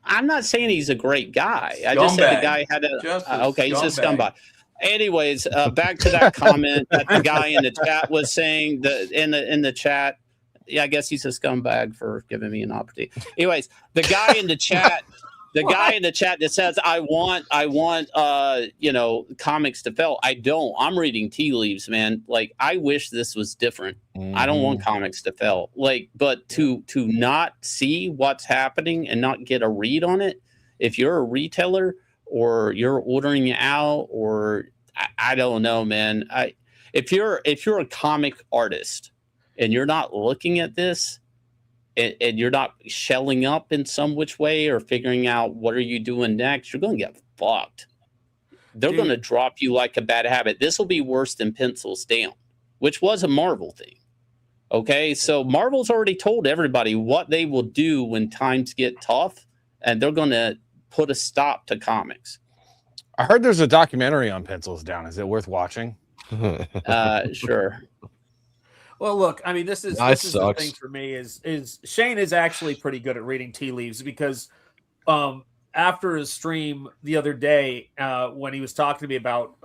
I'm not saying he's a great guy. I just said the guy had he's a scumbag. Anyways, back to that comment that the guy in the chat was saying in the chat. Yeah, I guess he's a scumbag for giving me an opportunity. Anyways, the guy in the chat. The guy in the chat that says, I want, comics to fail. I don't. I'm reading tea leaves, man. Like, I wish this was different. I don't want comics to fail. Like, but to not see what's happening and not get a read on it, if you're a retailer or you're ordering it out, or I don't know, man. If you're a comic artist and you're not looking at this, and you're not shelling up in some which way or figuring out what are you doing next, you're going to get fucked. They're going to drop you like a bad habit. This will be worse than Pencils Down, which was a Marvel thing. Okay, so Marvel's already told everybody what they will do when times get tough, and they're going to put a stop to comics. I heard there's a documentary on Pencils Down. Is it worth watching? Sure. Well, look, I mean, this is the thing for me is Shane is actually pretty good at reading tea leaves, because after his stream the other day, when he was talking to me about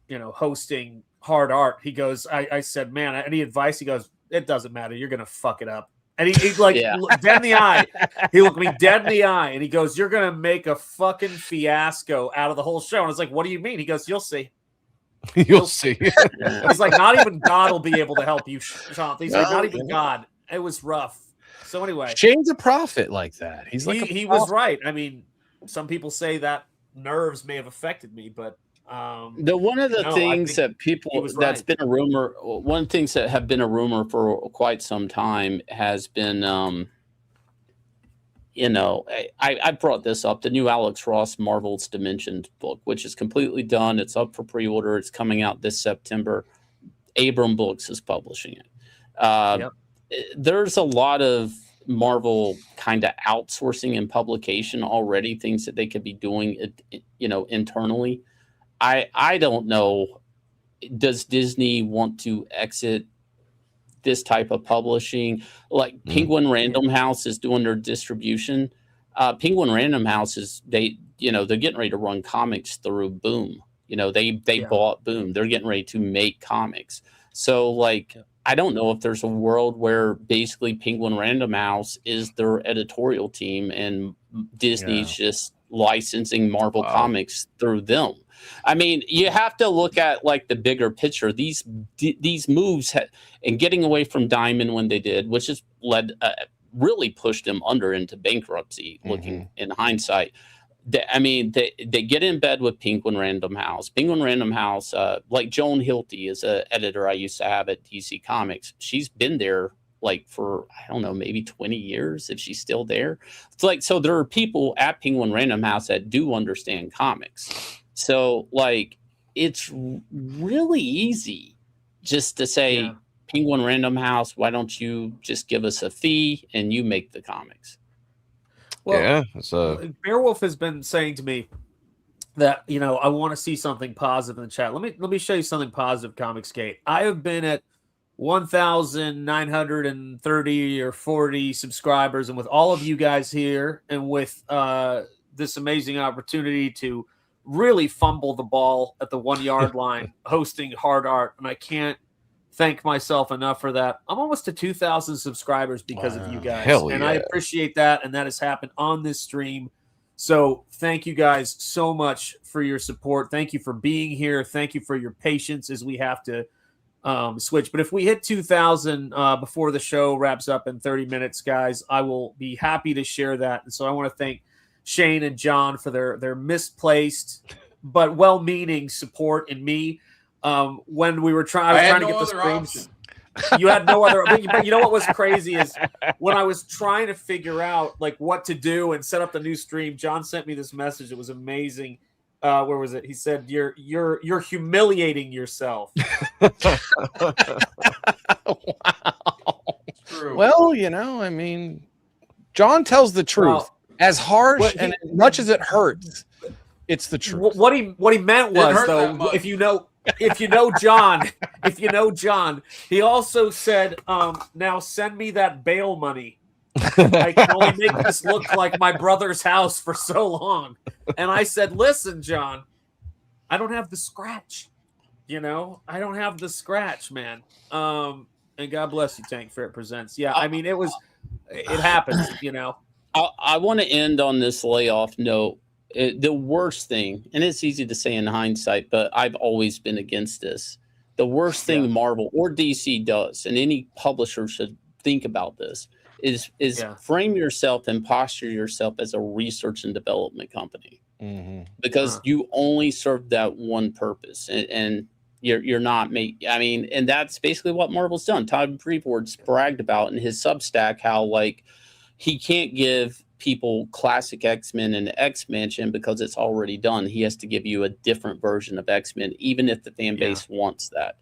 hosting hard art, he goes, I said, man, any advice? He goes, it doesn't matter. You're going to fuck it up. And he dead in the eye. He looked me dead in the eye and he goes, you're going to make a fucking fiasco out of the whole show. And I was like, what do you mean? He goes, you'll see. You'll see. He's like, not even God will be able to help you, Shanth. He's like, not even God. It was rough. So anyway, Shane's a prophet like that. He's like he was right. I mean, some people say that nerves may have affected me, but one of the things that people that's been a rumor. One of the things that have been a rumor for quite some time has been, I brought this up, the new Alex Ross Marvel's Dimensions book, which is completely done. It's up for pre-order. It's coming out this September. Abram Books is publishing it. There's a lot of Marvel kind of outsourcing and publication already, things that they could be doing, internally. I don't know. Does Disney want to exit this type of publishing? Like Penguin Random House is doing their distribution. Penguin Random House is they're getting ready to run comics through Boom. They bought Boom. They're getting ready to make comics. So like I don't know if there's a world where basically Penguin Random House is their editorial team and Disney's just licensing Marvel comics through them. I mean, you have to look at like the bigger picture. These moves and getting away from Diamond when they did, which has really pushed them under into bankruptcy. Looking in hindsight, they get in bed with Penguin Random House. Penguin Random House, like Joan Hilty is an editor I used to have at DC Comics. She's been there like for, I don't know, maybe 20 years if she's still there. It's like, so there are people at Penguin Random House that do understand comics. So like, it's really easy just to say, Penguin Random House, why don't you just give us a fee and you make the comics? Well, Beowulf has been saying to me that, I want to see something positive in the chat. Let me show you something positive, Comicsgate. I have been at 1,930 or 40 subscribers, and with all of you guys here and with this amazing opportunity to really fumble the ball at the 1 yard line hosting Hard Art, and I can't thank myself enough for that. I'm almost to 2,000 subscribers because of you guys. I appreciate that, and that has happened on this stream. So thank you guys so much for your support. Thank you for being here. Thank you for your patience as we have to switch. But if we hit 2,000 before the show wraps up in 30 minutes, guys, I will be happy to share that. And so I want to thank Shane and John for their misplaced but well-meaning support in me. When we were trying to get the streams, you had no other. But you know what was crazy is when I was trying to figure out like what to do and set up the new stream, John sent me this message. It was amazing. Where was it? He said, "You're humiliating yourself." Wow. Well, I mean, John tells the truth. Well, as harsh and as much as it hurts, it's the truth. What he meant was, though, if you know John, he also said, now send me that bail money. I can only make this look like my brother's house for so long. And I said, listen, John, I don't have the scratch. I don't have the scratch, man. And God bless you, Tank Ferret Presents. Yeah, I mean, it happens, I want to end on this layoff note. The worst thing, and it's easy to say in hindsight, but I've always been against this. The worst thing Marvel or DC does, and any publisher should think about this, is frame yourself and posture yourself as a research and development company, because you only serve that one purpose, and you're not and that's basically what Marvel's done. Todd Brevoort's bragged about in his Substack how like he can't give people classic X-Men and X-Mansion because it's already done. He has to give you a different version of X-Men, even if the fan base wants that.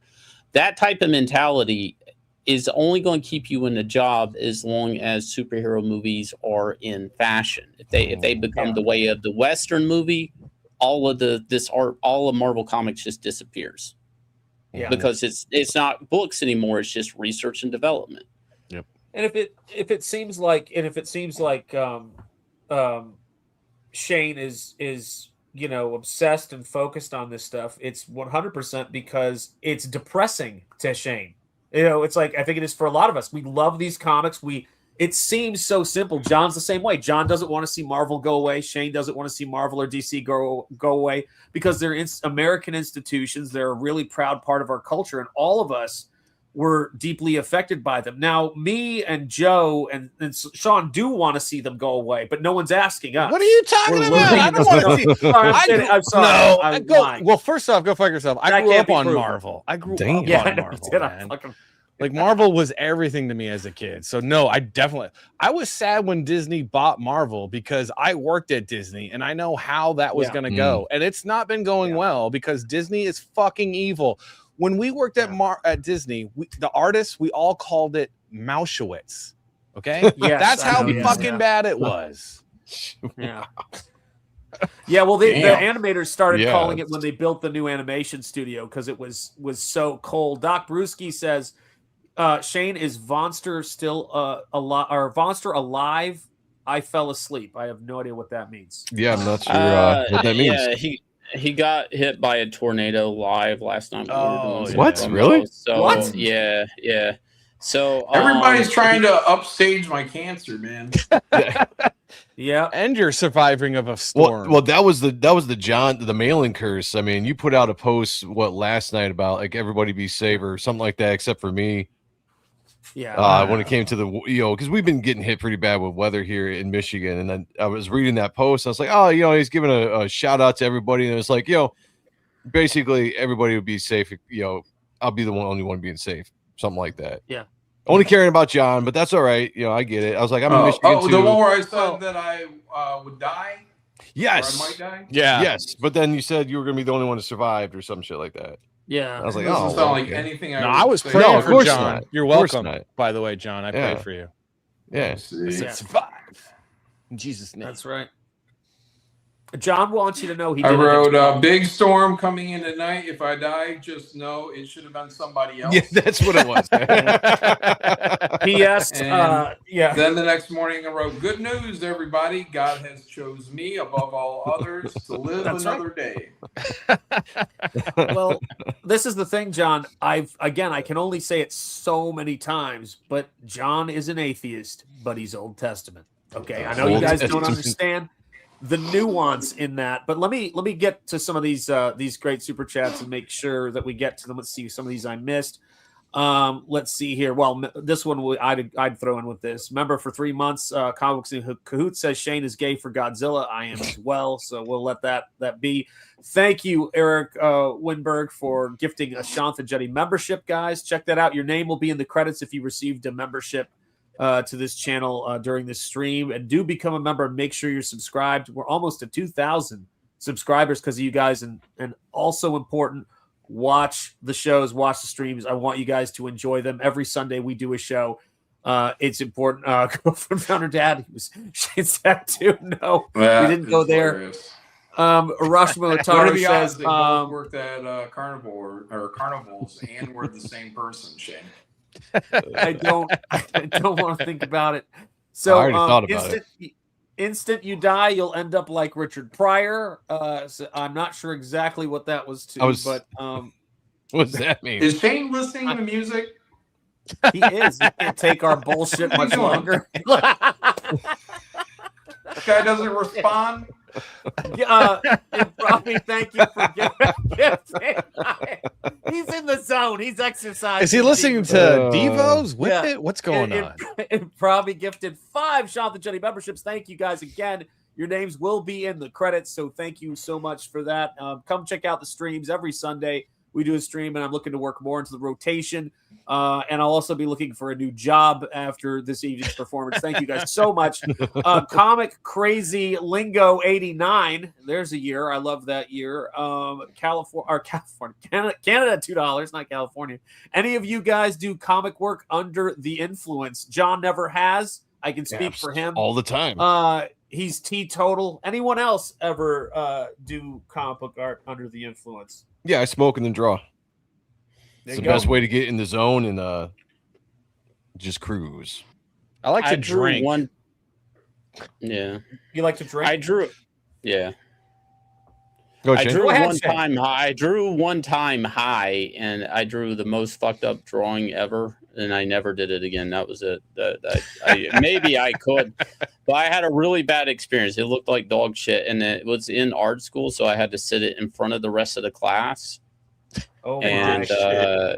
That type of mentality is only going to keep you in a job as long as superhero movies are in fashion. If they become the way of the Western movie, all of Marvel Comics just disappears. Because it's not books anymore, it's just research and development. And if it seems like Shane is obsessed and focused on this stuff, it's 100% because it's depressing to Shane. It's like I think it is for a lot of us. We love these comics. It seems so simple. John's the same way. John doesn't want to see Marvel go away. Shane doesn't want to see Marvel or DC go away because they're American institutions. They're a really proud part of our culture, and all of us were deeply affected by them. Now, me and Joe and Sean do want to see them go away, but no one's asking us. What are you talking about? I don't want to see. I'm sorry. No, well, first off, go fuck yourself. I grew up on Marvel. I grew up on Marvel. Like Marvel was everything to me as a kid. So no, I was sad when Disney bought Marvel because I worked at Disney and I know how that was going to go. And it's not been going well because Disney is fucking evil. When we worked at Disney, the artists, we all called it Mauschwitz. Okay? That's how fucking bad it was. Yeah. Yeah, well, the Damn. animators started calling it when they built the new animation studio because it was so cold. Doc Brewski says, Shane, is Vonster still alive? Or Vonster alive? I fell asleep. I have no idea what that means. Yeah, I'm not sure what that means. Yeah, he got hit by a tornado live last night. What? Really? So, what? Yeah. So everybody's trying to upstage my cancer, man. Yeah, and you're surviving of a storm. Well, that was the Malin curse. I mean, you put out a post last night about like everybody be safe or something like that, except for me. Yeah. When it came to the because we've been getting hit pretty bad with weather here in Michigan, and then I was reading that post. I was like, oh, he's giving a shout out to everybody, and it was like, basically everybody would be safe. I'll be the only one being safe, something like that. Yeah. Only caring about John, but that's all right. I get it. I was like, I'm in Michigan too. The one where I said that I would die? Yes. Or I might die? Yeah. Yes. But then you said you were going to be the only one who survived or some shit like that. Yeah. I was like, it doesn't sound like okay. anything I was say. praying No, of for course John. not. You're Of course welcome, not. by the way, John. I prayed for you. Yeah. Survive. In Jesus' name. That's right. John wants you to know he I did wrote a big storm coming in tonight. If I die, just know it should have been somebody else. Yeah, that's what it was. P.S. Yeah. Then the next morning I wrote, good news, everybody. God has chose me above all others to live another day. Well, this is the thing, John. I can only say it so many times, but John is an atheist, but he's Old Testament. Okay, I know you guys don't understand the nuance in that, but let me get to some of these great super chats and make sure that we get to them. Let's see some of these I missed. Let's see here. Well, this one I'd throw in with this. Remember, for 3 months, Comics in Cahoot says Shane is gay for Godzilla. I am as well, so we'll let that be. Thank you, Eric Winberg, for gifting a Shanthenjetiart membership, guys. Check that out. Your name will be in the credits if you received a membership to this channel during this stream, and do become a member and make sure you're subscribed. We're almost at 2,000 subscribers because of you guys, and also important, watch the shows, watch the streams. I want you guys to enjoy them. Every Sunday we do a show. It's important. Girlfriend Founder Dad, he was Shane's dad too. No, we didn't go there. Rush Militaro says they both worked at carnivals and were the same person, Shane. I don't want to think about it. So I already thought about it. Instant you die, you'll end up like Richard Pryor. So I'm not sure exactly what that was to, but what does that mean? Is Shane listening to music? He is. He can't take our bullshit much longer. This guy doesn't respond. Robbie, thank you for gifting. He's in the zone. He's exercising. Is he listening to Devos? Whip it? What's going on? Probably gifted 5 Shanthenjetiart memberships. Thank you guys again. Your names will be in the credits, so thank you so much for that. Come check out the streams every Sunday. We do a stream, and I'm looking to work more into the rotation. And I'll also be looking for a new job after this evening's performance. Thank you guys so much. Comic Crazy Lingo 89. There's a year. I love that year. Canada, $2, not California. Any of you guys do comic work under the influence? John never has. I can speak for him all the time. He's teetotal. Anyone else ever do comic book art under the influence? Yeah, I smoke and then draw. It's the best way to get in the zone and just cruise. I like to drink. You like to drink? I drew. Yeah. I drew one time high, and I drew the most fucked up drawing ever, and I never did it again. That was it. Maybe I could, but I had a really bad experience. It looked like dog shit, and it was in art school, so I had to sit it in front of the rest of the class. Oh, and so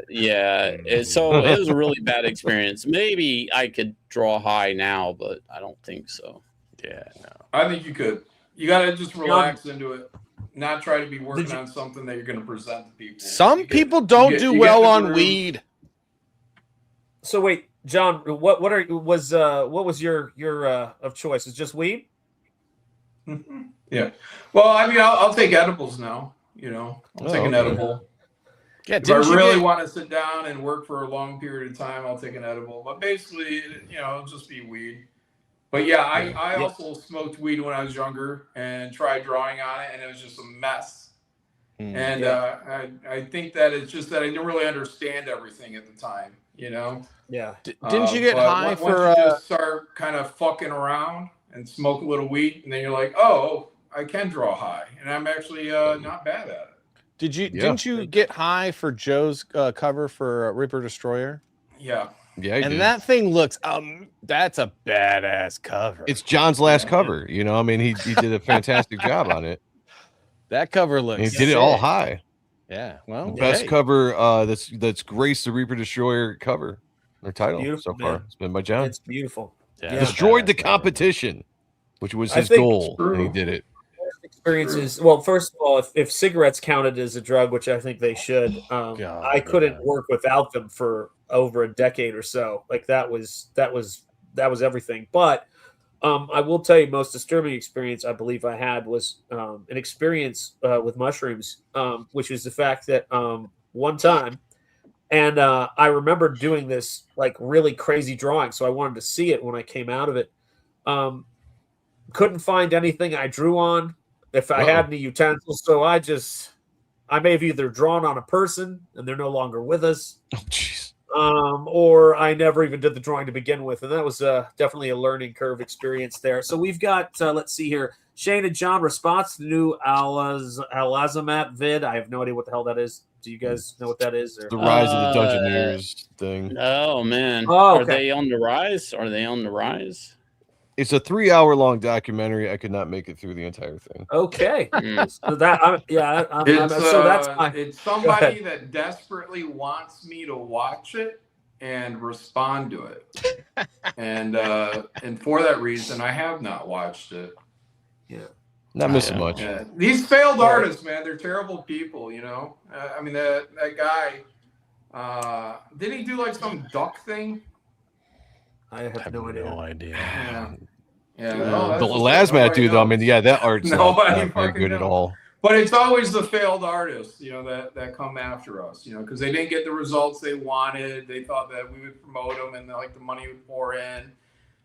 it was a really bad experience. Maybe I could draw high now, but I don't think so. Yeah, no. I think you could. You got to just relax into it. Not try to be working on something that you're going to present to people. Some people don't do well on weed. So wait, John, what was your of choice? Is just weed? Yeah. Well, I mean, I'll take edibles now. I'll take an edible. Yeah, if I really want to sit down and work for a long period of time, I'll take an edible. But basically, it'll just be weed. But yeah, I also smoked weed when I was younger and tried drawing on it, and it was just a mess. And I think that it's just that I didn't really understand everything at the time, you know? Yeah. Didn't you get high once for? You just start kind of fucking around and smoke a little weed, and then you're like, oh, I can draw high, and I'm actually not bad at it. Didn't you get high for Joe's cover for Reaper Destroyer? Yeah. Yeah, and that thing looks that's a badass cover. It's John's last cover, you know. I mean, he did a fantastic job on it. That cover looks. And he did it all high. Yeah, well, best cover that's graced the Reaper Destroyer cover or title so far. Man. It's been by John. It's beautiful. Yeah, destroyed the competition, which was his goal, and he did it. Experiences. Well, first of all, if cigarettes counted as a drug, which I think they should, I couldn't work without them for over a decade or so. Like that was everything. But I will tell you, most disturbing experience I believe I had was an experience with mushrooms, which is the fact that one time, and I remember doing this like really crazy drawing, so I wanted to see it when I came out of it. Couldn't find anything I drew on. If I had any utensils, so I may have either drawn on a person and they're no longer with us. Oh, jeez. Or I never even did the drawing to begin with, and that was definitely a learning curve experience there. So we've got, let's see here, Shane and John response to the new Alazamat vid. I have no idea what the hell that is. Do you guys know what that is? Or? The rise of the Dungeoneers thing. Oh man, are they on the rise? Are they on the rise? It's a 3-hour-long documentary. I could not make it through the entire thing. Okay, so that so that's fine. It's somebody that desperately wants me to watch it and respond to it, and for that reason, I have not watched it. Yeah, not missing much. Yeah. These failed artists, man, they're terrible people. You know, I mean that guy. Didn't he do like some duck thing? I have no idea. Yeah. The Lasmat dude, though, I mean, that art's not very good at all. But it's always the failed artists, you know, that come after us, you know, because they didn't get the results they wanted. They thought that we would promote them and like the money would pour in.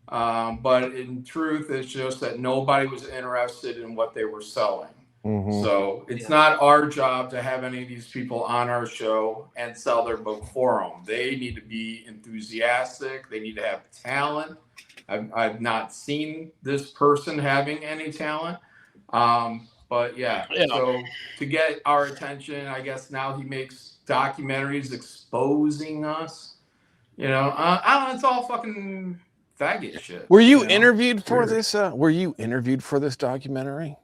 But in truth, it's just that nobody was interested in what they were selling. Mm-hmm. So it's not our job to have any of these people on our show and sell their book for them. They need to be enthusiastic. They need to have talent. I've not seen this person having any talent. But yeah, so to get our attention, I guess now he makes documentaries exposing us. You know, I don't know, it's all fucking faggot shit. Were you interviewed for this? Were you interviewed for this documentary?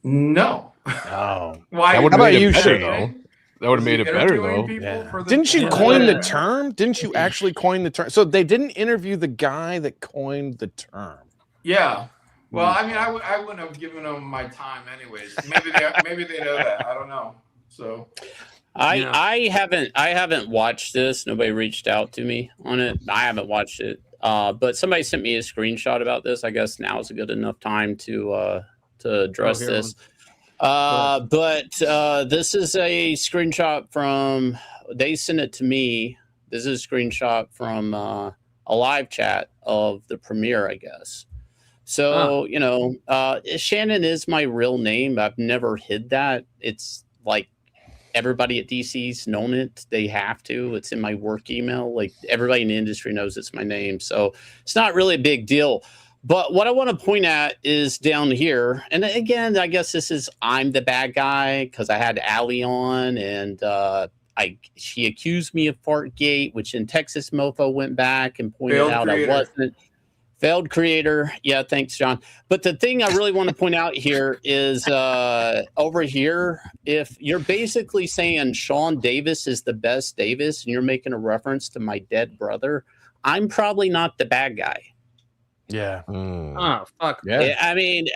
No. Oh. Why? That would have made it better, though. That would have Was made he it better, interviewing though. people for the- Didn't you coin the term? Didn't you actually coin the term? So they didn't interview the guy that coined the term. Yeah. Well, I mean, I wouldn't have given them my time anyways. Maybe they know that. I don't know. So I haven't watched this. Nobody reached out to me on it. I haven't watched it. But somebody sent me a screenshot about this. I guess now is a good enough time to address this. But this is a screenshot from, they sent it to me. This is a screenshot from a live chat of the premiere, I guess. So, you know, Shannon is my real name. I've never hid that. It's like everybody at DC's known it. They have to. It's in my work email. Like everybody in the industry knows it's my name. So it's not really a big deal. But what I want to point at is down here. And again, I guess this is I'm the bad guy because I had Allie on and she accused me of Fartgate, which in Texas Mofo went back and pointed out I wasn't. Failed creator. Yeah, thanks, John. But the thing I really want to point out here is over here, if you're basically saying Sean Davis is the best Davis and you're making a reference to my dead brother, I'm probably not the bad guy. Yeah. Oh, fuck. Yeah. I mean,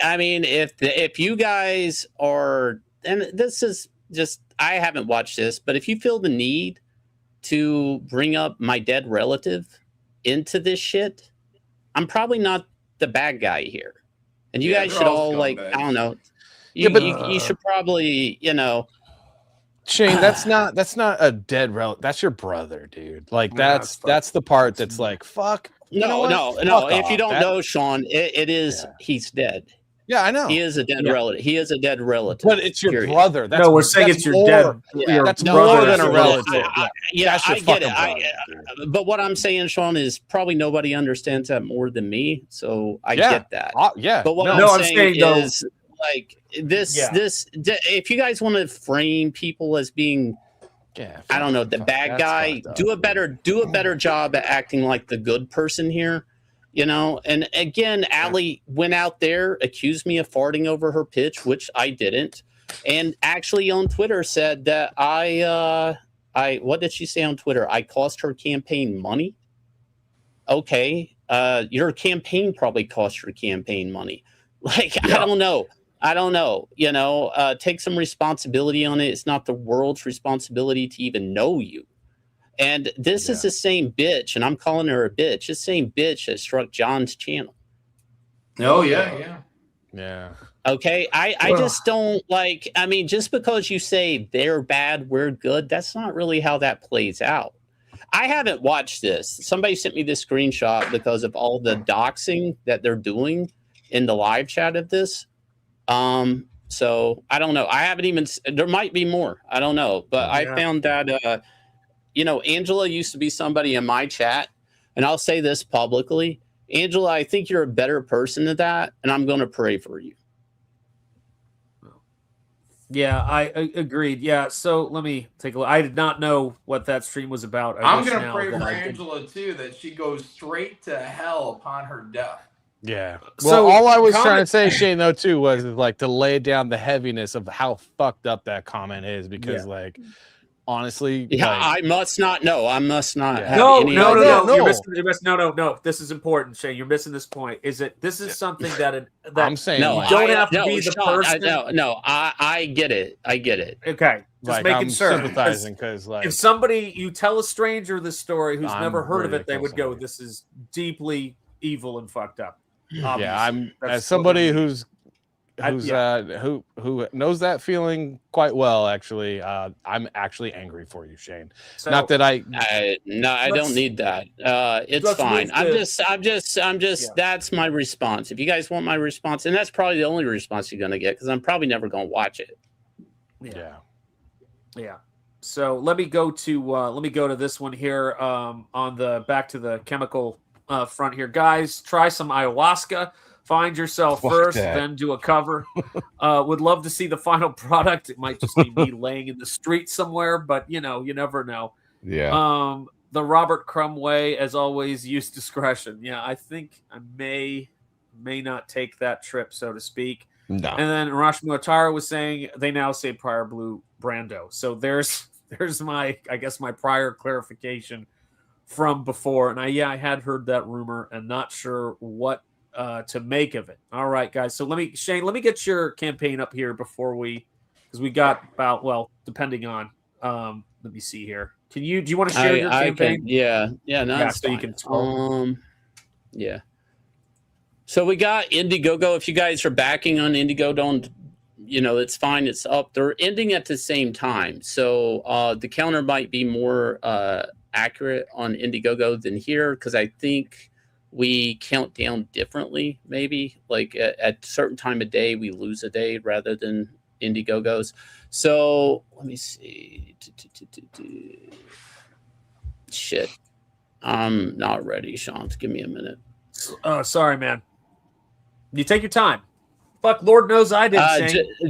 if you guys are, and this is just, I haven't watched this, but if you feel the need to bring up my dead relative into this shit, I'm probably not the bad guy here. And you guys should all like, I don't know. You should probably, you know. Shane, that's not a dead relative. That's your brother, dude. Like that's the part that's like, fuck No. If you don't know, Sean, it is he's dead. Yeah, I know. He is a dead relative. He is a dead relative. But it's your period. brother. That's, no, we're saying it's your dead. Yeah, that's more than a relative. I get it. But what I'm saying, Sean, is probably nobody understands that more than me. So I get that. But what I'm saying is, like this. If you guys want to frame people as being, I don't know, the bad guy, do a better job at acting like the good person here. You know, and again, Allie went out there, accused me of farting over her pitch, which I didn't, and actually on Twitter said that I what did she say on Twitter? I cost her campaign money. Okay, your campaign probably cost your campaign money. Like, I don't know. You know, take some responsibility on it. It's not the world's responsibility to even know you. And this is the same bitch, and I'm calling her a bitch. The same bitch that struck John's channel. Oh, yeah. Okay, I just don't like, I mean, just because you say they're bad, we're good, that's not really how that plays out. I haven't watched this. Somebody sent me this screenshot because of all the doxing that they're doing in the live chat of this. So I don't know. I haven't even, there might be more. I don't know. But I found that, you know, Angela used to be somebody in my chat, and I'll say this publicly. Angela, I think you're a better person than that, and I'm going to pray for you. Yeah, I agreed. Yeah, so let me take a look. I did not know what that stream was about. I'm going to pray for Angela, too, that she goes straight to hell upon her death. Yeah. Well, so all I was trying to say, Shane, though, too, was like to lay down the heaviness of how fucked up that comment is, because, like, honestly, I must not know. I must not have no. any You're missing, no. This is important, Shane. You're missing this point. Is it? This is something that I'm saying. No, you don't have to be the person. I get it. Okay, just making sure. Sympathizing because, like, if somebody you tell a stranger this story who's never heard of it, they would go, "This is deeply evil and fucked up." Obviously. Yeah, I'm as somebody who knows that feeling quite well. Actually, I'm actually angry for you, Shane. So, not that I don't need that. It's fine. I'm just. That's my response. If you guys want my response, and that's probably the only response you're gonna get, because I'm probably never gonna watch it. Yeah. So let me go to this one here. On the back to the chemical front here, guys. Try some ayahuasca. Find yourself first, then do a cover. Would love to see the final product. It might just be me laying in the street somewhere, but you know, you never know. Yeah. The Robert Crumb way, as always, use discretion. Yeah, I think I may not take that trip, so to speak. No. And then Rashmi Otara was saying they now say prior blue Brando. So there's my, I guess, my prior clarification from before. And I had heard that rumor and not sure what to make of it. All right, guys. So Shane, let me get your campaign up here because we got about, well, depending on, let me see here. Do you want to share your campaign? So you can yeah. So we got Indiegogo. If you guys are backing on Indiegogo, it's fine. It's up. They're ending at the same time. So the counter might be more accurate on Indiegogo than here, because I think we count down differently, maybe. Like at a certain time of day, we lose a day rather than Indiegogo's. So let me see. Shit. I'm not ready, Sean. Give me a minute. Sorry, man. You take your time. Fuck, Lord knows I did.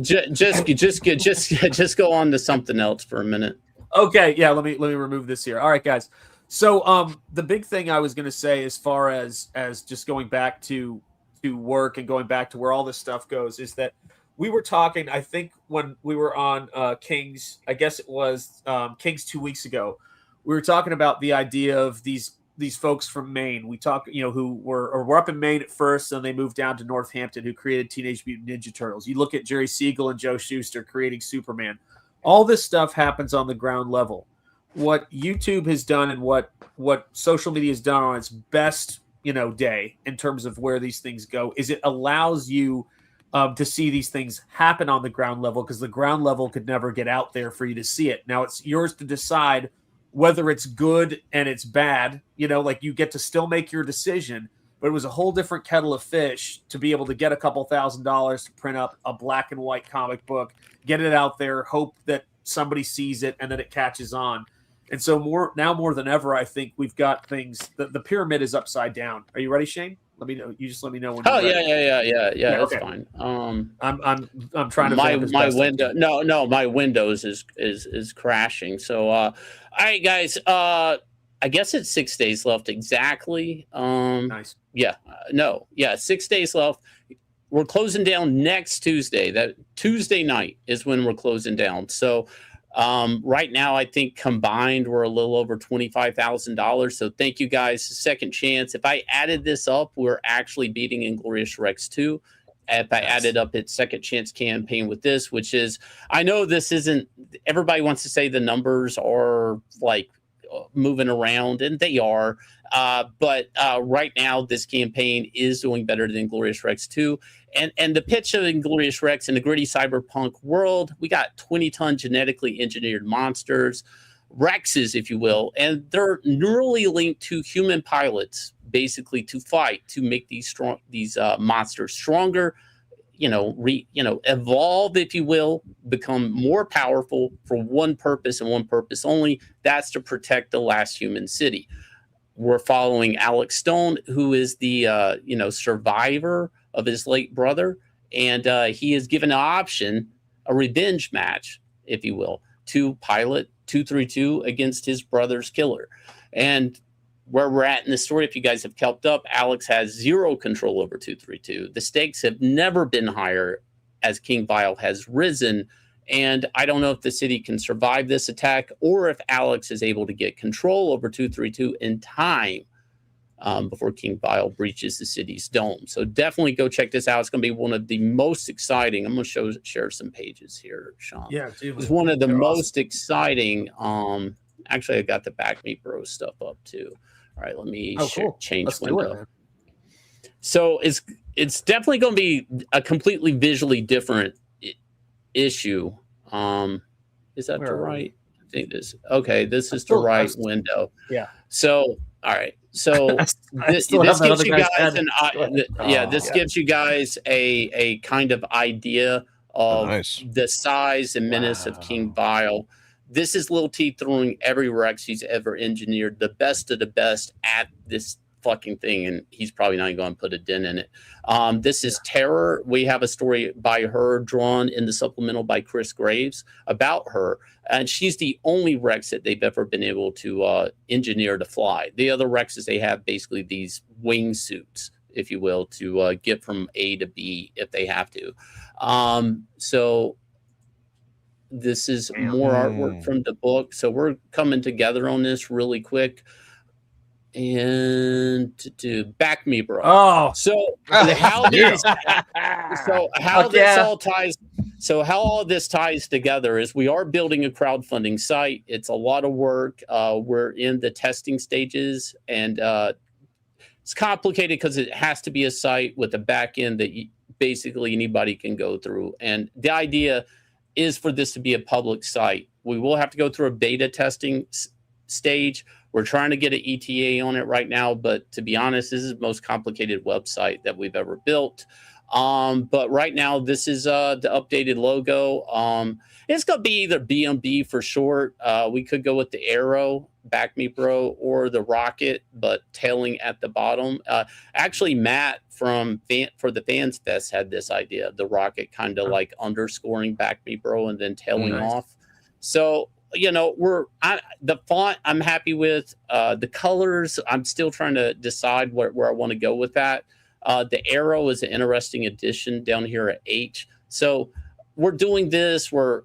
Just go on to something else for a minute. Okay, yeah. Let me remove this here. All right, guys. So, the big thing I was going to say, as far as just going back to work and going back to where all this stuff goes, is that we were talking. I think when we were on Kings, I guess it was Kings 2 weeks ago, we were talking about the idea of these folks from Maine. We talk, who were up in Maine at first, and they moved down to Northampton, who created Teenage Mutant Ninja Turtles. You look at Jerry Siegel and Joe Shuster creating Superman. All this stuff happens on the ground level. What YouTube has done and what social media has done on its best, day in terms of where these things go is it allows you to see these things happen on the ground level, because the ground level could never get out there for you to see it. Now it's yours to decide whether it's good and it's bad, like you get to still make your decision, but it was a whole different kettle of fish to be able to get a couple $1,000s to print up a black and white comic book, get it out there, hope that somebody sees it and then it catches on. And so more than ever, I think we've got things. The pyramid is upside down. Are you ready, Shane? Let me know. You just let me know when. Oh you're ready. yeah. That's okay. fine. I'm trying to. My window. No. My Windows is crashing. So, all right, guys. I guess it's 6 days left exactly. Nice. Yeah. 6 days left. We're closing down next Tuesday. That Tuesday night is when we're closing down. So. Right now, I think combined, we're a little over $25,000. So thank you guys. Second chance. If I added this up, we're actually beating Inglorious Rex 2. If I added up its second chance campaign with this, which is, I know this isn't, everybody wants to say the numbers are like moving around, and they are. But right now, this campaign is doing better than Inglorious Rex 2. And the pitch of Inglorious Rex in the gritty cyberpunk world, we got 20-ton genetically engineered monsters, Rexes, if you will, and they're neurally linked to human pilots, basically to fight to make these monsters stronger. Evolve, if you will, become more powerful for one purpose and one purpose only. That's to protect the last human city. We're following Alex Stone, who is the survivor of his late brother, and he is given an option, a revenge match, if you will, to pilot 232 against his brother's killer. And where we're at in the story, if you guys have kept up, Alex has zero control over 232. The stakes have never been higher as King Vile has risen, and I don't know if the city can survive this attack or if Alex is able to get control over 232 in time before King Vile breaches the city's dome. So definitely go check this out. It's going to be one of the most exciting. I'm going to share some pages here, Sean. Yeah, it's one of the most exciting. Actually, I got the Back Me Bro stuff up too. All right, let me change window. So it's definitely going to be a completely visually different issue. Is that the right? I think this. Okay, this is the right window. Yeah. So all right. So this gives you guys this gives you guys a kind of idea of the size and menace of King Vile. This is Lil T throwing every Rex he's ever engineered, the best of the best at this fucking thing, and he's probably not even going to put a dent in it. This is Terror. We have a story by her drawn in the supplemental by Chris Graves about her, and she's the only Rex that they've ever been able to engineer to fly. The other Rexes, they have basically these wingsuits, if you will, to get from A to B if they have to. So this is more artwork from the book. So we're coming together on this really quick. And to back me, bro. Oh, so how this all this ties together is we are building a crowdfunding site. It's a lot of work. We're in the testing stages, and it's complicated because it has to be a site with a back end that basically anybody can go through. And the idea is for this to be a public site. We will have to go through a beta testing stage. We're trying to get an ETA on it right now, but to be honest, this is the most complicated website that we've ever built. But right now, this is the updated logo. It's going to be either BMB for short. We could go with the arrow, Back Me Bro, or the rocket, but tailing at the bottom. Actually, Matt for the Fans Fest had this idea, the rocket kind of like underscoring Back Me Bro and then tailing off. So, the font I'm happy with. The colors, I'm still trying to decide where I want to go with that. The arrow is an interesting addition down here at H. So we're doing this. We're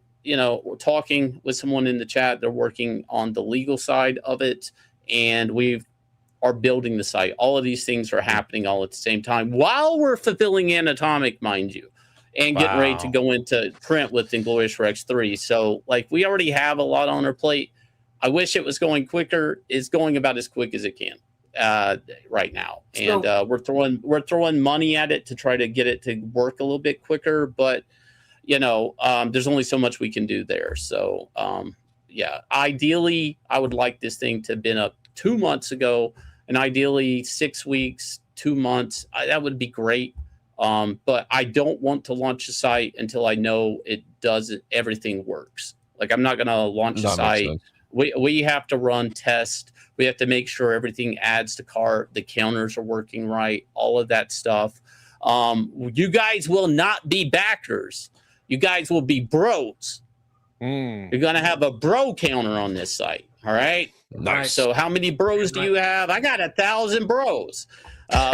talking with someone in the chat. They're working on the legal side of it, and we are building the site. All of these things are happening all at the same time while we're fulfilling Anatomic, mind you, and getting ready to go into print with Inglorious Rex 3. So, we already have a lot on our plate. I wish it was going quicker. It's going about as quick as it can right now. And we're throwing money at it to try to get it to work a little bit quicker. But, there's only so much we can do there. So, yeah, ideally, I would like this thing to have been up 2 months ago, and ideally 6 weeks, 2 months. That would be great. But I don't want to launch a site until I know everything works. Like, I'm not going to launch a site. We have to run tests. We have to make sure everything adds to cart. The counters are working right. All of that stuff. You guys will not be backers. You guys will be bros. You're going to have a bro counter on this site. All right. Nice. So how many bros do you have? I got 1,000 bros.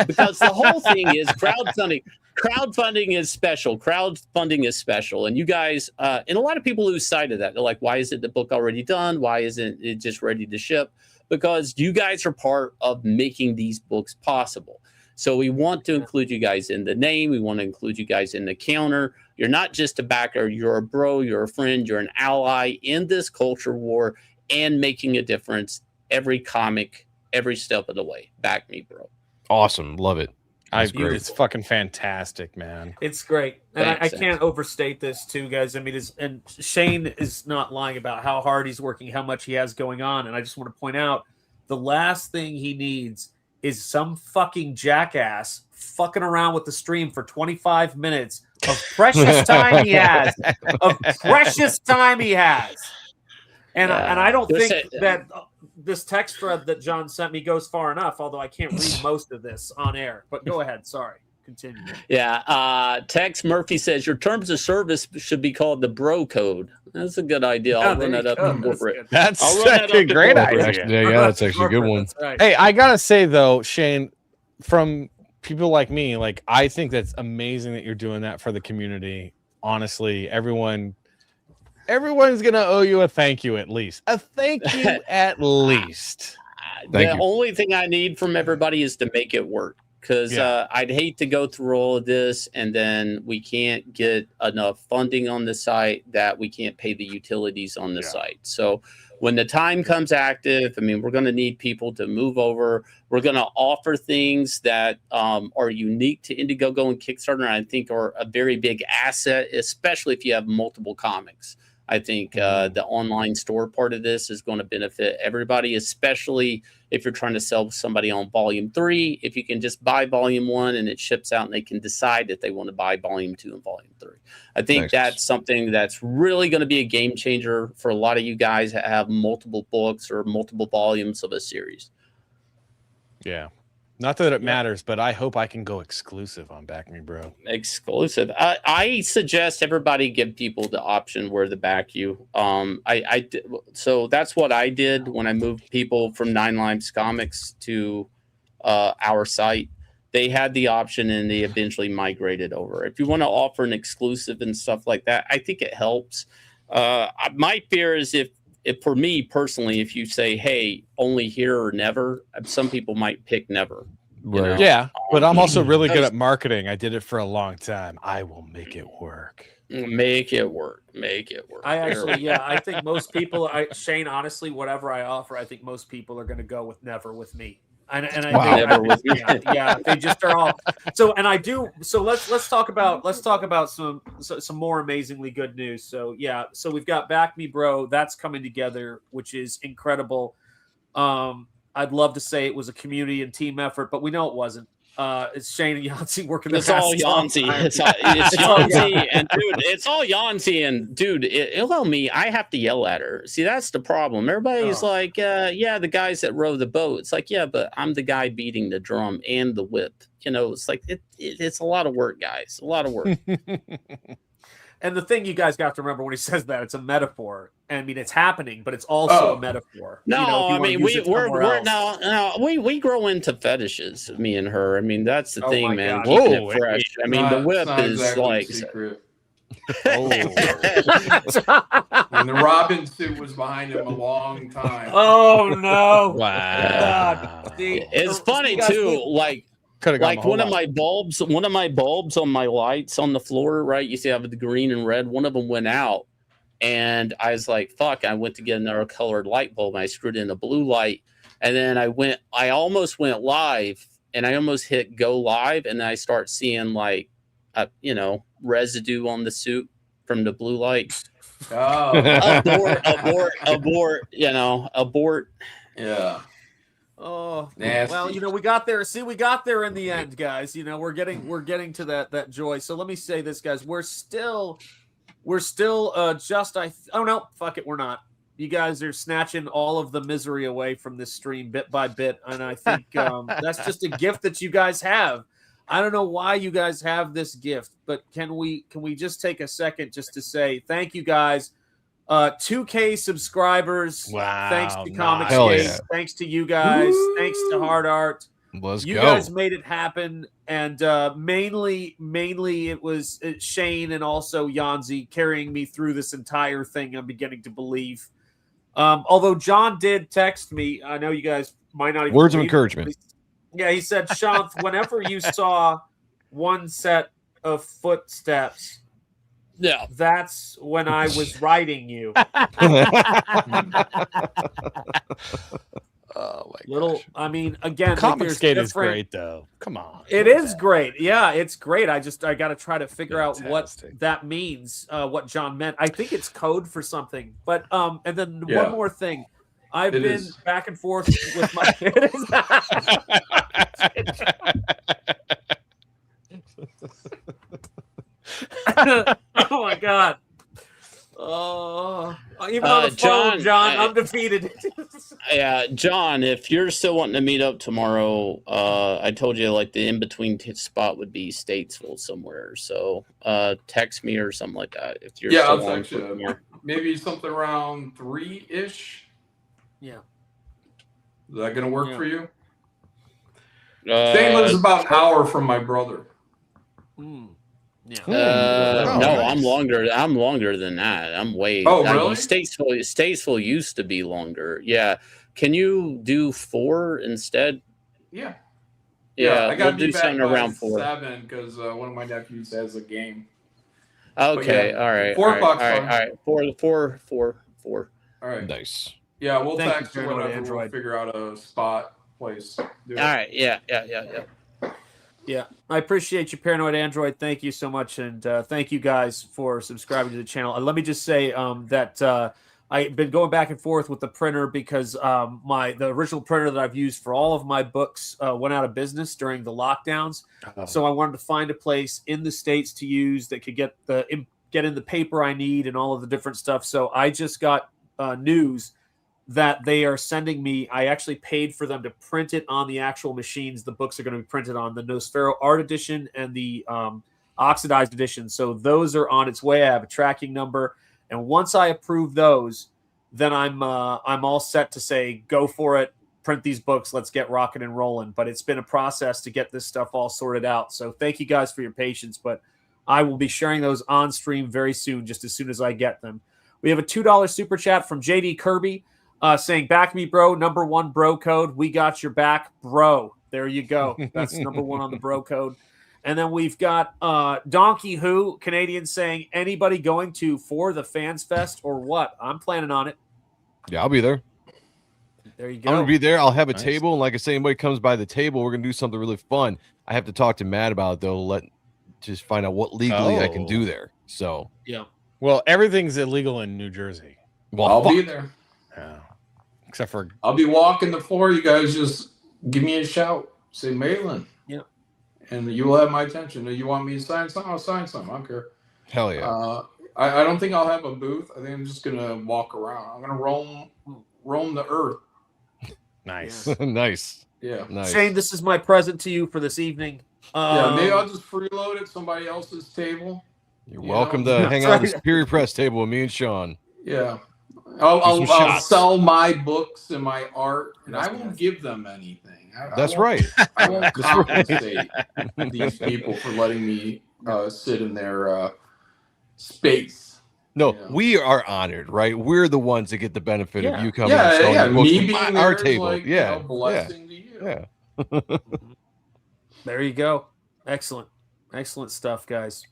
Because the whole thing is crowdfunding. Crowdfunding is special. Crowdfunding is special. And you guys, and a lot of people lose sight of that. They're like, why isn't the book already done? Why isn't it just ready to ship? Because you guys are part of making these books possible. So we want to include you guys in the name. We want to include you guys in the counter. You're not just a backer. You're a bro. You're a friend. You're an ally in this culture war and making a difference every comic, every step of the way. Back me, bro. Awesome. Love it. It's fucking fantastic, man. It's great. And Thanks, I can't overstate this too, guys. I mean, and Shane is not lying about how hard he's working, how much he has going on. And I just want to point out the last thing he needs is some fucking jackass fucking around with the stream for 25 minutes of precious time he has. And I don't think that this text thread that John sent me goes far enough, although I can't read most of this on air. But go ahead. Sorry. Continue. Yeah. Tex Murphy says your terms of service should be called the bro code. That's a good idea. I'll run that up in corporate. That's a great idea. Yeah, that's actually a good one. Right. Hey, I gotta say though, Shane, from people like me, like I think that's amazing that you're doing that for the community. Honestly, everyone's gonna owe you a thank you at least. A thank you at least. The only thing I need from everybody is to make it work. Because I'd hate to go through all of this and then we can't get enough funding on the site that we can't pay the utilities on the site. So when the time comes active, I mean, we're going to need people to move over. We're going to offer things that are unique to Indiegogo and Kickstarter, and I think are a very big asset, especially if you have multiple comics. I think the online store part of this is going to benefit everybody, especially if you're trying to sell somebody on volume 3. If you can just buy volume 1 and it ships out and they can decide if they want to buy volume 2 and volume 3. I think that's something that's really going to be a game changer for a lot of you guys that have multiple books or multiple volumes of a series. Yeah. Not that it matters, but I hope I can go exclusive on Back Me Bro. Exclusive. I suggest everybody give people the option where to back you. So that's what I did when I moved people from Nine Lives Comics to our site. They had the option and they eventually migrated over. If you want to offer an exclusive and stuff like that, I think it helps. My fear is if for me personally, if you say, hey, only here or never, some people might pick never. Right. Yeah, but I'm also really good at marketing. I did it for a long time. I will make it work. Make it work. I think most people, Shane, honestly, whatever I offer, I think most people are going to go with never with me. And they just are all so. And I do so. Let's talk about some more amazingly good news. So so we've got Back Me Bro that's coming together, which is incredible. I'd love to say it was a community and team effort, but we know it wasn't. It's Shane and Yancey working. It's all Yancey. It's Yancey and dude. It's all Yancey and dude. It'll me. I have to yell at her. See, that's the problem. Everybody's like, the guys that row the boat. It's like, but I'm the guy beating the drum and the whip. It's like it's a lot of work, guys. A lot of work. And the thing you guys got to remember when he says that, it's a metaphor. I mean, it's happening, but it's also a metaphor. No, I mean, we grow into fetishes, me and her. I mean, that's the thing, man. Keeping it fresh. I mean, the whip is exactly like secret. And the Robin suit was behind him a long time. Oh no! Wow. It's funny too. Like one of my bulbs on my lights on the floor, right? You see I have the green and red. One of them went out, and I was like, "Fuck!" I went to get another colored light bulb, and I screwed in a blue light, and then I almost went live, and I almost hit go live, and then I start seeing residue on the suit from the blue light. abort. You know, abort. Yeah. Oh, Nasty. well, you know, we got there. See, we got there in the end, guys. You know, we're getting to that joy. So let me say this, guys. We're still oh no, fuck it, we're not. You guys are snatching all of the misery away from this stream bit by bit, and I think that's just a gift that you guys have. I don't know why you guys have this gift, but can we just take a second just to say thank you guys. 2K subscribers. Wow. Thanks to Comics Hell Gate. yeah. Thanks to you guys. Woo. Thanks to Hard Art. Let's You go. guys made it happen, and mainly it was Shane and also Yanzi carrying me through this entire thing. I'm beginning to believe. Although John did text me, I know you guys might not even Words of believe it, encouragement. but he said, Shanth, whenever you saw one set of footsteps, Yeah. that's when I was writing you. Oh my Little, gosh. I mean, again, Comic there's Skate is different- great though. Come on. It is great. Yeah, it's great. I got to try to figure out what Fantastic. that means, what John meant. I think it's code for something. But and then Yeah. one more thing. I've It been is. back and forth with my it is. Oh my god. Oh, even on the phone, John, I'm defeated. Yeah, John, if you're still wanting to meet up tomorrow, I told you like the in-between spot would be Statesville somewhere. So text me or something like that. If you're Yeah, still I'll on text for you. tomorrow. Maybe something around 3-ish. Yeah. Is that gonna work Yeah. for you? Shane lives about an hour from my brother. Yeah. No, nice. I'm longer than that. I'm way. Oh, I mean, really? Statesville used to be longer. Yeah. Can you do 4 instead? Yeah. Yeah, I gotta we'll be do back something by around 4. 7 because one of my nephews has a game. Okay. yeah, All right. 4 all right, o'clock's all right, fine. all right. Four. All right. Nice. Yeah, we'll Thank you, text or Paranoid whatever. Android. We'll figure out a spot, place. Do it. All right. Yeah. Yeah, I appreciate you, Paranoid Android. Thank you so much, and thank you guys for subscribing to the channel. And let me just say that I've been going back and forth with the printer because the original printer that I've used for all of my books went out of business during the lockdowns. So I wanted to find a place in the States to use that could get in the paper I need and all of the different stuff. So I just got news that they are sending me. I actually paid for them to print it on the actual machines the books are going to be printed on, the Nosfero Art Edition and the Oxidized Edition. So those are on its way. I have a tracking number. And once I approve those, then I'm all set to say, go for it, print these books, let's get rocking and rolling. But it's been a process to get this stuff all sorted out. So thank you guys for your patience. But I will be sharing those on stream very soon, just as soon as I get them. We have a $2 super chat from JD Kirby. Saying, back me, bro, #1 bro code. We got your back, bro. There you go. That's #1 on the bro code. And then we've got Donkey Who, Canadian, saying, anybody going to For the Fans Fest or what? I'm planning on it. Yeah, I'll be there. There you go. I'm gonna be there. I'll have a Nice. table, and like I say, anybody comes by the table, we're gonna do something really fun. I have to talk to Matt about it though. Just find out what legally I can do there. So Yeah. Well, everything's illegal in New Jersey. well, I'll be fuck. there. Yeah. Except for I'll be walking the floor. You guys just give me a shout. Say Malin. Yeah. And you will have my attention. You want me to sign something? I'll sign something. I don't care. Hell yeah. I don't think I'll have a booth. I think I'm just gonna walk around. I'm gonna roam the earth. nice. Nice. Yeah. Nice. Shane, this is my present to you for this evening. Yeah. Maybe I'll just freeload at somebody else's table. You're You welcome know? to hang out on the Superior Press table with me and Sean. Yeah. Do I'll some shots. sell my books and my art, and That's I won't good. give them anything. That's won't- right. I won't That's right. compensate these people for letting me sit in their space. No, Yeah. we are honored, right? We're the ones that get the benefit of Yeah. you coming and selling Yeah. your books Me from being our there is table. like, Yeah. you know, blessing to you. Yeah. There you go. Excellent. Excellent stuff, guys.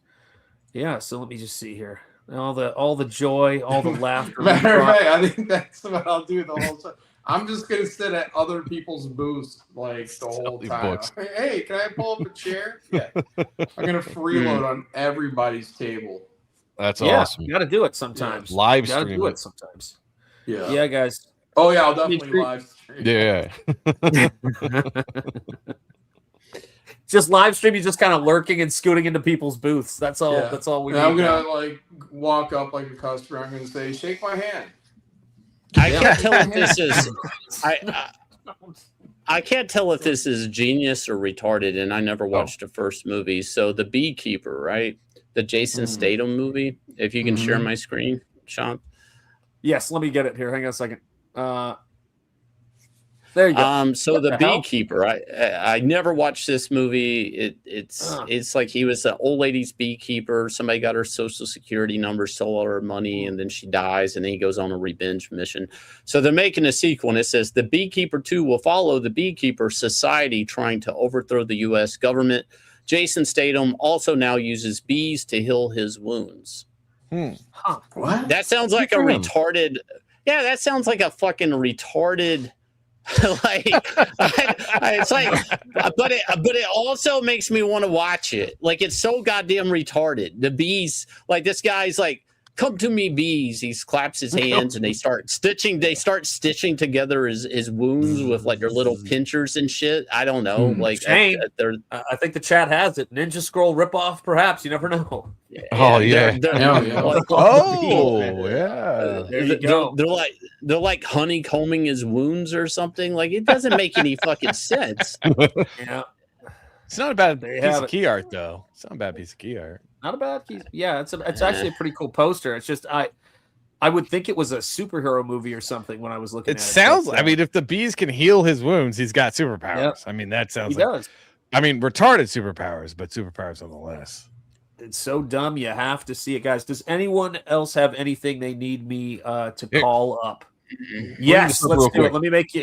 Yeah, so let me just see here. All the joy, all the laughter. Matter of fact, I think that's what I'll do the whole time. I'm just gonna sit at other people's booths like the whole these time. books. Hey, can I pull up a chair? Yeah. I'm gonna freeload on everybody's table. That's awesome. You got to do it sometimes. Live You got to stream do it. it sometimes. Yeah. Yeah, guys. Oh yeah, I'll definitely live stream. Yeah. Just live stream. You just kind of lurking and scooting into people's booths. That's all. Yeah. That's all we And need. I'm now. gonna like walk up like a customer. I'm gonna say, "Shake my hand." I can't tell if this is. I can't tell if this is genius or retarded, and I never watched the first movie. So the Beekeeper, right? The Jason Statham movie. If you can share my screen, Sean. Yes, let me get it here. Hang on a second. There you go. So What the the hell? Beekeeper. I never watched this movie. It's like he was an old lady's beekeeper. Somebody got her social security number, stole all her money, and then she dies, and then he goes on a revenge mission. So they're making a sequel, and it says The Beekeeper 2 will follow the Beekeeper society trying to overthrow the U.S. government. Jason Statham also now uses bees to heal his wounds. Huh. What? That sounds like a retarded. Yeah, that sounds like a fucking retarded. It's like, but it also makes me want to watch it. Like, it's so goddamn retarded. The bees, like, this guy's like, "Come to me, bees." He claps his hands and they start stitching together his wounds with like their little pinchers and shit. I don't know. Like, Shane, I think the chat has it. Ninja Scroll ripoff, perhaps. You never know. Oh yeah. Like, yeah. There you go. They're like honeycombing his wounds or something. Like, it doesn't make any fucking sense. Yeah. It's not a bad There you piece have of it. key art, though. It's not a bad piece of key art. Not a bad piece. Yeah, it's actually a pretty cool poster. It's just I would think it was a superhero movie or something when I was looking It at it. sounds. But, I mean, if the bees can heal his wounds, he's got superpowers. Yep. I mean, that sounds. he like, does. I mean, retarded superpowers, but superpowers nonetheless. It's so dumb. You have to see it, guys. Does anyone else have anything they need me to call up? Yes, let's do it. Let me make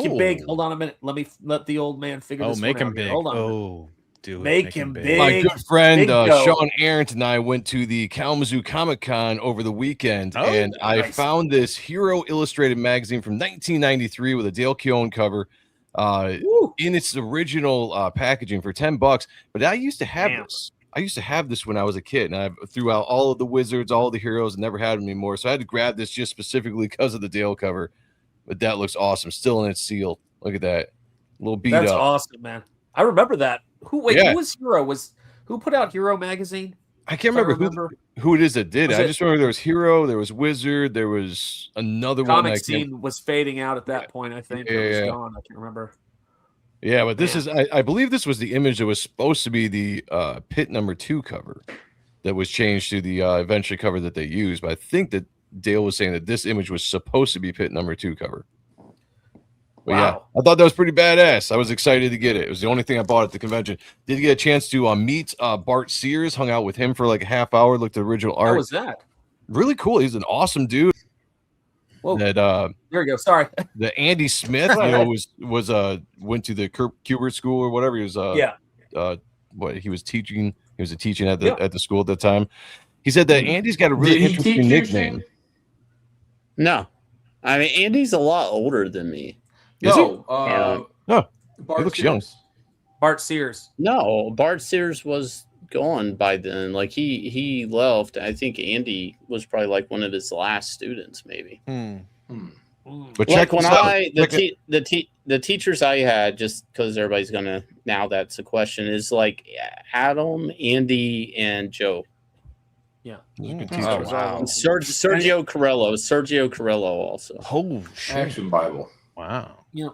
you big. Hold on a minute. Let the old man figure this make one him out here. big. Hold on. Oh, do it. Make him big. My good friend Bingo. Sean Arendt and I went to the Kalamazoo Comic Con over the weekend, and I found this Hero Illustrated magazine from 1993 with a Dale Keown cover in its original packaging for $10. But I used to have this. I used to have this when I was a kid, and I threw out all of the wizards, all of the heroes, and never had them anymore. So I had to grab this just specifically because of the Dale cover. But that looks awesome. Still in its seal. Look at that. A little beat That's up. awesome, man. I remember that. Who was Hero? Who put out Hero magazine? I can't remember who it is that did it. I just remember there was Hero, there was Wizard, there was another one. Comic scene was fading out at that point, I think. It was gone. I can't remember. Yeah, but this is I believe this was the image that was supposed to be the Pit #2 cover that was changed to the eventually cover that they used. But I think that Dale was saying that this image was supposed to be Pit #2 cover. But yeah, I thought that was pretty badass. I was excited to get it. It was the only thing I bought at the convention. Did get a chance to meet Bart Sears, hung out with him for like a half hour, looked at the original art. How was that? Really cool. He's an awesome dude. Whoa. That there we go. Sorry. The Andy Smith, was went to the Kubert school or whatever. He was what he was teaching. He was teaching at the school at the time. He said that Andy's got a really interesting nickname. No, I mean Andy's a lot older than me. No, he looks young. Bart Sears. No, Bart Sears was gone by then. Like he left. I think Andy was probably like one of his last students, maybe. But like when the teachers I had, just because everybody's gonna now that's a question, is like Adam, Andy, and Joe. Yeah. Wow. Sergio Carello also. Oh shit. Action Bible. Wow. Yeah.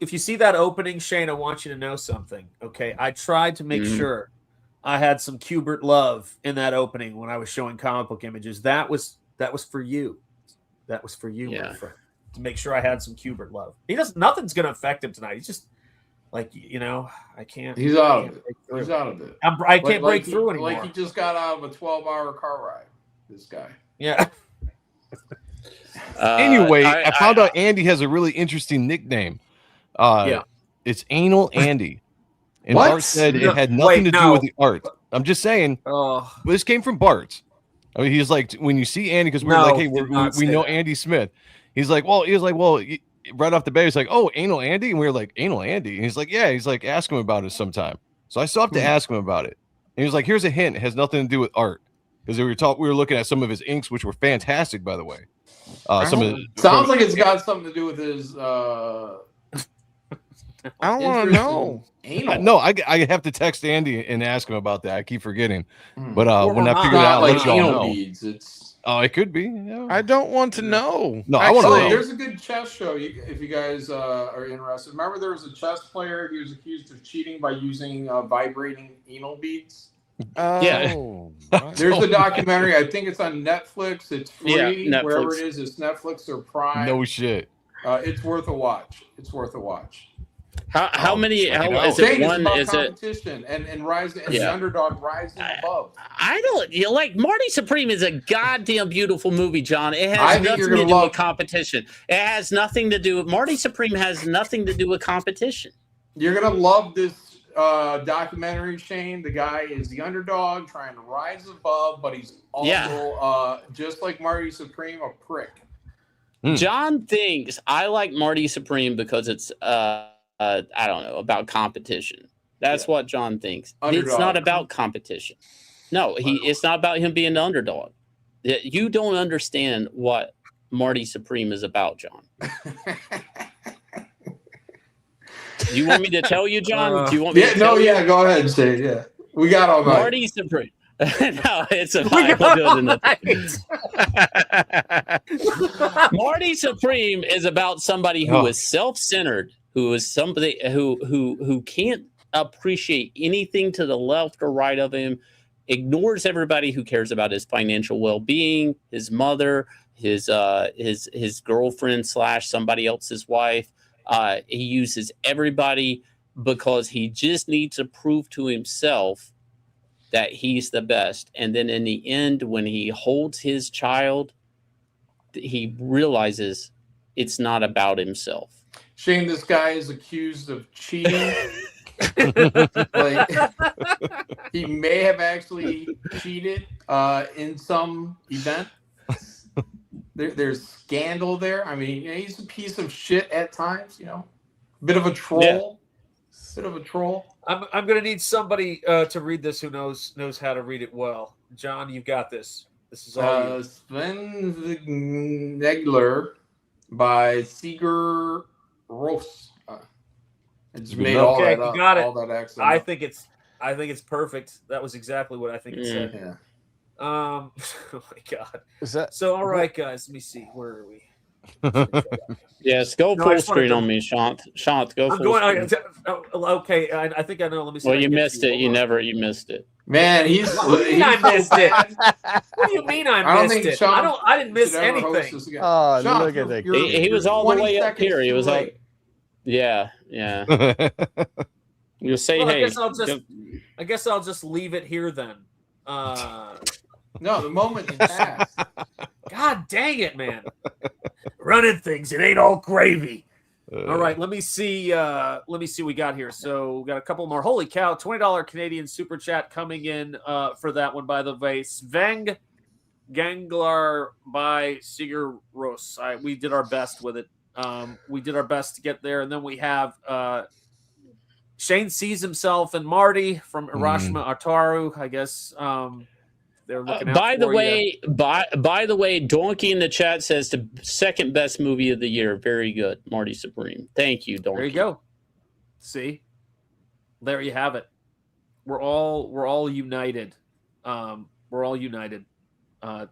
If you see that opening, Shane, I want you to know something. Okay, I tried to make sure I had some Kubert love in that opening when I was showing comic book images. That was for you. That was for you, my friend. To make sure I had some Kubert love. Nothing's going to affect him tonight. He's just like I can't. He's out of it. He's out of it. I can't break through anymore. Like he just got out of a 12-hour car ride. This guy. Yeah. Anyway, I found out Andy has a really interesting nickname. It's Anal Andy. And Bart said it had nothing to do with the art. I'm just saying. But this came from Bart. I mean, he's like, when you see Andy, because we're like, hey, we know Andy Smith. He's like, well, right off the bat, he's like, oh, Anal Andy, and we were like, Anal Andy, and he's like, yeah, he's like, ask him about it sometime. So I still have to ask him about it. he was like, "Here's a hint. It has nothing to do with art." Because we were looking at some of his inks, which were fantastic, by the way. Sounds like it's got something to do with his. I don't want to know. No, I have to text Andy and ask him about that. I keep forgetting, but when I figure it not out, like let y'all anal know. beads. It's it could be. Yeah. I don't want to know. No, I want to know. There's a good chess show if you guys are interested. Remember, there was a chess player. He was accused of cheating by using vibrating anal beads. Yeah. There's the documentary. I think it's on Netflix. It's free. Yeah, Wherever Netflix. it is, it's Netflix or Prime. No shit. It's worth a watch. It's worth a watch. How many? How is Saying it it's one? about Is it? competition and rising and the underdog rising above. I don't like Marty Supreme is a goddamn beautiful movie, John. It I has think nothing you're to gonna do love- with competition. It has nothing to do with Marty Supreme has nothing to do with competition. You're gonna love this documentary, Shane. The guy is the underdog trying to rise above, but he's also just like Marty Supreme, a prick. John thinks I like Marty Supreme because it's I don't know about competition. That's what John thinks. Underdog. It's not about competition. No, it's not about him being the underdog. You don't understand what Marty Supreme is about, John. Do you want me to tell you, John? Do you want me to tell you? Go ahead and say it. Yeah. We got all night. Marty Supreme. No, it's a Marty Supreme is about somebody who is self-centered, who is somebody who can't appreciate anything to the left or right of him, ignores everybody who cares about his financial well-being, his mother, his girlfriend / somebody else's wife. He uses everybody because he just needs to prove to himself that he's the best. And then in the end, when he holds his child, he realizes it's not about himself. Shane, this guy is accused of cheating. He may have actually cheated in some event. There's scandal there. I mean, he's a piece of shit at times. Bit of a troll. Yeah. Bit of a troll. I'm going to need somebody to read this who knows how to read it well. John, you've got this. This is all Sven Negler by Sigur Ros. It's made all that up. You got it. All that accent. I think it's perfect. That was exactly what I think it said. Yeah. Oh my god. Is that so? All right, guys. Let me see. Where are we? Yes, go full screen on me, Shanth. Shanth, go full screen. Okay, I think I know. Let me see. Well, you missed it. You missed it. Man, What do you mean I missed it? What do you mean I missed it? I didn't miss anything. Oh, Sean, look at that. He was all the way up here. He was too all. late. Yeah. You say, Well, hey. I guess I'll just leave it here then. No, the moment passed. God dang it, man! Running things, it ain't all gravy. All right, let me see. What we got here. So we got a couple more. Holy cow! $20 Canadian super chat coming in for that one. By the way, Sveng Ganglar by Sigur Ros. We did our best with it. We did our best to get there, and then we have Shane sees himself and Marty from Hiroshima Ataru. I guess they're looking out by the for way, by the way, Donkey in the chat says the second best movie of the year. Very good, Marty Supreme. Thank you, Donkey. There you go. See, there you have it. We're all united. We're all united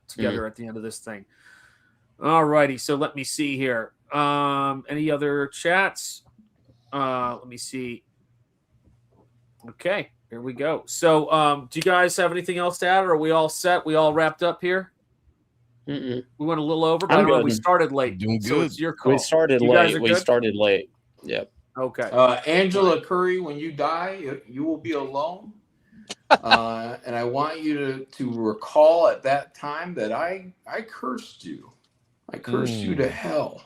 together at the end of this thing. All righty. So let me see here. Any other chats? Let me see. Okay, here we go. So, do you guys have anything else to add, or are we all set? We all wrapped up here? Mm-mm. We went a little over, but I don't know. We started late. Doing So good. it's your call. We started You guys late. are We good? started late. Yep. Okay. Angela Curry, when you die, you will be alone. And I want you to recall at that time that I cursed you. I cursed you to hell.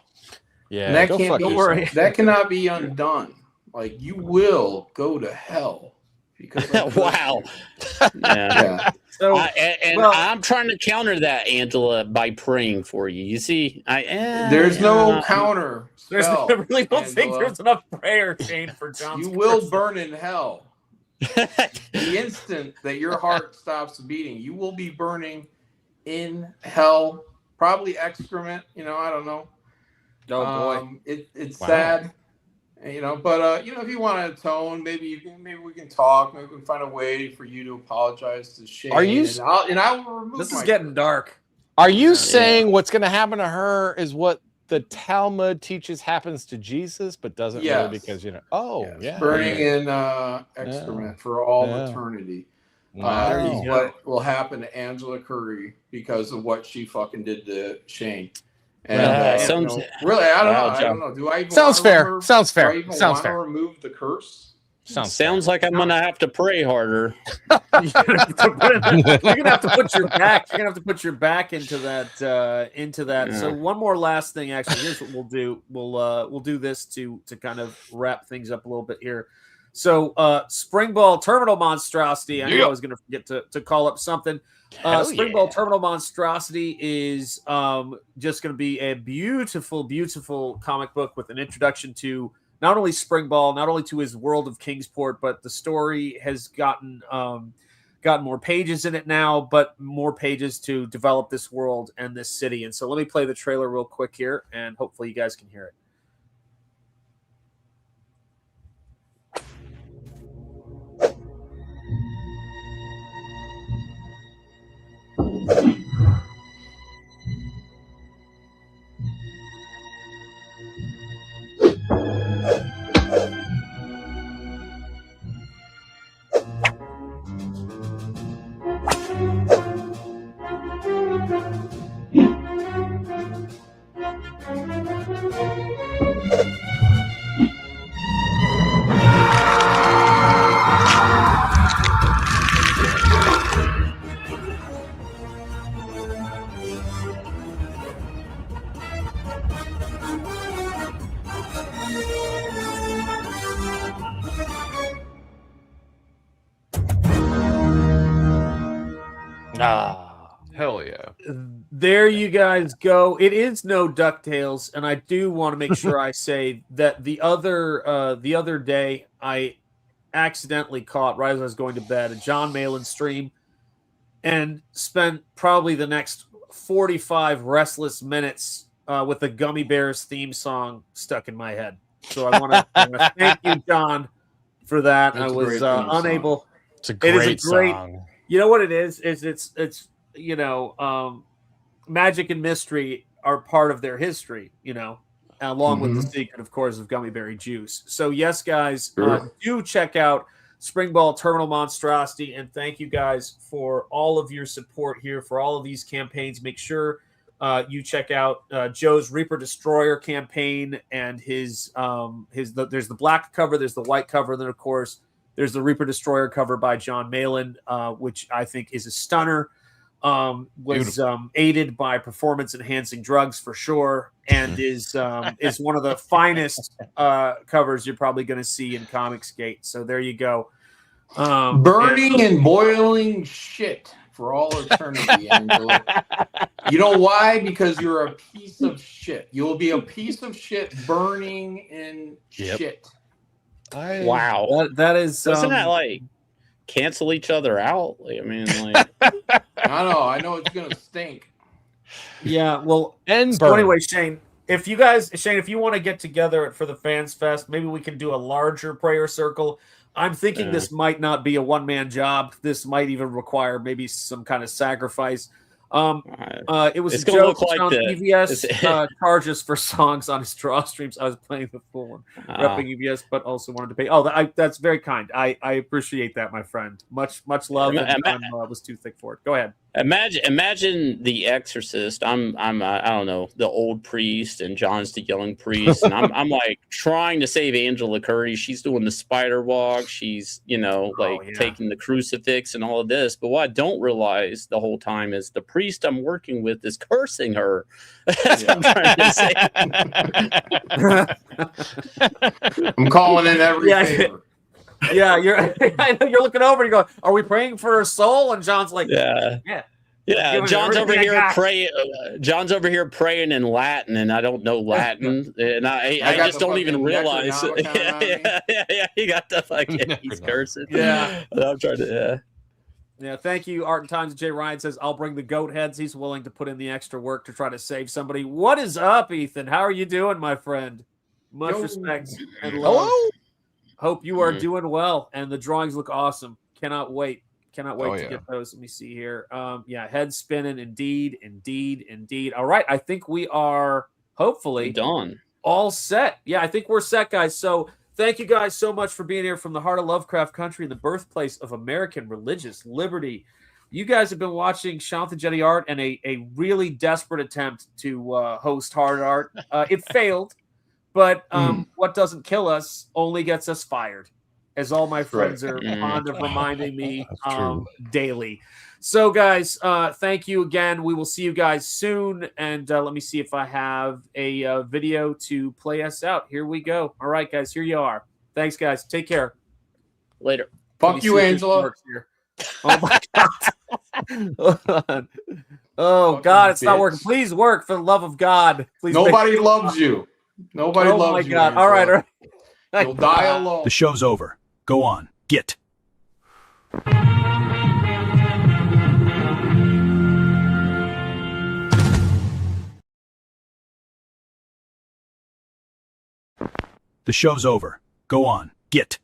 Yeah, And that go can't fuck be, yourself. that cannot be undone. Like, you will go to hell. Because I cursed Wow. you. Yeah. Yeah. So, I'm trying to counter that, Angela, by praying for you. You see, There's no counter spell. I really don't think Angela. there's enough prayer, Shane, for John's You will curse. burn in hell. The instant that your heart stops beating, you will be burning in hell, probably excrement. I don't know. Oh boy, it's sad. But if you want to atone, maybe we can talk. Maybe we can find a way for you to apologize to Shane. Are you? And I will remove. This is getting dark. Are you saying what's going to happen to her is what the Talmud teaches happens to Jesus, but doesn't really because burning in excrement for all eternity. Is what will happen to Angela Curry because of what she fucking did to Shane. And really, I don't know. Do I even sounds fair? Remove, sounds fair. Do I even sounds want fair. to remove the curse? Sounds like I'm gonna have to pray harder. You're gonna have to put your back. You're gonna have to put your back into that. Yeah. So one more last thing. Actually, here's what we'll do. We'll do this to kind of wrap things up a little bit here. So Spring Ball Terminal Monstrosity. I knew I was gonna forget to call up something. Spring Ball Terminal Monstrosity is just going to be a beautiful, beautiful comic book with an introduction to not only Spring Ball, not only to his world of Kingsport, but the story has gotten more pages in it now, but more pages to develop this world and this city. And so let me play the trailer real quick here, and hopefully you guys can hear it. Hell yeah. There you guys go. It is no DuckTales, and I do want to make sure I say that the other day I accidentally caught, right as I was going to bed, a John Malin stream and spent probably the next 45 restless minutes with the Gummy Bears theme song stuck in my head. So I want to thank you, John, for that. That's I was unable. It's a great song. You know what it is? It's magic and mystery are part of their history, along with the secret, of course, of Gummy Berry Juice. So yes, guys, do check out Spring Ball Terminal Monstrosity, and thank you guys for all of your support here for all of these campaigns. Make sure you check out Joe's Reaper Destroyer campaign and his there's the black cover, there's the white cover, and then of course there's the Reaper Destroyer cover by John Malin, which I think is a stunner. Was aided by performance enhancing drugs for sure, and is one of the finest covers you're probably going to see in Comicsgate. So there you go. Burning and boiling shit for all eternity, Angela. You know why? Because you're a piece of shit. You will be a piece of shit burning in shit. Wow. That is doesn't that like cancel each other out? I mean, like I know it's gonna stink. Yeah, well, and so anyway, Shane, if you want to get together for the Fans Fest, maybe we can do a larger prayer circle. I'm thinking this might not be a one-man job. This might even require maybe some kind of sacrifice. It was it's a gonna joke. look like EVS charges for songs on his draw streams. I was playing the full one, repping EVS, but also wanted to pay. Oh, that's very kind. I appreciate that, my friend. Much love. I was too thick for it. Go ahead. Imagine The Exorcist. I'm I don't know, the old priest, and John's the young priest, and I'm like trying to save Angela Curry. She's doing the spider walk. She's taking the crucifix and all of this. But what I don't realize the whole time is the priest I'm working with is cursing her. That's what I'm trying to say. I'm calling in every favor. Yeah, I know you're looking over and you go, are we praying for her soul? And John's like, yeah. Yeah, Giving John's over everything I here got. praying. John's over here praying in Latin, and I don't know Latin, and I got just the don't even fucking realize. Necronomicon on me. Yeah, he got the fucking. He's cursing. Yeah. I'm trying to. Yeah. Yeah, thank you, Art and Times. Jay Ryan says, I'll bring the goat heads. He's willing to put in the extra work to try to save somebody. What is up, Ethan? How are you doing, my friend? Much respect and love. Hello. Hope you are doing well, and the drawings look awesome. Cannot wait. Cannot wait to yeah. get those. Let me see here. Yeah, head spinning. Indeed. All right, I think we are hopefully done. All set. Yeah, I think we're set, guys. So thank you guys so much for being here from the heart of Lovecraft Country, the birthplace of American religious liberty. You guys have been watching Shanthenjetiart and a really desperate attempt to host Hard Art. It failed, but what doesn't kill us only gets us fired, as all my friends are fond of reminding me daily. So, guys, thank you again. We will see you guys soon. And let me see if I have a video to play us out. Here we go. All right, guys, here you are. Thanks, guys. Take care. Later. Fuck you, Angela. Oh, my God. Hold on. Oh, God, it's not working. Please work for the love of God. Please. Nobody loves you. Nobody loves you. Oh, my God. Angela. All right. All right. You'll die alone. The show's over. Go on. Get. The show's over. Go on. Get.